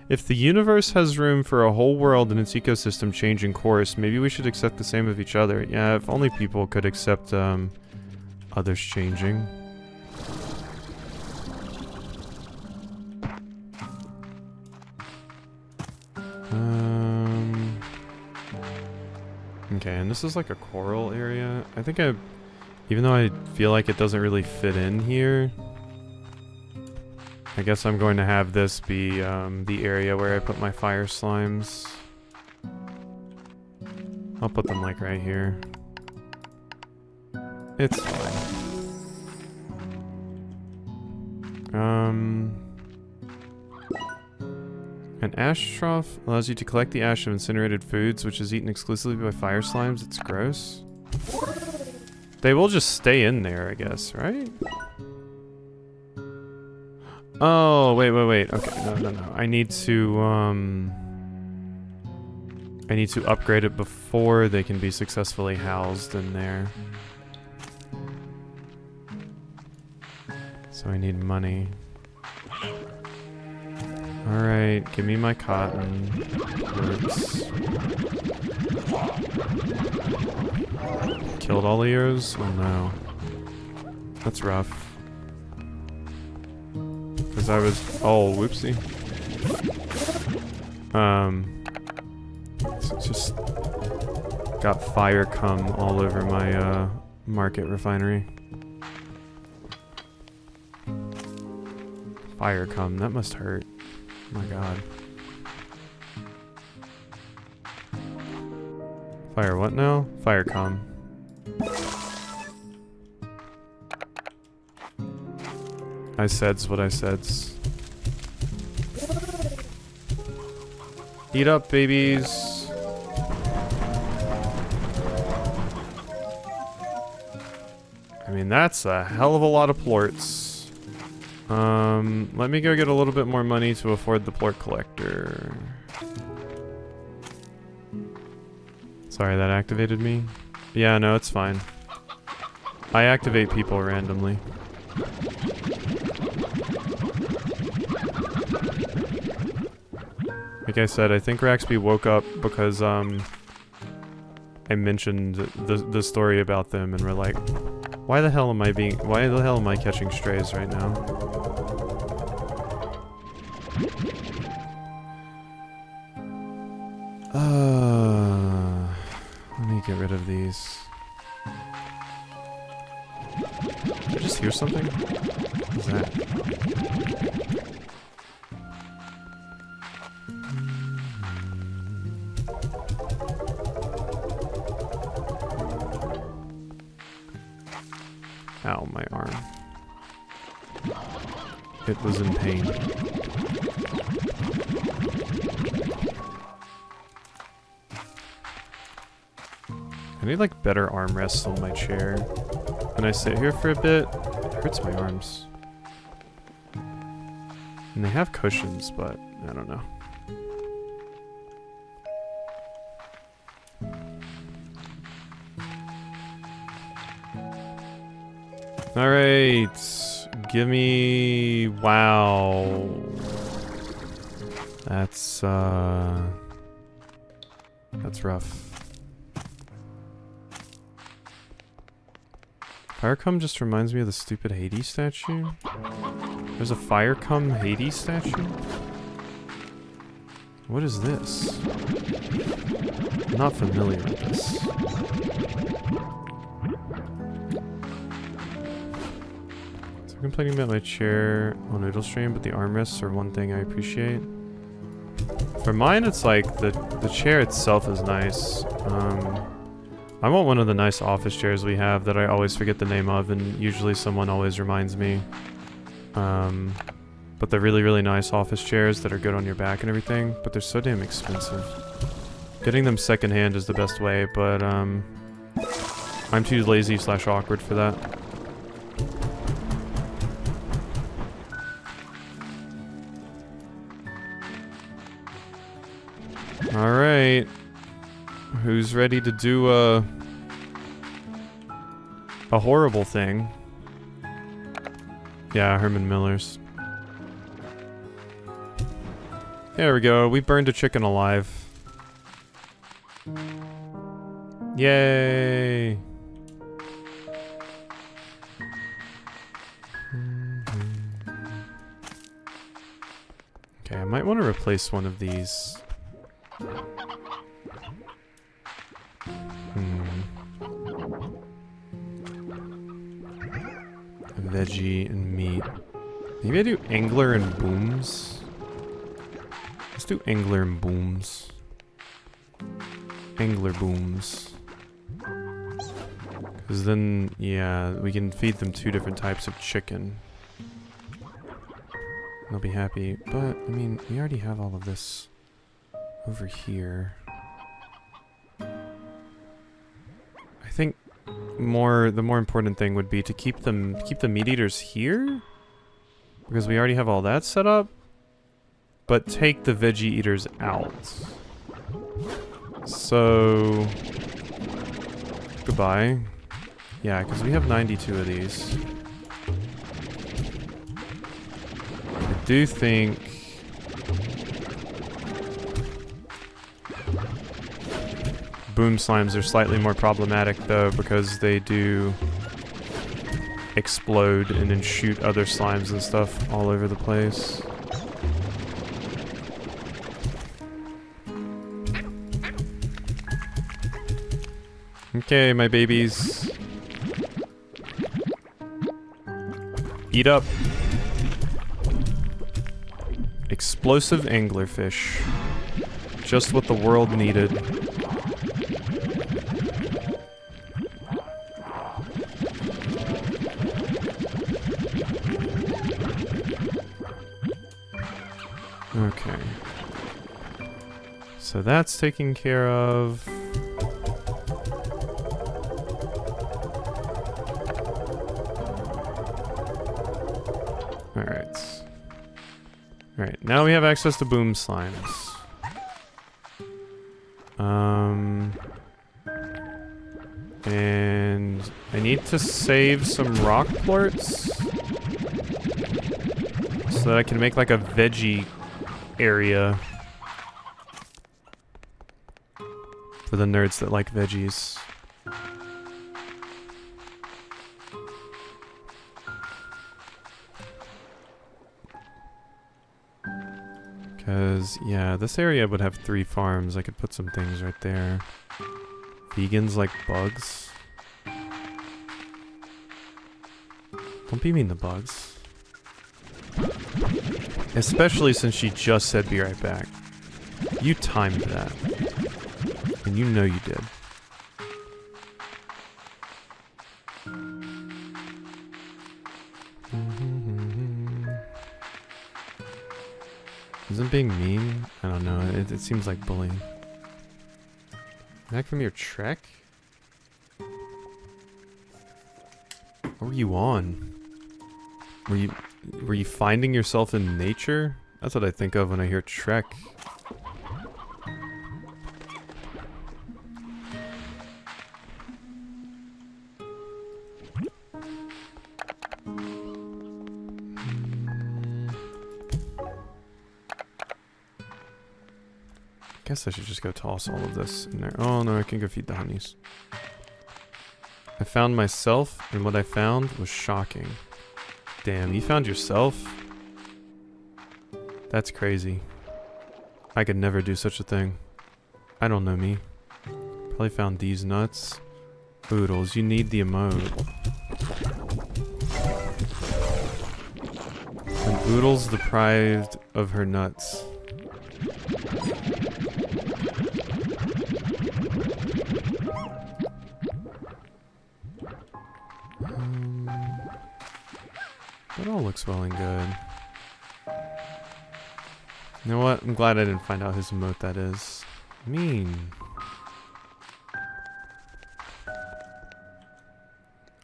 If the universe has room for a whole world and its ecosystem changing course, maybe we should accept the same of each other. Yeah, if only people could accept, others changing. Okay, and this is like a coral area. I think even though I feel like it doesn't really fit in here, I guess I'm going to have this be the area where I put my fire slimes. I'll put them like right here. It's fine. An ash trough allows you to collect the ash of incinerated foods, which is eaten exclusively by fire slimes. It's gross. They will just stay in there, I guess, right? Oh, wait. Okay, no. I need to upgrade it before they can be successfully housed in there. So I need money. Alright, give me my cotton. Works. Killed all the arrows? Oh no. That's rough. Because I was... Oh, whoopsie. Just... got fire cum all over my, market refinery. Fire cum, that must hurt. Oh my god. Fire what now? Fire cum. I said's what I said's. Eat up, babies. I mean, that's a hell of a lot of plorts. Let me go get a little bit more money to afford the plort collector. Sorry, that activated me. Yeah, no, it's fine. I activate people randomly. Like I said, I think Raxby woke up because, I mentioned the story about them and we're like, why the hell am I catching strays right now? Let me get rid of these. Did I just hear something? What was that? Ow, my arm. It was in pain. I need like better armrests on my chair. When I sit here for a bit, it hurts my arms. And they have cushions, but I don't know. Alright, give me... Wow. That's rough. Fire cum just reminds me of the stupid Hades statue. There's a fire cum Hades statue? What is this? I'm not familiar with this. Complaining about my chair on Noodle Stream, but the armrests are one thing I appreciate. For mine, it's like the chair itself is nice. I want one of the nice office chairs we have that I always forget the name of, and usually someone always reminds me. But they're really, really nice office chairs that are good on your back and everything, but they're so damn expensive. Getting them secondhand is the best way, but I'm too lazy / awkward for that. Alright. Who's ready to do a horrible thing? Yeah, Herman Miller's. There we go. We burned a chicken alive. Yay! Okay, I might want to replace one of these. Veggie and meat. Maybe I do angler and booms. Let's do angler and booms. Angler booms. Because then, yeah, we can feed them 2 different types of chicken. They'll be happy. But, I mean, we already have all of this over here. I think the more important thing would be to keep the meat eaters here, because we already have all that set up, but take the veggie eaters out. So goodbye. Yeah, because we have 92 of these. I do think boom slimes are slightly more problematic though, because they do explode and then shoot other slimes and stuff all over the place. Okay, my babies. Eat up. Explosive anglerfish. Just what the world needed. Okay. So that's taken care of. Alright. Alright, now we have access to boom slimes. And I need to save some rock plorts so that I can make like a veggie area for the nerds that like veggies. Because, yeah, this area would have 3 farms. I could put some things right there. Vegans like bugs. Don't be mean to bugs. Especially since she just said be right back. You timed that. And you know you did. Isn't being mean? I don't know. It seems like bullying. Back from your trek? What were you on? Were you finding yourself in nature? That's what I think of when I hear trek. I guess I should just go toss all of this in there. Oh no, I can go feed the honeys. I found myself, and what I found was shocking. Damn, you found yourself? That's crazy. I could never do such a thing. I don't know me. Probably found these nuts. Oodles, you need the emote. Oodle's deprived of her nuts. That all looks well and good. You know what? I'm glad I didn't find out whose emote that is. Mean.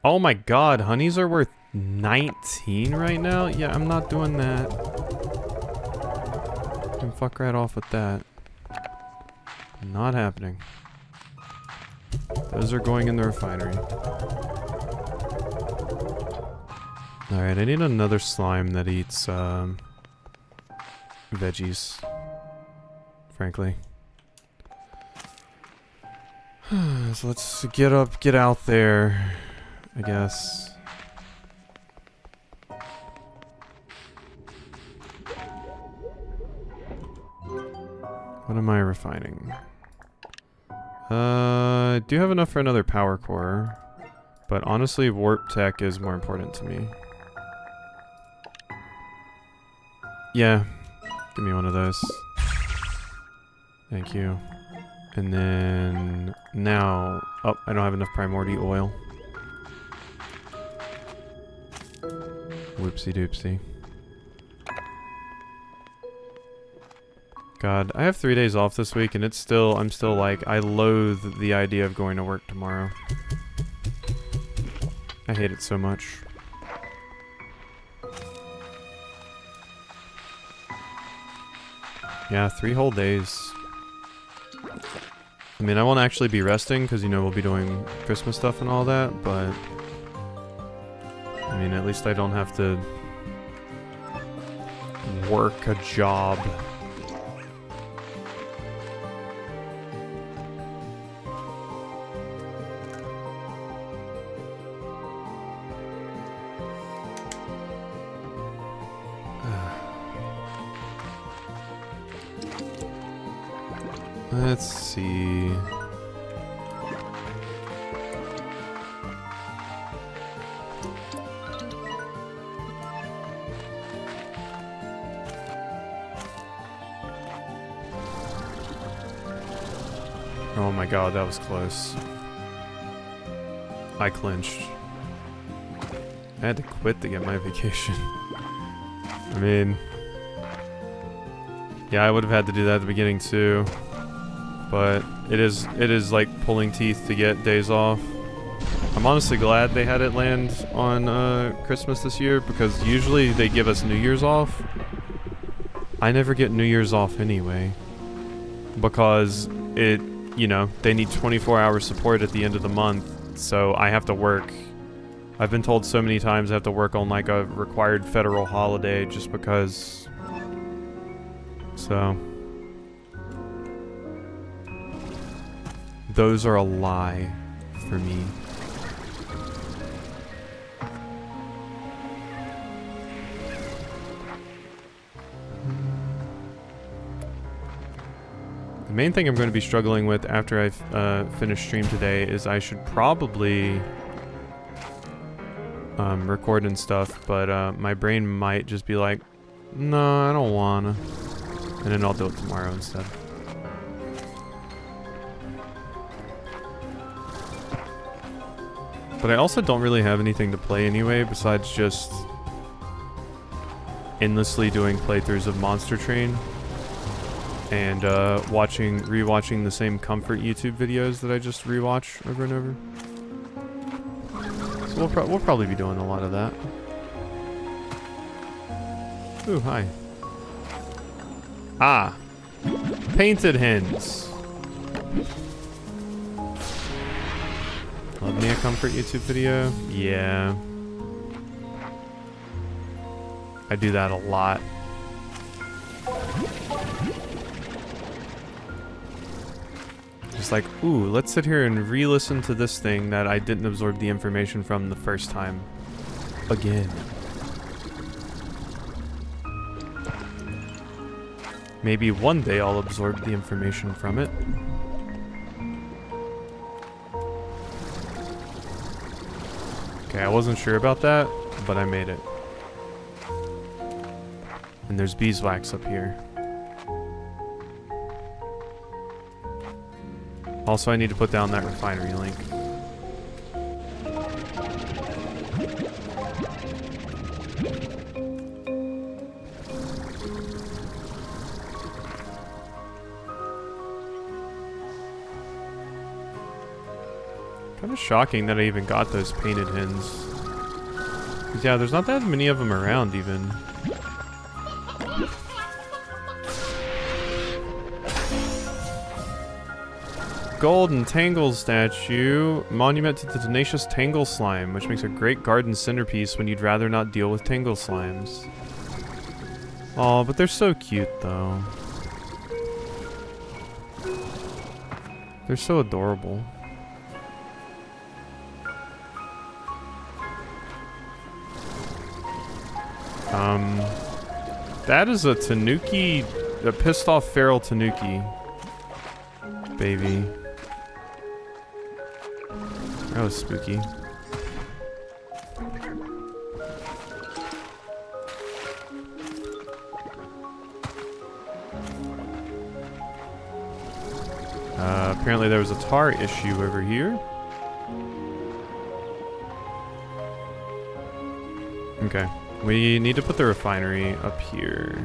Oh my god, honeys are worth 19 right now? Yeah, I'm not doing that. You can fuck right off with that. Not happening. Those are going in the refinery. Alright, I need another slime that eats, veggies. Frankly. So let's get out there, I guess. What am I refining? I do have enough for another power core, but honestly, warp tech is more important to me. Yeah, give me one of those. Thank you. And then now, oh, I don't have enough primordial oil. Whoopsie doopsie. God, I have 3 days off this week and I'm still like, I loathe the idea of going to work tomorrow. I hate it so much. Yeah, 3 whole days. I mean, I won't actually be resting because, you know, we'll be doing Christmas stuff and all that, but I mean, at least I don't have to work a job. Let's see. Oh my god, that was close. I clinched. I had to quit to get my vacation. I mean, yeah, I would have had to do that at the beginning too. But it is like pulling teeth to get days off. I'm honestly glad they had it land on Christmas this year, because usually they give us New Year's off. I never get New Year's off anyway, because it, you know, they need 24-hour support at the end of the month, so I have to work. I've been told so many times I have to work on like a required federal holiday just because. So those are a lie for me. The main thing I'm going to be struggling with after I've finished stream today is I should probably record and stuff, but my brain might just be like, no, I don't wanna. And then I'll do it tomorrow instead. But I also don't really have anything to play anyway, besides just endlessly doing playthroughs of Monster Train and rewatching the same comfort YouTube videos that I just rewatch over and over. So we'll probably be doing a lot of that. Ooh, hi. Ah, painted hens. Love me a comfort YouTube video? Yeah. I do that a lot. Just like, ooh, let's sit here and re-listen to this thing that I didn't absorb the information from the first time. Again. Maybe one day I'll absorb the information from it. Okay, I wasn't sure about that, but I made it. And there's beeswax up here. Also, I need to put down that refinery link. Kind of shocking that I even got those painted hens. 'Cause yeah, there's not that many of them around even. Golden Tangle statue. Monument to the tenacious Tangle slime, which makes a great garden centerpiece when you'd rather not deal with Tangle slimes. Aw, but they're so cute though. They're so adorable. That is a tanuki, a pissed off feral tanuki. Baby. That was spooky. Apparently there was a tar issue over here. Okay. We need to put the refinery up here.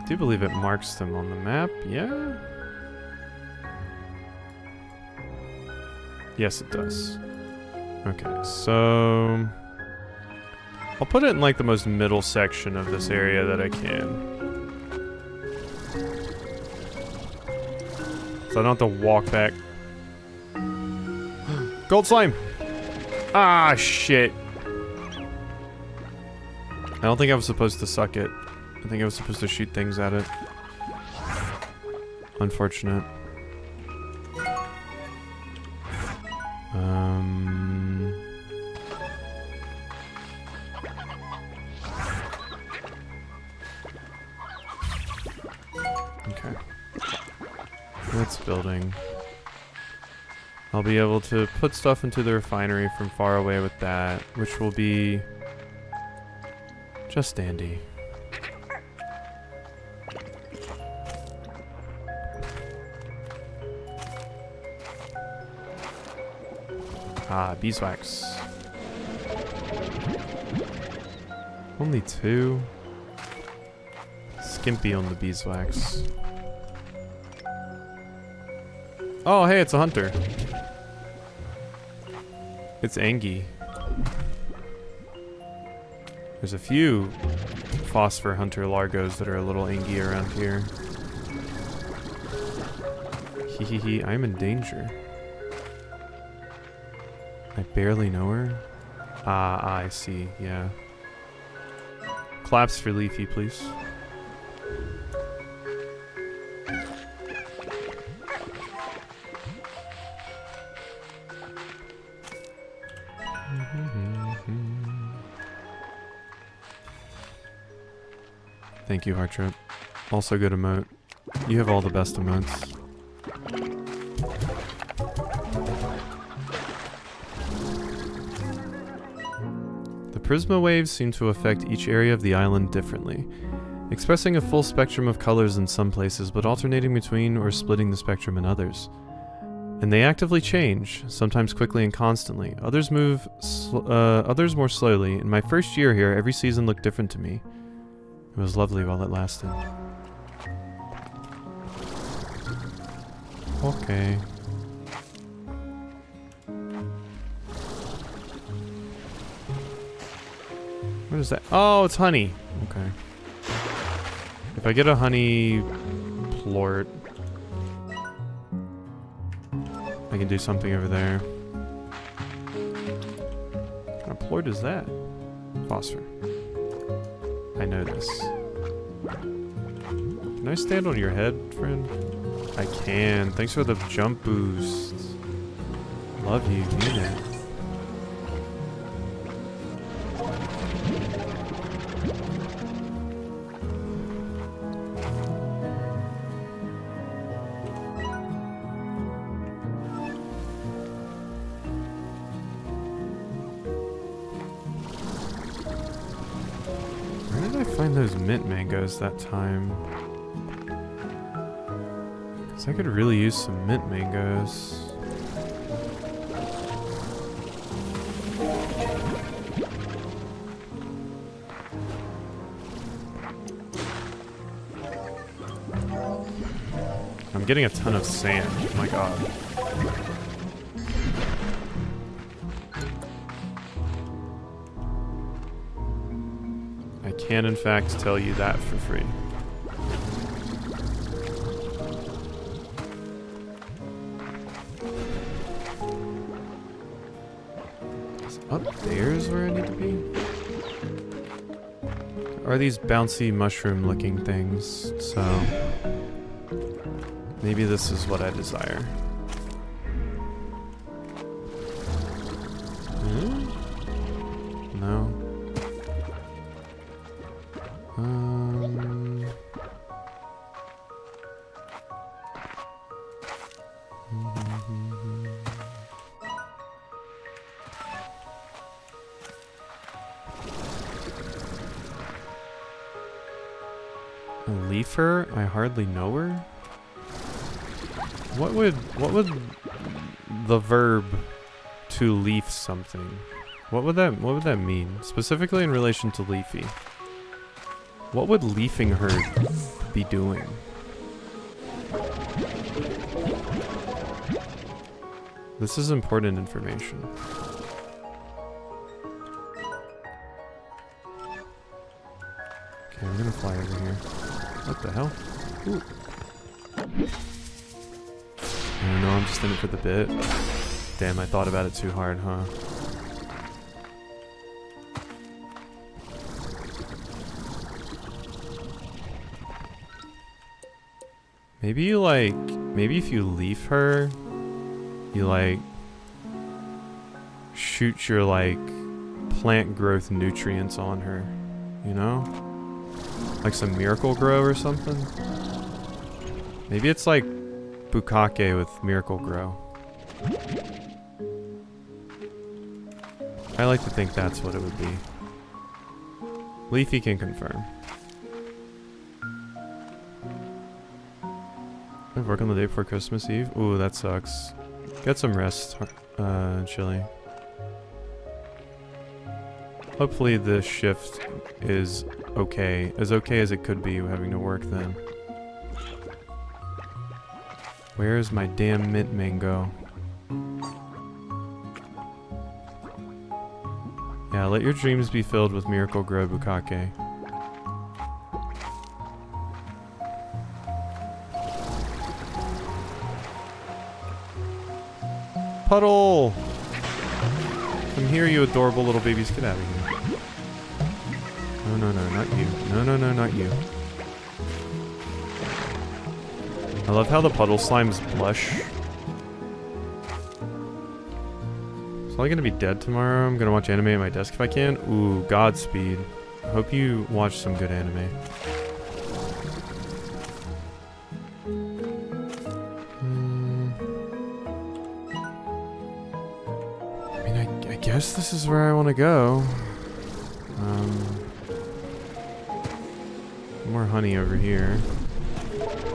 I do believe it marks them on the map, yeah? Yes, it does. Okay, so... I'll put it in like the most middle section of this area that I can. So I don't have to walk back. Gold slime! Ah, shit. I don't think I was supposed to suck it. I think I was supposed to shoot things at it. Unfortunate. Okay. That's building. I'll be able to put stuff into the refinery from far away with that, which will be just dandy. Ah, beeswax. Only 2? Skimpy on the beeswax. Oh, hey, it's a hunter. It's Angie. There's a few phosphor hunter largos that are a little Angie around here. Hehehe, I'm in danger. I barely know her. Ah, I see, yeah. Claps for Leafy, please. Thank you, Hearttrip. Also good emote. You have all the best emotes. The Prisma waves seem to affect each area of the island differently, expressing a full spectrum of colors in some places, but alternating between or splitting the spectrum in others. And they actively change, sometimes quickly and constantly. Others move, others more slowly. In my first year here, every season looked different to me. It was lovely while it lasted. Okay. What is that? Oh, it's honey. Okay. If I get a honey plort, I can do something over there. What kind of plort is that? Phosphor. I know this. Can I stand on your head, friend? I can. Thanks for the jump boost. Love you, mean it. I find those mint mangoes that time? Because I could really use some mint mangoes. I'm getting a ton of sand. Oh my god. I can in fact tell you that for free. Up there's where I need to be? Are these bouncy mushroom looking things? So maybe this is what I desire. Hmm? No. A leafer? I hardly know her? What would the verb to leaf something? What would that mean? Specifically in relation to leafy. What would leafing her be doing? This is important information. Okay, I'm gonna fly over here. What the hell? Ooh. I don't know, I'm just in it for the bit. Damn, I thought about it too hard, huh? Maybe you like, maybe if you leaf her, you like shoot your like plant growth nutrients on her, you know? Like some Miracle Grow or something? Maybe it's like Bukake with Miracle Grow. I like to think that's what it would be. Leafy can confirm. I have work on the day before Christmas Eve? Ooh, that sucks. Get some rest, Chili. Hopefully the shift is okay. As okay as it could be having to work then. Where is my damn mint mango? Yeah, let your dreams be filled with Miracle Grow Bukake. Puddle! Come here, you adorable little babies. Get out of here. No, no, no, not you. No, no, no, not you. I love how the puddle slimes blush. Is I gonna be dead tomorrow? I'm gonna watch anime at my desk if I can. Ooh, Godspeed. I hope you watch some good anime. I guess this is where I want to go. More honey over here.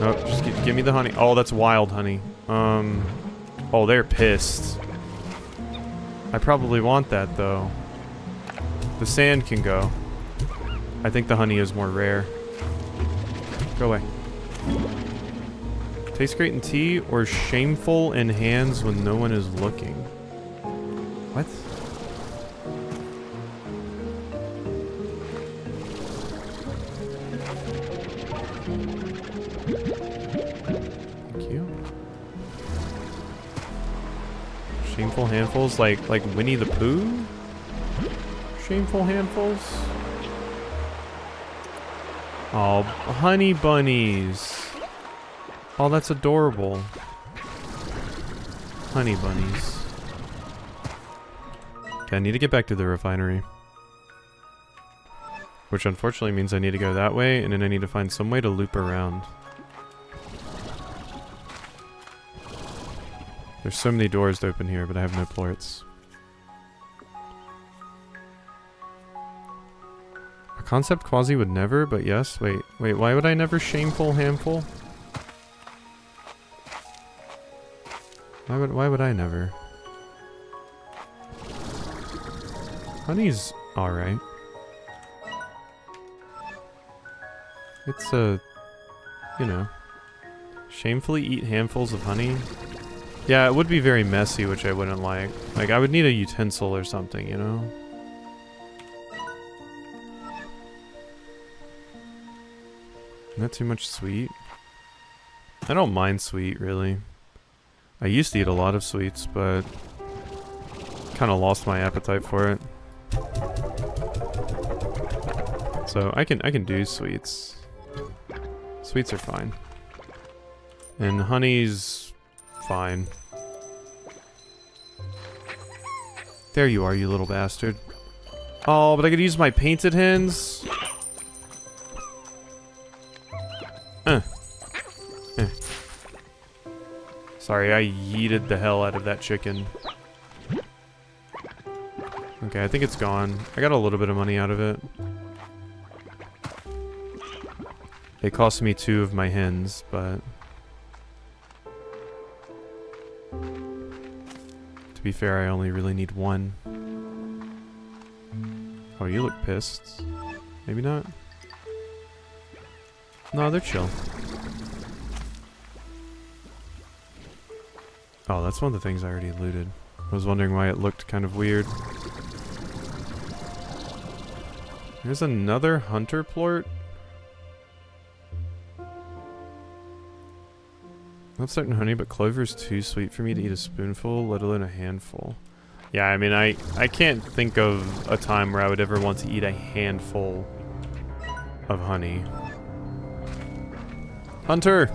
Oh, just give me the honey. Oh, that's wild honey. Oh, they're pissed. I probably want that, though. The sand can go. I think the honey is more rare. Go away. Tastes great in tea or shameful in hands when no one is looking. What? Thank you. Shameful handfuls like Winnie the Pooh? Shameful handfuls? Oh, honey bunnies. Oh, that's adorable. Honey bunnies. Okay, I need to get back to the refinery. Which unfortunately means I need to go that way, and then I need to find some way to loop around. There's so many doors to open here, but I have no plorts. Concept Quasi would never, but yes. Wait, why would I never shameful handful? Why would I never? Honey's alright. It's a, you know, shamefully eat handfuls of honey. Yeah, it would be very messy, which I wouldn't like. Like, I would need a utensil or something, you know? Not too much sweet. I don't mind sweet, really. I used to eat a lot of sweets, but kind of lost my appetite for it. So I can do sweets. Sweets are fine. And honey's fine. There you are, you little bastard. Oh, but I could use my painted hens. Sorry, I yeeted the hell out of that chicken. Okay, I think it's gone. I got a little bit of money out of it. It cost me 2 of my hens, but... to be fair, I only really need 1. Oh, you look pissed. Maybe not? No, they're chill. Oh, that's one of the things I already looted. I was wondering why it looked kind of weird. There's another hunter plort. I love certain honey, but clover's too sweet for me to eat a spoonful, let alone a handful. Yeah, I mean, I can't think of a time where I would ever want to eat a handful of honey. Hunter!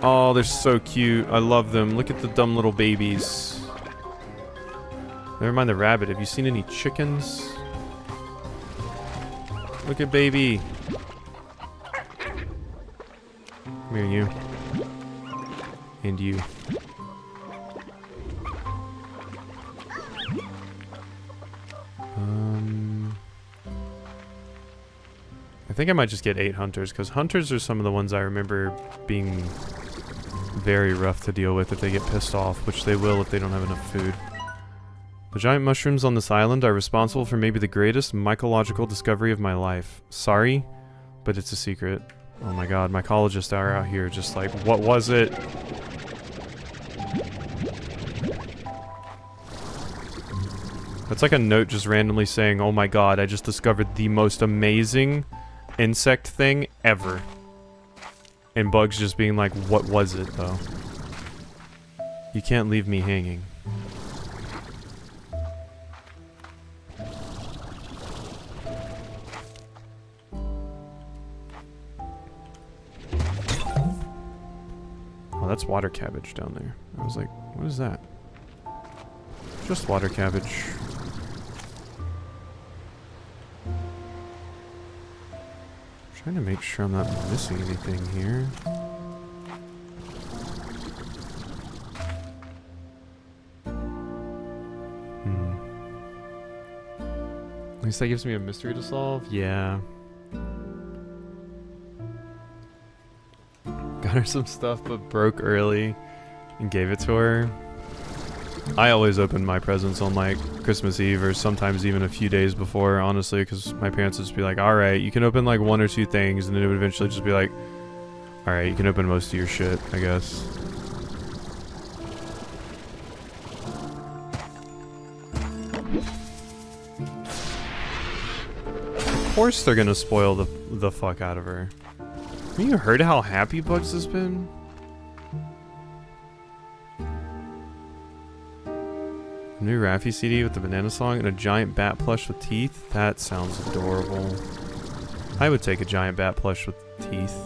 Oh, they're so cute. I love them. Look at the dumb little babies. Never mind the rabbit. Have you seen any chickens? Look at baby. Come here, you. And you. I think I might just get 8 hunters, because hunters are some of the ones I remember being very rough to deal with if they get pissed off, which they will if they don't have enough food. The giant mushrooms on this island are responsible for maybe the greatest mycological discovery of my life. Sorry, but it's a secret. Oh my god, mycologists are out here just like, what was it? That's like a note just randomly saying, oh my god, I just discovered the most amazing insect thing ever. And Bugs just being like, what was it though? You can't leave me hanging. Oh, that's water cabbage down there. I was like, what is that? Just water cabbage. Trying to make sure I'm not missing anything here. At least that gives me a mystery to solve. Yeah. Got her some stuff, but broke early and gave it to her. I always open my presents on like Christmas Eve or sometimes even a few days before, honestly, because my parents would just be like, alright, you can open like 1 or 2 things, and then it would eventually just be like, alright, you can open most of your shit, I guess. Of course they're gonna spoil the fuck out of her. Have you heard how happy Bugs has been? New Raffi CD with the banana song and a giant bat plush with teeth? That sounds adorable. I would take a giant bat plush with teeth.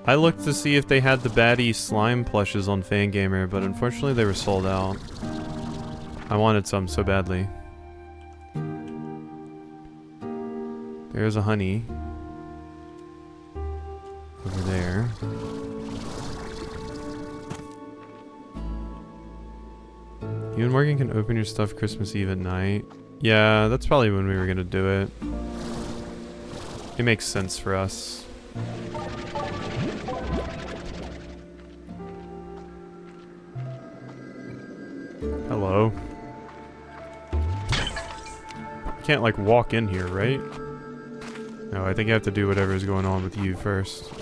I looked to see if they had the baddie slime plushes on Fangamer, but unfortunately they were sold out. I wanted some so badly. There's a honey. Over there. You and Morgan can open your stuff Christmas Eve at night. Yeah, that's probably when we were gonna do it. It makes sense for us. Hello. Can't like walk in here, right? No, I think I have to do whatever is going on with you first.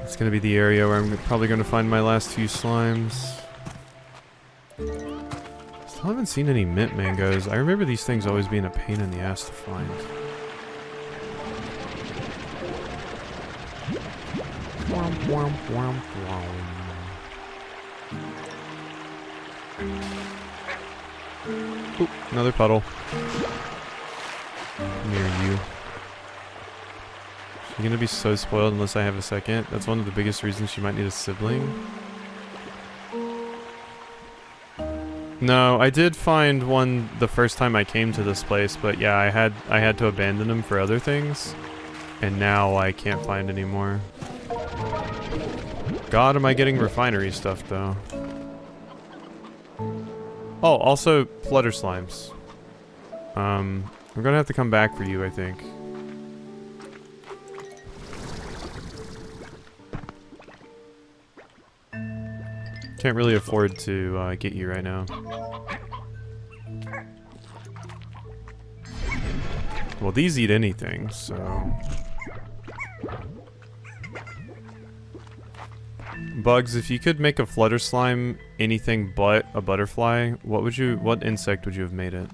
It's gonna be the area where I'm probably gonna find my last few slimes. Still haven't seen any mint mangoes. I remember these things always being a pain in the ass to find. Oop, another puddle. Near you. She's gonna be so spoiled unless I have a second. That's one of the biggest reasons she might need a sibling. No, I did find one the first time I came to this place, but yeah, I had to abandon him for other things. And now I can't find any more. God, am I getting refinery stuff though. Oh, also Flutter slimes. We're gonna have to come back for you, I think. Can't really afford to get you right now. Well, these eat anything, so... Bugs, if you could make a Flutter slime anything but a butterfly, what insect would you have made it?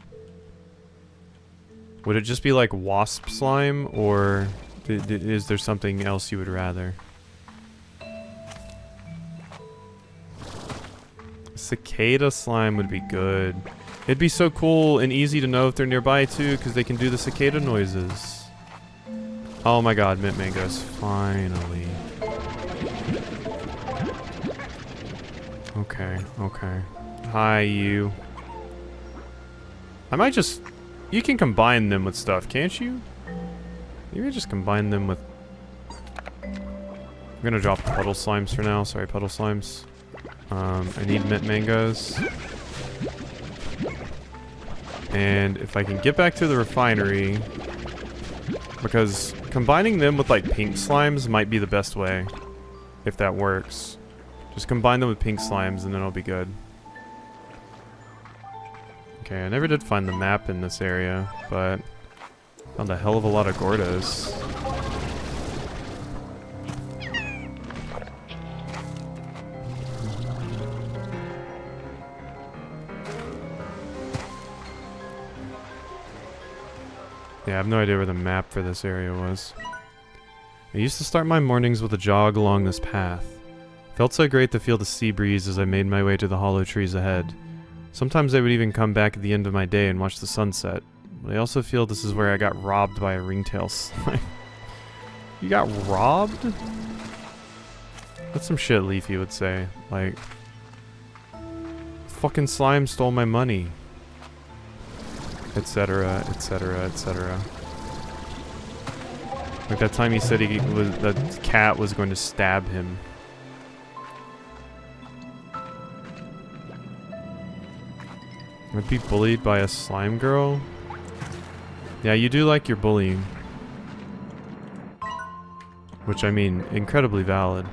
Would it just be like wasp slime, or is there something else you would rather? Cicada slime would be good. It'd be so cool and easy to know if they're nearby too, because they can do the cicada noises. Oh my god, mint mangoes, finally. Okay, okay. Hi, you. I might just... You can combine them with stuff, can't you? You can just combine them with... I'm gonna drop puddle slimes for now. Sorry, puddle slimes. I need mint mangoes. And if I can get back to the refinery... Because combining them with, like, pink slimes might be the best way. If that works. Just combine them with pink slimes and then it'll be good. Okay, I never did find the map in this area, but found a hell of a lot of Gordos. Yeah, I have no idea where the map for this area was. I used to start my mornings with a jog along this path. Felt so great to feel the sea breeze as I made my way to the hollow trees ahead. Sometimes I would even come back at the end of my day and watch the sunset. But I also feel this is where I got robbed by a ringtail slime. You got robbed? That's some shit Leafy would say. Like, fucking slime stole my money. Etc, etc, etc. Like that time he said that cat was going to stab him. I'd be bullied by a slime girl? Yeah, you do like your bullying. Which, I mean, incredibly valid.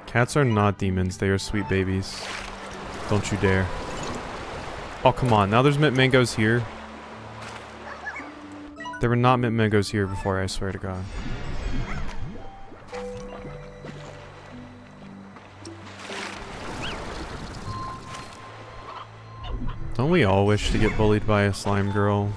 Cats are not demons, they are sweet babies. Don't you dare. Oh, come on, now there's mint mangoes here. There were not mint mangoes here before, I swear to God. Don't we all wish to get bullied by a slime girl?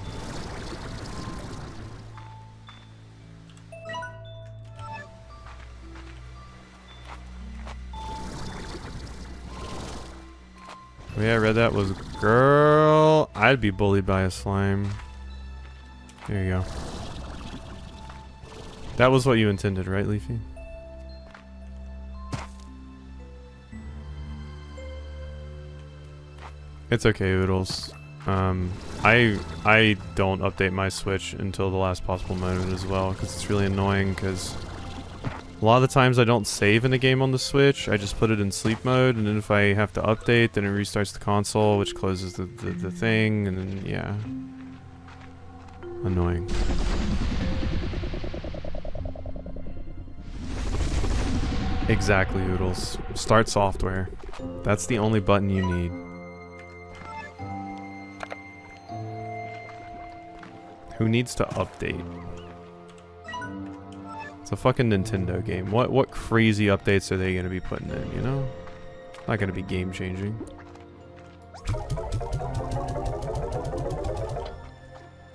The way I read that was, girl, I'd be bullied by a slime. There you go. That was what you intended, right, Leafy? It's okay, Oodles. I don't update my Switch until the last possible moment as well, because it's really annoying, because A lot of the times I don't save in the game on the Switch, I just put it in sleep mode, and then if I have to update, then it restarts the console, which closes the thing, and then, yeah. Annoying. Exactly, Oodles. Start software. That's the only button you need. Who needs to update? It's a fucking Nintendo game. What crazy updates are they gonna be putting in, you know? Not gonna be game changing.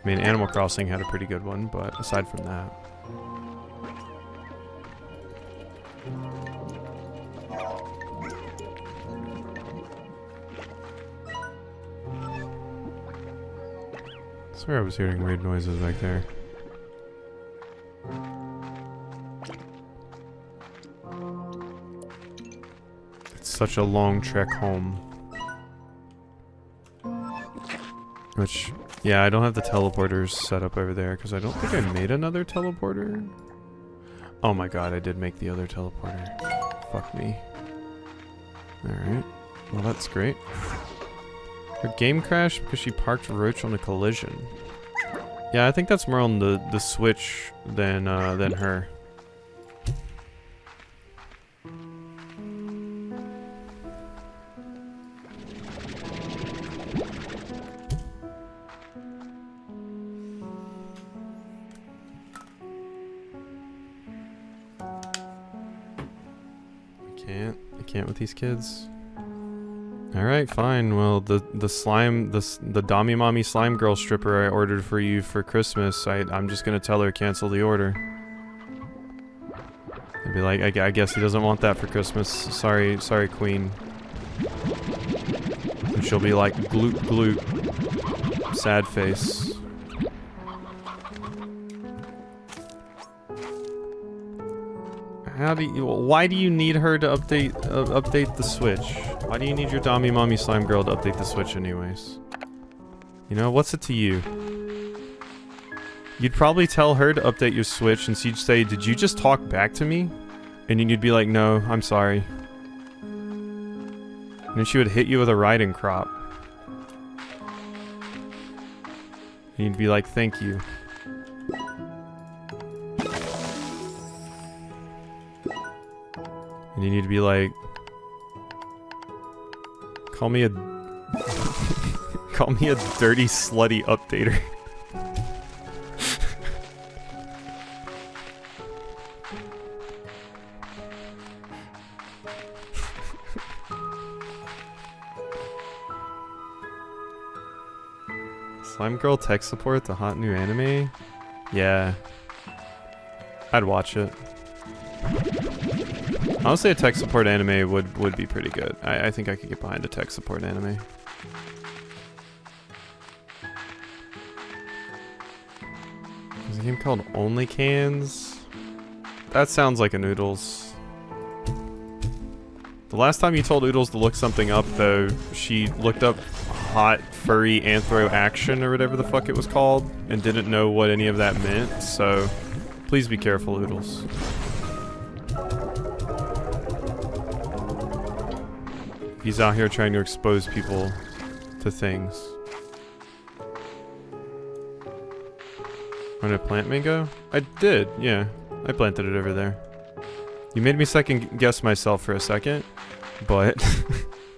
I mean, Animal Crossing had a pretty good one, but aside from that. I swear I was hearing weird noises back there. Such a long trek home. Which, yeah, I don't have the teleporters set up over there because I don't think I made another teleporter. Oh my god, I did make the other teleporter. Fuck me. Alright. Well, that's great. Her game crashed because she parked Roach on a collision. Yeah, I think that's more on the Switch than her. I can't with these kids. Alright, fine. Well, the slime, the Dami Mommy Slime Girl stripper I ordered for you for Christmas, I'm just gonna tell her cancel the order. I'd be like, I guess he doesn't want that for Christmas. Sorry, queen. And she'll be like, gloop gloop. Sad face. Why do you need her to update the Switch? Why do you need your Dami Mommy Slime Girl to update the Switch anyways? You know, what's it to you? You'd probably tell her to update your Switch and she'd say, did you just talk back to me? And you'd be like, no, I'm sorry. And then she would hit you with a riding crop. And you'd be like, thank you. And you need to be like, call me a dirty slutty updater. Slime Girl tech support, the hot new anime? Yeah. I'd watch it. Honestly, a tech support anime would be pretty good. I think I could get behind a tech support anime. There's a game called Only Cans? That sounds like a Noodles. The last time you told Oodles to look something up, though, she looked up hot, furry anthro action or whatever the fuck it was called, and didn't know what any of that meant, so please be careful, Oodles. He's out here trying to expose people to things. Want to plant mango? I did, yeah. I planted it over there. You made me second guess myself for a second, but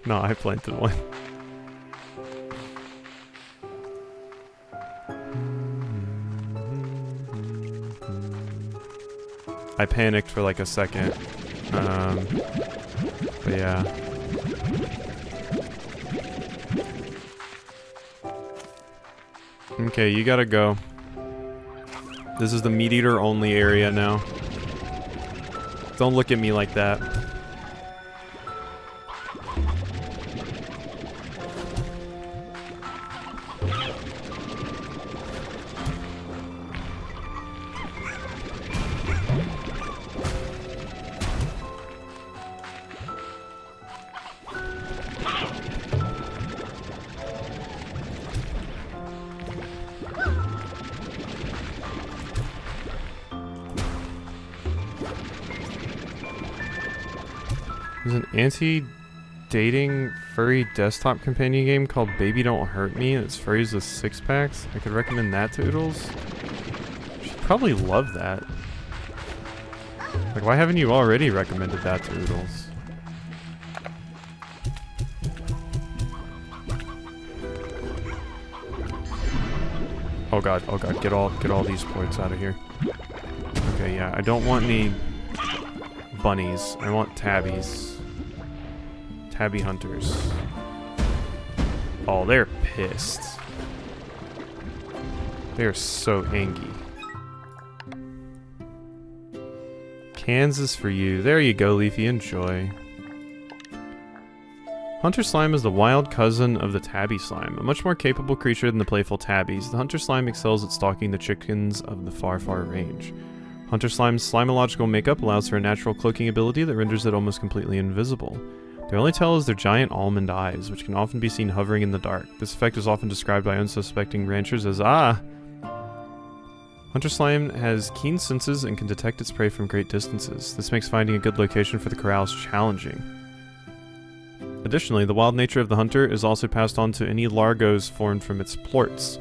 no, I planted one. I panicked for like a second. But yeah. Okay, you gotta go. This is the meat eater only area now. Don't look at me like that. There's an anti-dating furry desktop companion game called Baby Don't Hurt Me, and it's furries with six-packs. I could recommend that to Oodles. She'd probably love that. Like, why haven't you already recommended that to Oodles? Oh god, get all these points out of here. Okay, yeah, I don't want any bunnies. I want tabbies. Tabby hunters. Oh, they're pissed. They're so angry. Kansas for you. There you go, Leafy. Enjoy. Hunter Slime is the wild cousin of the Tabby Slime, a much more capable creature than the playful Tabbies. The Hunter Slime excels at stalking the chickens of the far, far range. Hunter Slime's slimological makeup allows for a natural cloaking ability that renders it almost completely invisible. Their only tell is their giant almond eyes, which can often be seen hovering in the dark. This effect is often described by unsuspecting ranchers as, "Ah!" Hunter Slime has keen senses and can detect its prey from great distances. This makes finding a good location for the corrals challenging. Additionally, the wild nature of the hunter is also passed on to any largos formed from its plorts.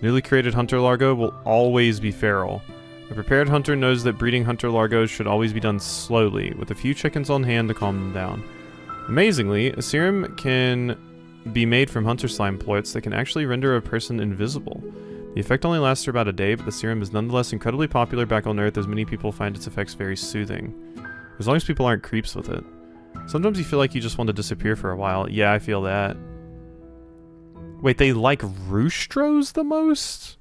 Newly created hunter largo will always be feral. A prepared hunter knows that breeding hunter largos should always be done slowly, with a few chickens on hand to calm them down. Amazingly, a serum can be made from hunter slime plorts that can actually render a person invisible. The effect only lasts for about a day, but the serum is nonetheless incredibly popular back on Earth as many people find its effects very soothing. As long as people aren't creeps with it. Sometimes you feel like you just want to disappear for a while. Yeah, I feel that. Wait, they like roostros the most?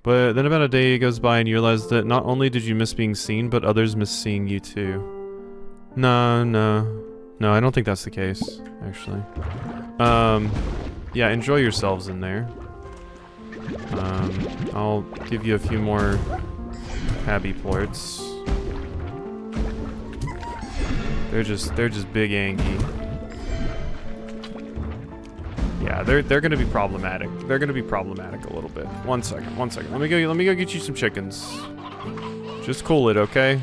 But then about a day goes by and you realize that not only did you miss being seen, but others miss seeing you too. No, I don't think that's the case, actually. Yeah, enjoy yourselves in there. I'll give you a few more tabby plorts. They're just big angy. Yeah, they're gonna be problematic. They're gonna be problematic a little bit. One second. Let me go get you some chickens. Just cool it, okay?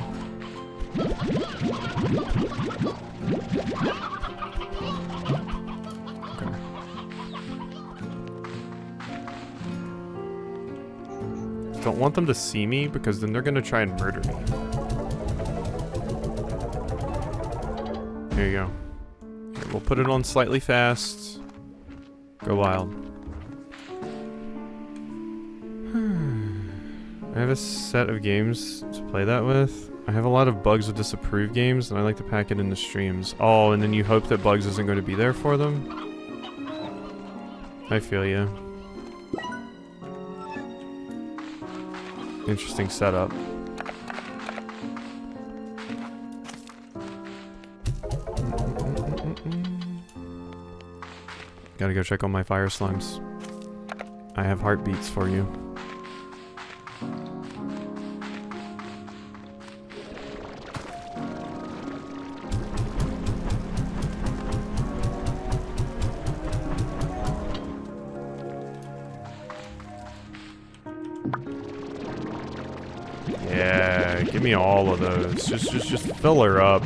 Okay. Don't want them to see me because then they're gonna try and murder me. There you go. Okay, we'll put it on slightly fast. Go wild. I have a set of games to play that with. I have a lot of Bugs with disapproved games, and I like to pack it into streams. Oh, and then you hope that Bugs isn't going to be there for them? I feel you. Interesting setup. Gotta go check on my fire slimes. I have heartbeats for you. Yeah, give me all of those. Just fill her up.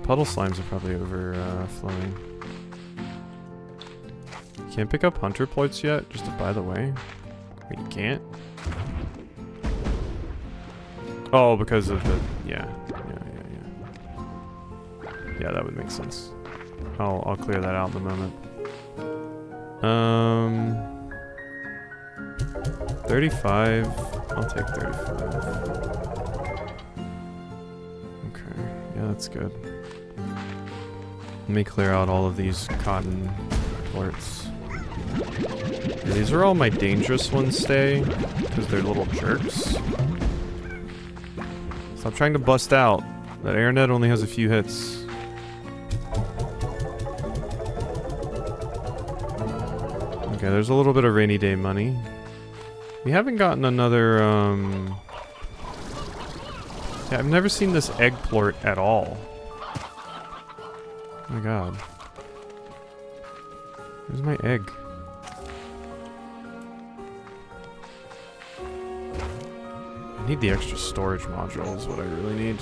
Puddle slimes are probably overflowing. Can't pick up hunter plorts yet, just by the way. Wait, you can't? Oh, because of the... Yeah, that would make sense. I'll clear that out in a moment. 35. I'll take 35. Okay, yeah, that's good. Let me clear out all of these cotton plorts. Yeah, these are all my dangerous ones, stay, because they're little jerks. Stop trying to bust out. That airnet only has a few hits. Okay, there's a little bit of rainy day money. We haven't gotten another, Yeah, I've never seen this egg plort at all. Oh my god. Where's my egg? I need the extra storage module is what I really need.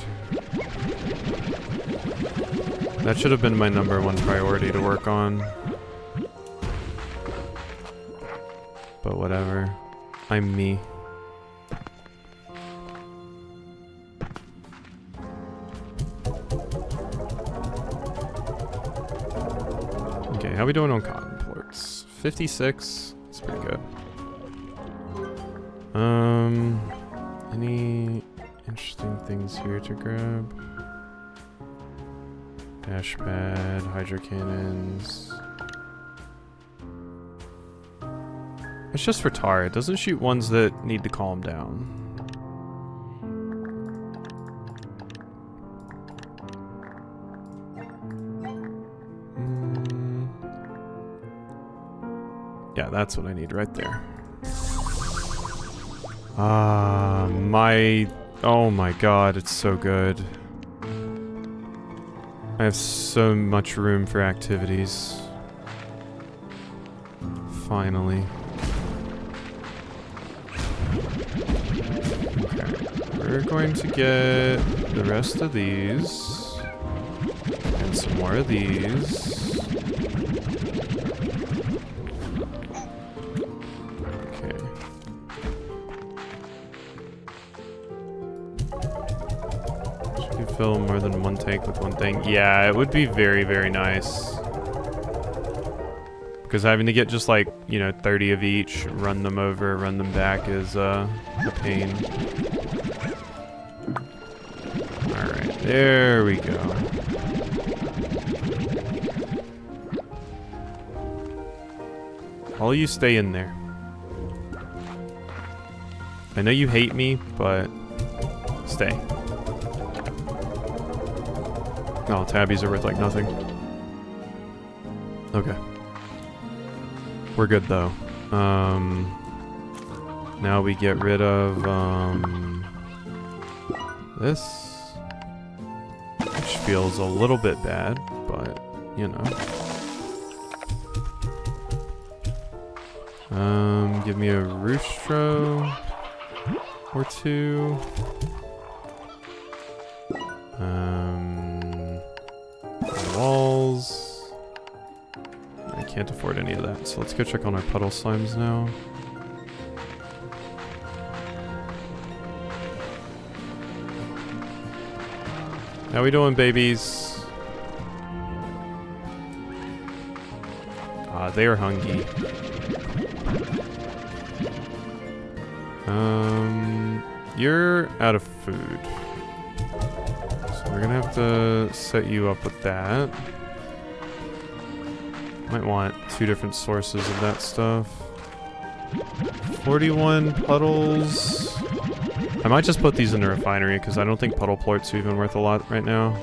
That should have been my #1 priority to work on. But whatever. I'm me. Okay, how we doing on cotton plorts? 56. That's pretty good. Any interesting things here to grab? Dash pad, hydro cannons. It's just for tar. It doesn't shoot ones that need to calm down. Yeah, that's what I need right there. Oh my god, it's so good. I have so much room for activities. Finally. Okay, we're going to get the rest of these. And some more of these. Fill more than one tank with one thing. Yeah, it would be very, very nice. Because having to get just like, 30 of each, run them over, run them back is a pain. Alright, there we go. All you stay in there. I know you hate me, but stay. Oh, tabbies are worth like nothing. Okay. We're good though. Now we get rid of this. Which feels a little bit bad, but give me a roostro or two. Walls. I can't afford any of that, so let's go check on our puddle slimes now. How we doing, babies? They are hungry. You're out of food. We're gonna have to set you up with that. Might want 2 different sources of that stuff. 41 puddles. I might just put these in the refinery because I don't think puddle plorts are even worth a lot right now.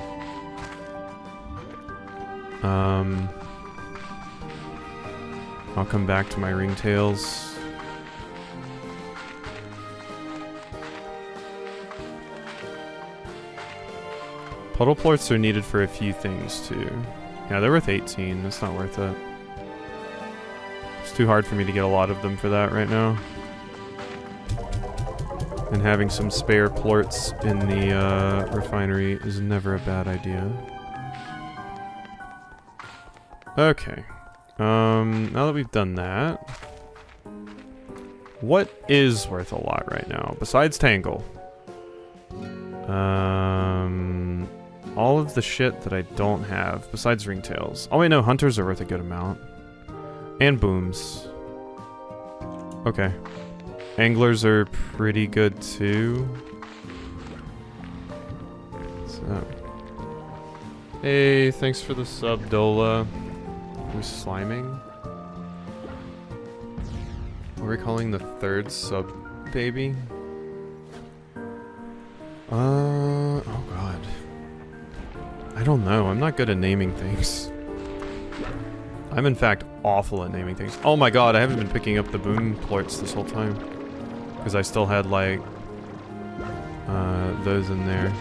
I'll come back to my ringtails. Puddle plorts are needed for a few things too. Yeah, they're worth 18. It's not worth it. It's too hard for me to get a lot of them for that right now. And having some spare plorts in the refinery is never a bad idea. Okay. Now that we've done that, what is worth a lot right now besides Tangle? All of the shit that I don't have, besides ringtails. Oh wait, no, hunters are worth a good amount. And booms. Okay. Anglers are pretty good too. So. Hey, thanks for the sub, Dola. Who's sliming? What are we calling the 3rd sub baby? Oh god. I don't know. I'm not good at naming things. I'm in fact awful at naming things. Oh my god, I haven't been picking up the boom plorts this whole time. Because I still had like those in there.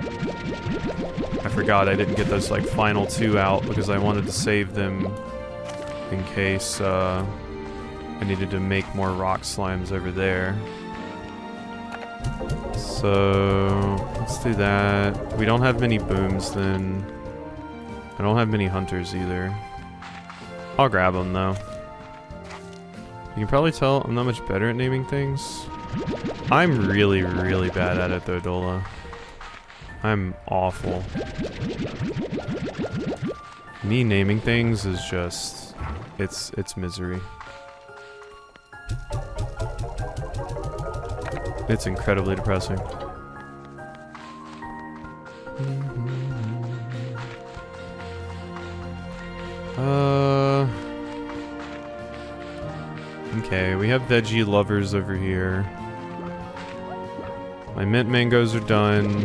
I forgot I didn't get those like final 2 out because I wanted to save them in case I needed to make more rock slimes over there. So let's do that. We don't have many booms then. I don't have many hunters either. I'll grab them though. You can probably tell I'm not much better at naming things. I'm really, really bad at it though, Dola. I'm awful. Me naming things is just, it's misery. It's incredibly depressing. Okay, we have veggie lovers over here. My mint mangoes are done.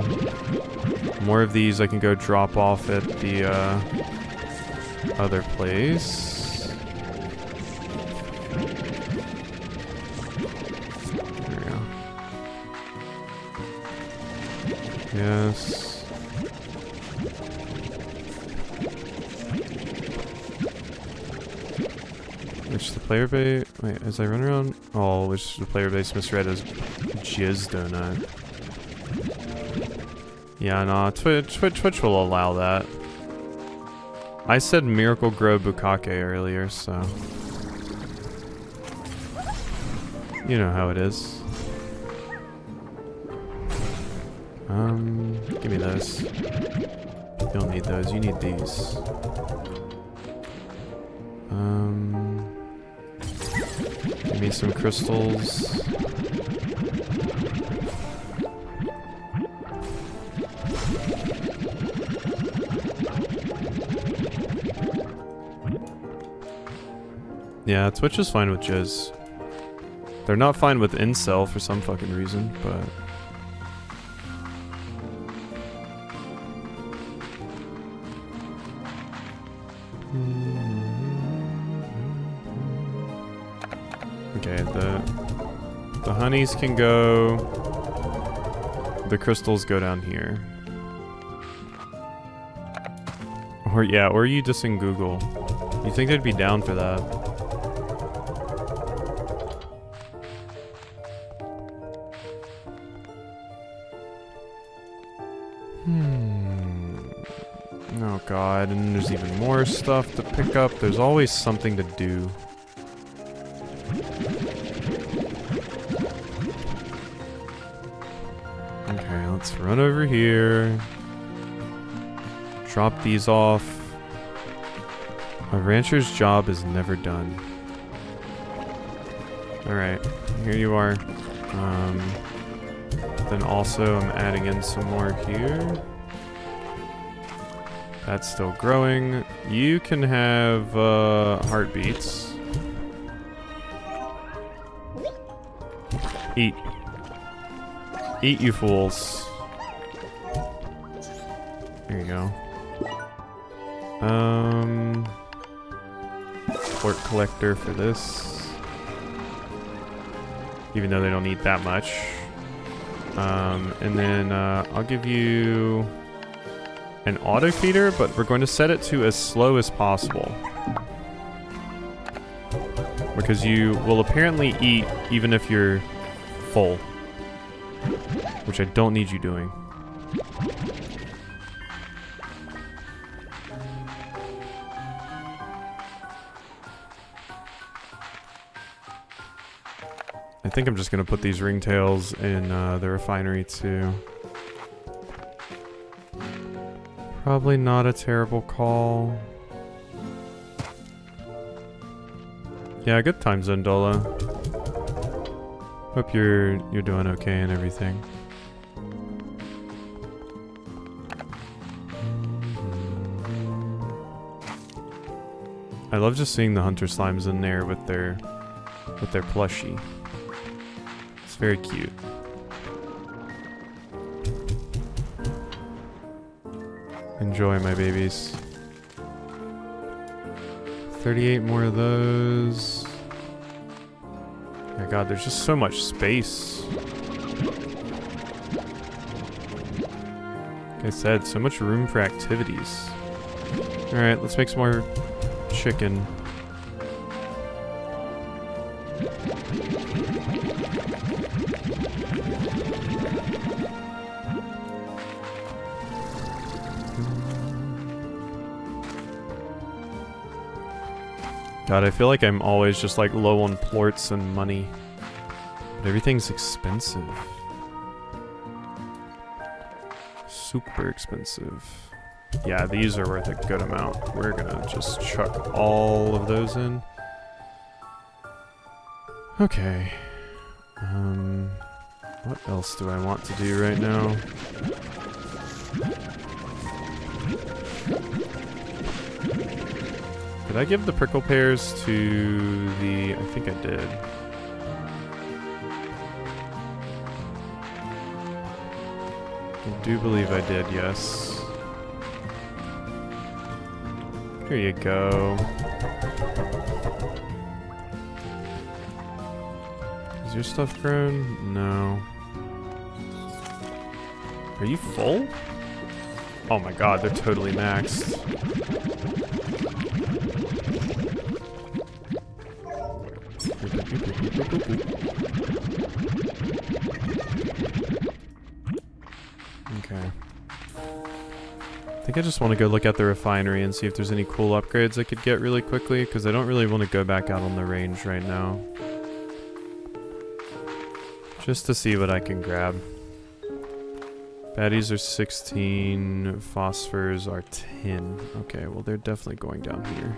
More of these I can go drop off at the other place. There we go. Yes. Which the player base... Wait, as I run around... Oh, which the player base misread as Jizz Donut. Yeah, no, Twitch will allow that. I said Miracle Grow Bukake earlier, so... You know how it is. Give me those. You don't need those, you need these. Give me some crystals. Yeah, Twitch is fine with Jizz. They're not fine with Incel for some fucking reason, but... Okay, the honeys can go... The crystals go down here. Or yeah, or you just in Google. You think they'd be down for that? Oh god, and there's even more stuff to pick up. There's always something to do. Okay, let's run over here. Drop these off. A rancher's job is never done. Alright, here you are. Then also I'm adding in some more here. That's still growing. You can have heartbeats. Eat. Eat, you fools. There you go. Port collector for this. Even though they don't need that much. And then I'll give you an auto feeder, but we're going to set it to as slow as possible. Because you will apparently eat even if you're full. Which I don't need you doing. I think I'm just going to put these ringtails in the refinery too. Probably not a terrible call. Yeah, good time zone, Dola. Hope you're doing okay and everything. I love just seeing the hunter slimes in there with their plushie. It's very cute. Enjoy, my babies. 38 more of those. My god, there's just so much space. Like I said, so much room for activities. Alright, let's make some more chicken. God, I feel like I'm always just like low on plorts and money. But everything's expensive. Super expensive. Yeah, these are worth a good amount. We're gonna just chuck all of those in. Okay. What else do I want to do right now? Did I give the prickle pears to the... I think I did. I do believe I did, yes. Here you go. Is your stuff grown? No. Are you full? Oh my god, they're totally maxed. Okay. I think I just want to go look at the refinery and see if there's any cool upgrades I could get really quickly, because I don't really want to go back out on the range right now. Just to see what I can grab. Baddies are 16, phosphors are 10. Okay, well they're definitely going down here.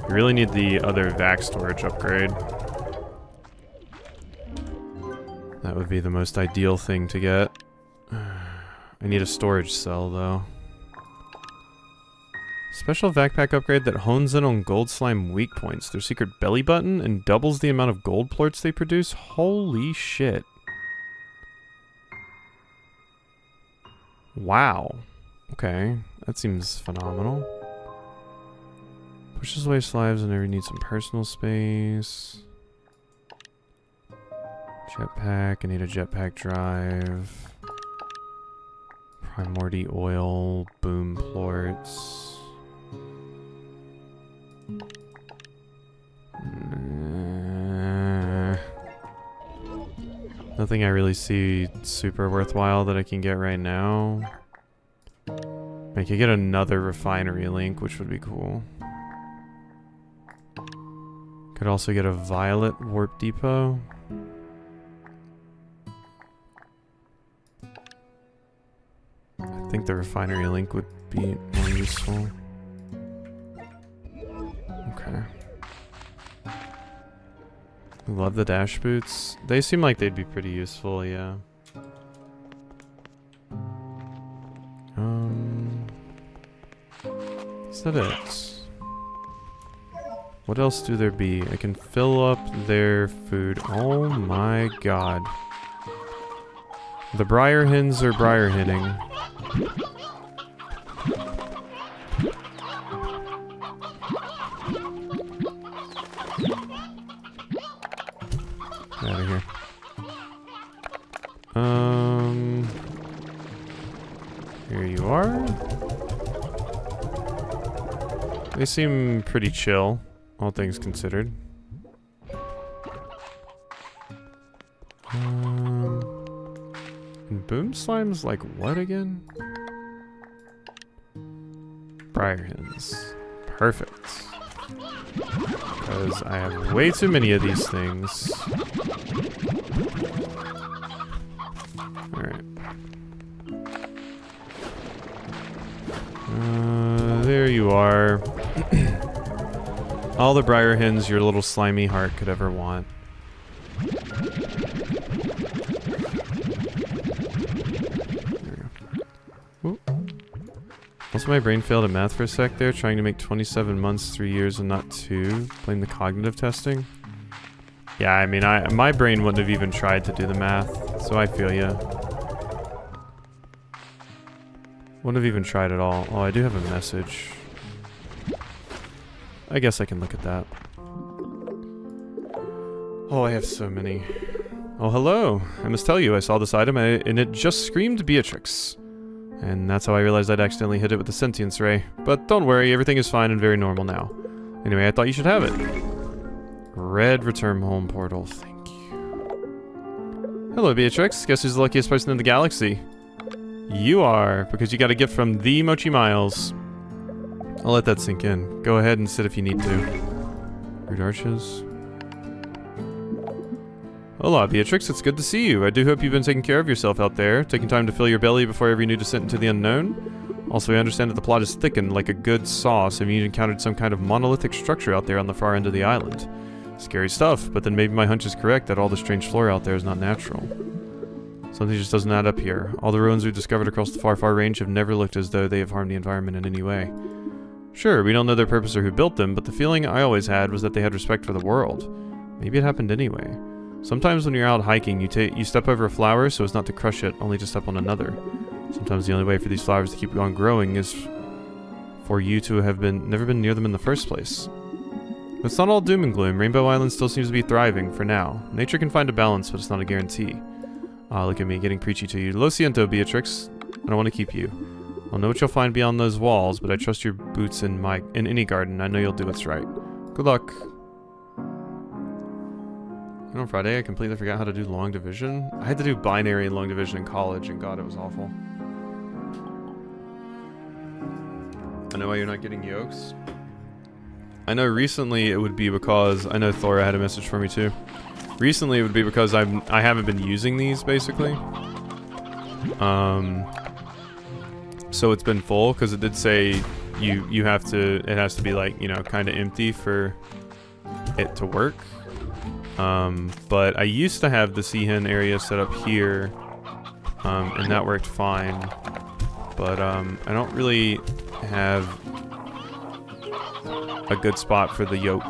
You really need the other vac storage upgrade. That would be the most ideal thing to get. I need a storage cell though. Special backpack upgrade that hones in on gold slime weak points. Their secret belly button and doubles the amount of gold plorts they produce. Holy shit. Wow. Okay, that seems phenomenal. Pushes away slimes whenever you need some personal space. Jetpack, I need a jetpack drive. Primordy oil, boom plorts. Nothing I really see super worthwhile that I can get right now. I could get another refinery link, which would be cool. Could also get a violet warp depot. I think the refinery link would be more useful. Okay. Love the dash boots. They seem like they'd be pretty useful, yeah. Is that it? What else do there be? I can fill up their food. Oh my god. The briar hens are briar henning. Out of here. Here you are. They seem pretty chill, all things considered. And boom slime's like what again? Briar hens. Perfect. Because I have way too many of these things. Alright. There you are. All the briar hens your little slimy heart could ever want. There we go. Also, my brain failed at math for a sec there, trying to make 27 months 3 years and not 2. Blame the cognitive testing. Yeah, I mean, my brain wouldn't have even tried to do the math, so I feel ya. Wouldn't have even tried at all. Oh, I do have a message. I guess I can look at that. Oh, I have so many. Oh, hello. I must tell you, I saw this item and it just screamed Beatrix. And that's how I realized I'd accidentally hit it with the sentience ray. But don't worry, everything is fine and very normal now. Anyway, I thought you should have it. Red return home portal, thank you. Hello, Beatrix. Guess who's the luckiest person in the galaxy? You are, because you got a gift from the Mochi Miles. I'll let that sink in. Go ahead and sit if you need to. Rude arches. Hola, Beatrix. It's good to see you. I do hope you've been taking care of yourself out there, taking time to fill your belly before every new descent into the unknown. Also, I understand that the plot is thickened like a good sauce and you encountered some kind of monolithic structure out there on the far end of the island. Scary stuff, but then maybe my hunch is correct that all the strange flora out there is not natural. Something just doesn't add up here. All the ruins we've discovered across the far range have never looked as though they have harmed the environment in any way. Sure, we don't know their purpose or who built them, but the feeling I always had was that they had respect for the world. Maybe it happened anyway. Sometimes when you're out hiking, you step over a flower so as not to crush it, only to step on another. Sometimes the only way for these flowers to keep on growing is for you to have never been near them in the first place. It's not all doom and gloom. Rainbow Island still seems to be thriving, for now. Nature can find a balance, but it's not a guarantee. Ah, look at me, getting preachy to you. Lo siento, Beatrix. I don't want to keep you. I'll know what you'll find beyond those walls, but I trust your boots in any garden. I know you'll do what's right. Good luck. And on Friday, I completely forgot how to do long division. I had to do binary and long division in college, and God, it was awful. I know why you're not getting yolks. I know recently it would be because... I know Thora had a message for me too. Recently it would be because I haven't been using these, basically. So it's been full, because it did say you have to... It has to be, like, you know, kind of empty for it to work. But I used to have the Seahen area set up here, and that worked fine. But I don't really have a good spot for the yoke.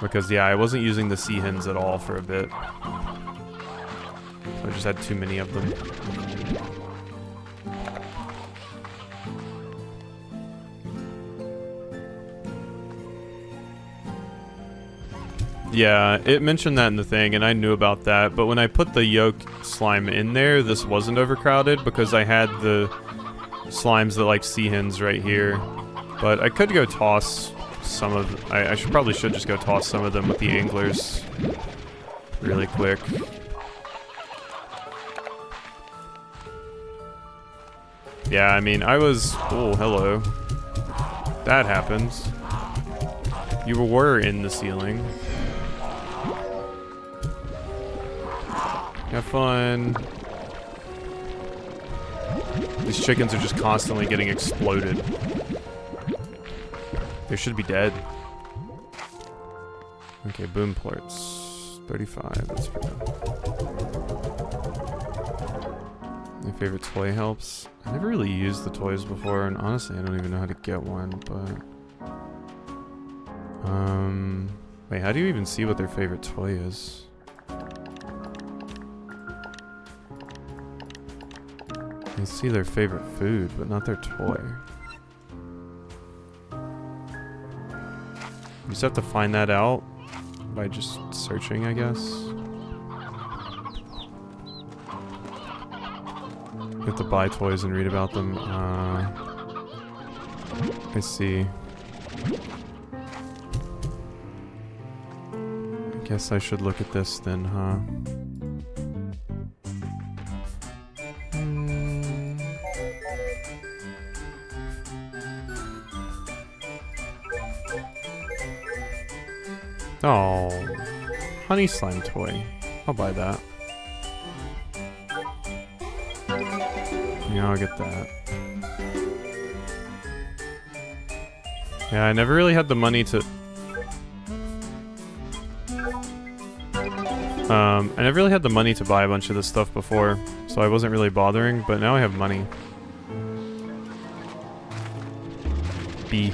Because, yeah, I wasn't using the Seahens at all for a bit. I just had too many of them. Yeah, it mentioned that in the thing, and I knew about that, but when I put the yoke slime in there, this wasn't overcrowded because I had the slimes that like Seahens right here. But I could go toss some of... I probably should just go toss some of them with the anglers really quick. Yeah, I mean, I was... Oh, hello. That happened. You were in the ceiling. Have fun. These chickens are just constantly getting exploded. They should be dead. Okay, boom plorts. 35, that's for them. My favorite toy helps. I never really used the toys before, and honestly, I don't even know how to get one, but... Wait, how do you even see what their favorite toy is? I see their favorite food, but not their toy. You just have to find that out by just searching, I guess. You have to buy toys and read about them. I see. I guess I should look at this then, huh? Oh, honey slime toy. I'll buy that. Yeah, I'll get that. Yeah, I never really had the money to... I never really had the money to buy a bunch of this stuff before, so I wasn't really bothering, but now I have money. B.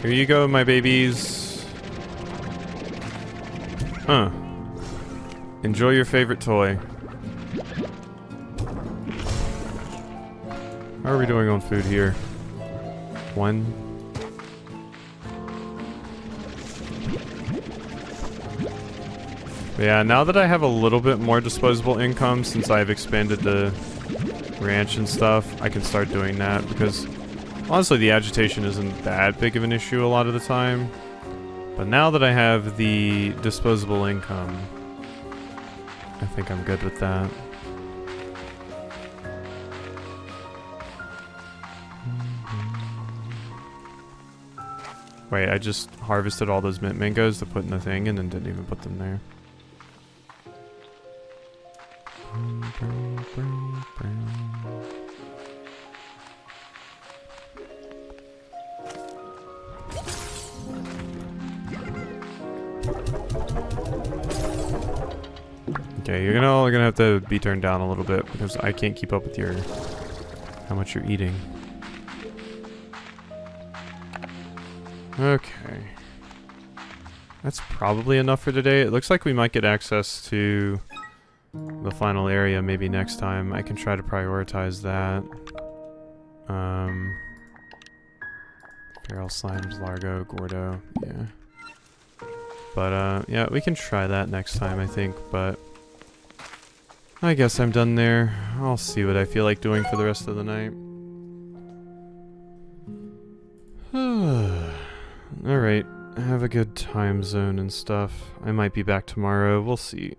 Here you go, my babies. Huh. Enjoy your favorite toy. How are we doing on food here? 1. But yeah, now that I have a little bit more disposable income since I've expanded the ranch and stuff, I can start doing that, because honestly the agitation isn't that big of an issue a lot of the time. But now that I have the disposable income, I think I'm good with that. Wait, I just harvested all those mint mangoes to put in the thing and then didn't even put them there. Okay, you're gonna have to be turned down a little bit because I can't keep up with your how much you're eating. Okay. That's probably enough for today. It looks like we might get access to the final area maybe next time. I can try to prioritize that. Feral Slimes, Largo, Gordo, yeah. But, yeah, we can try that next time, I think, but I guess I'm done there. I'll see what I feel like doing for the rest of the night. Alright, have a good time zone and stuff. I might be back tomorrow, we'll see.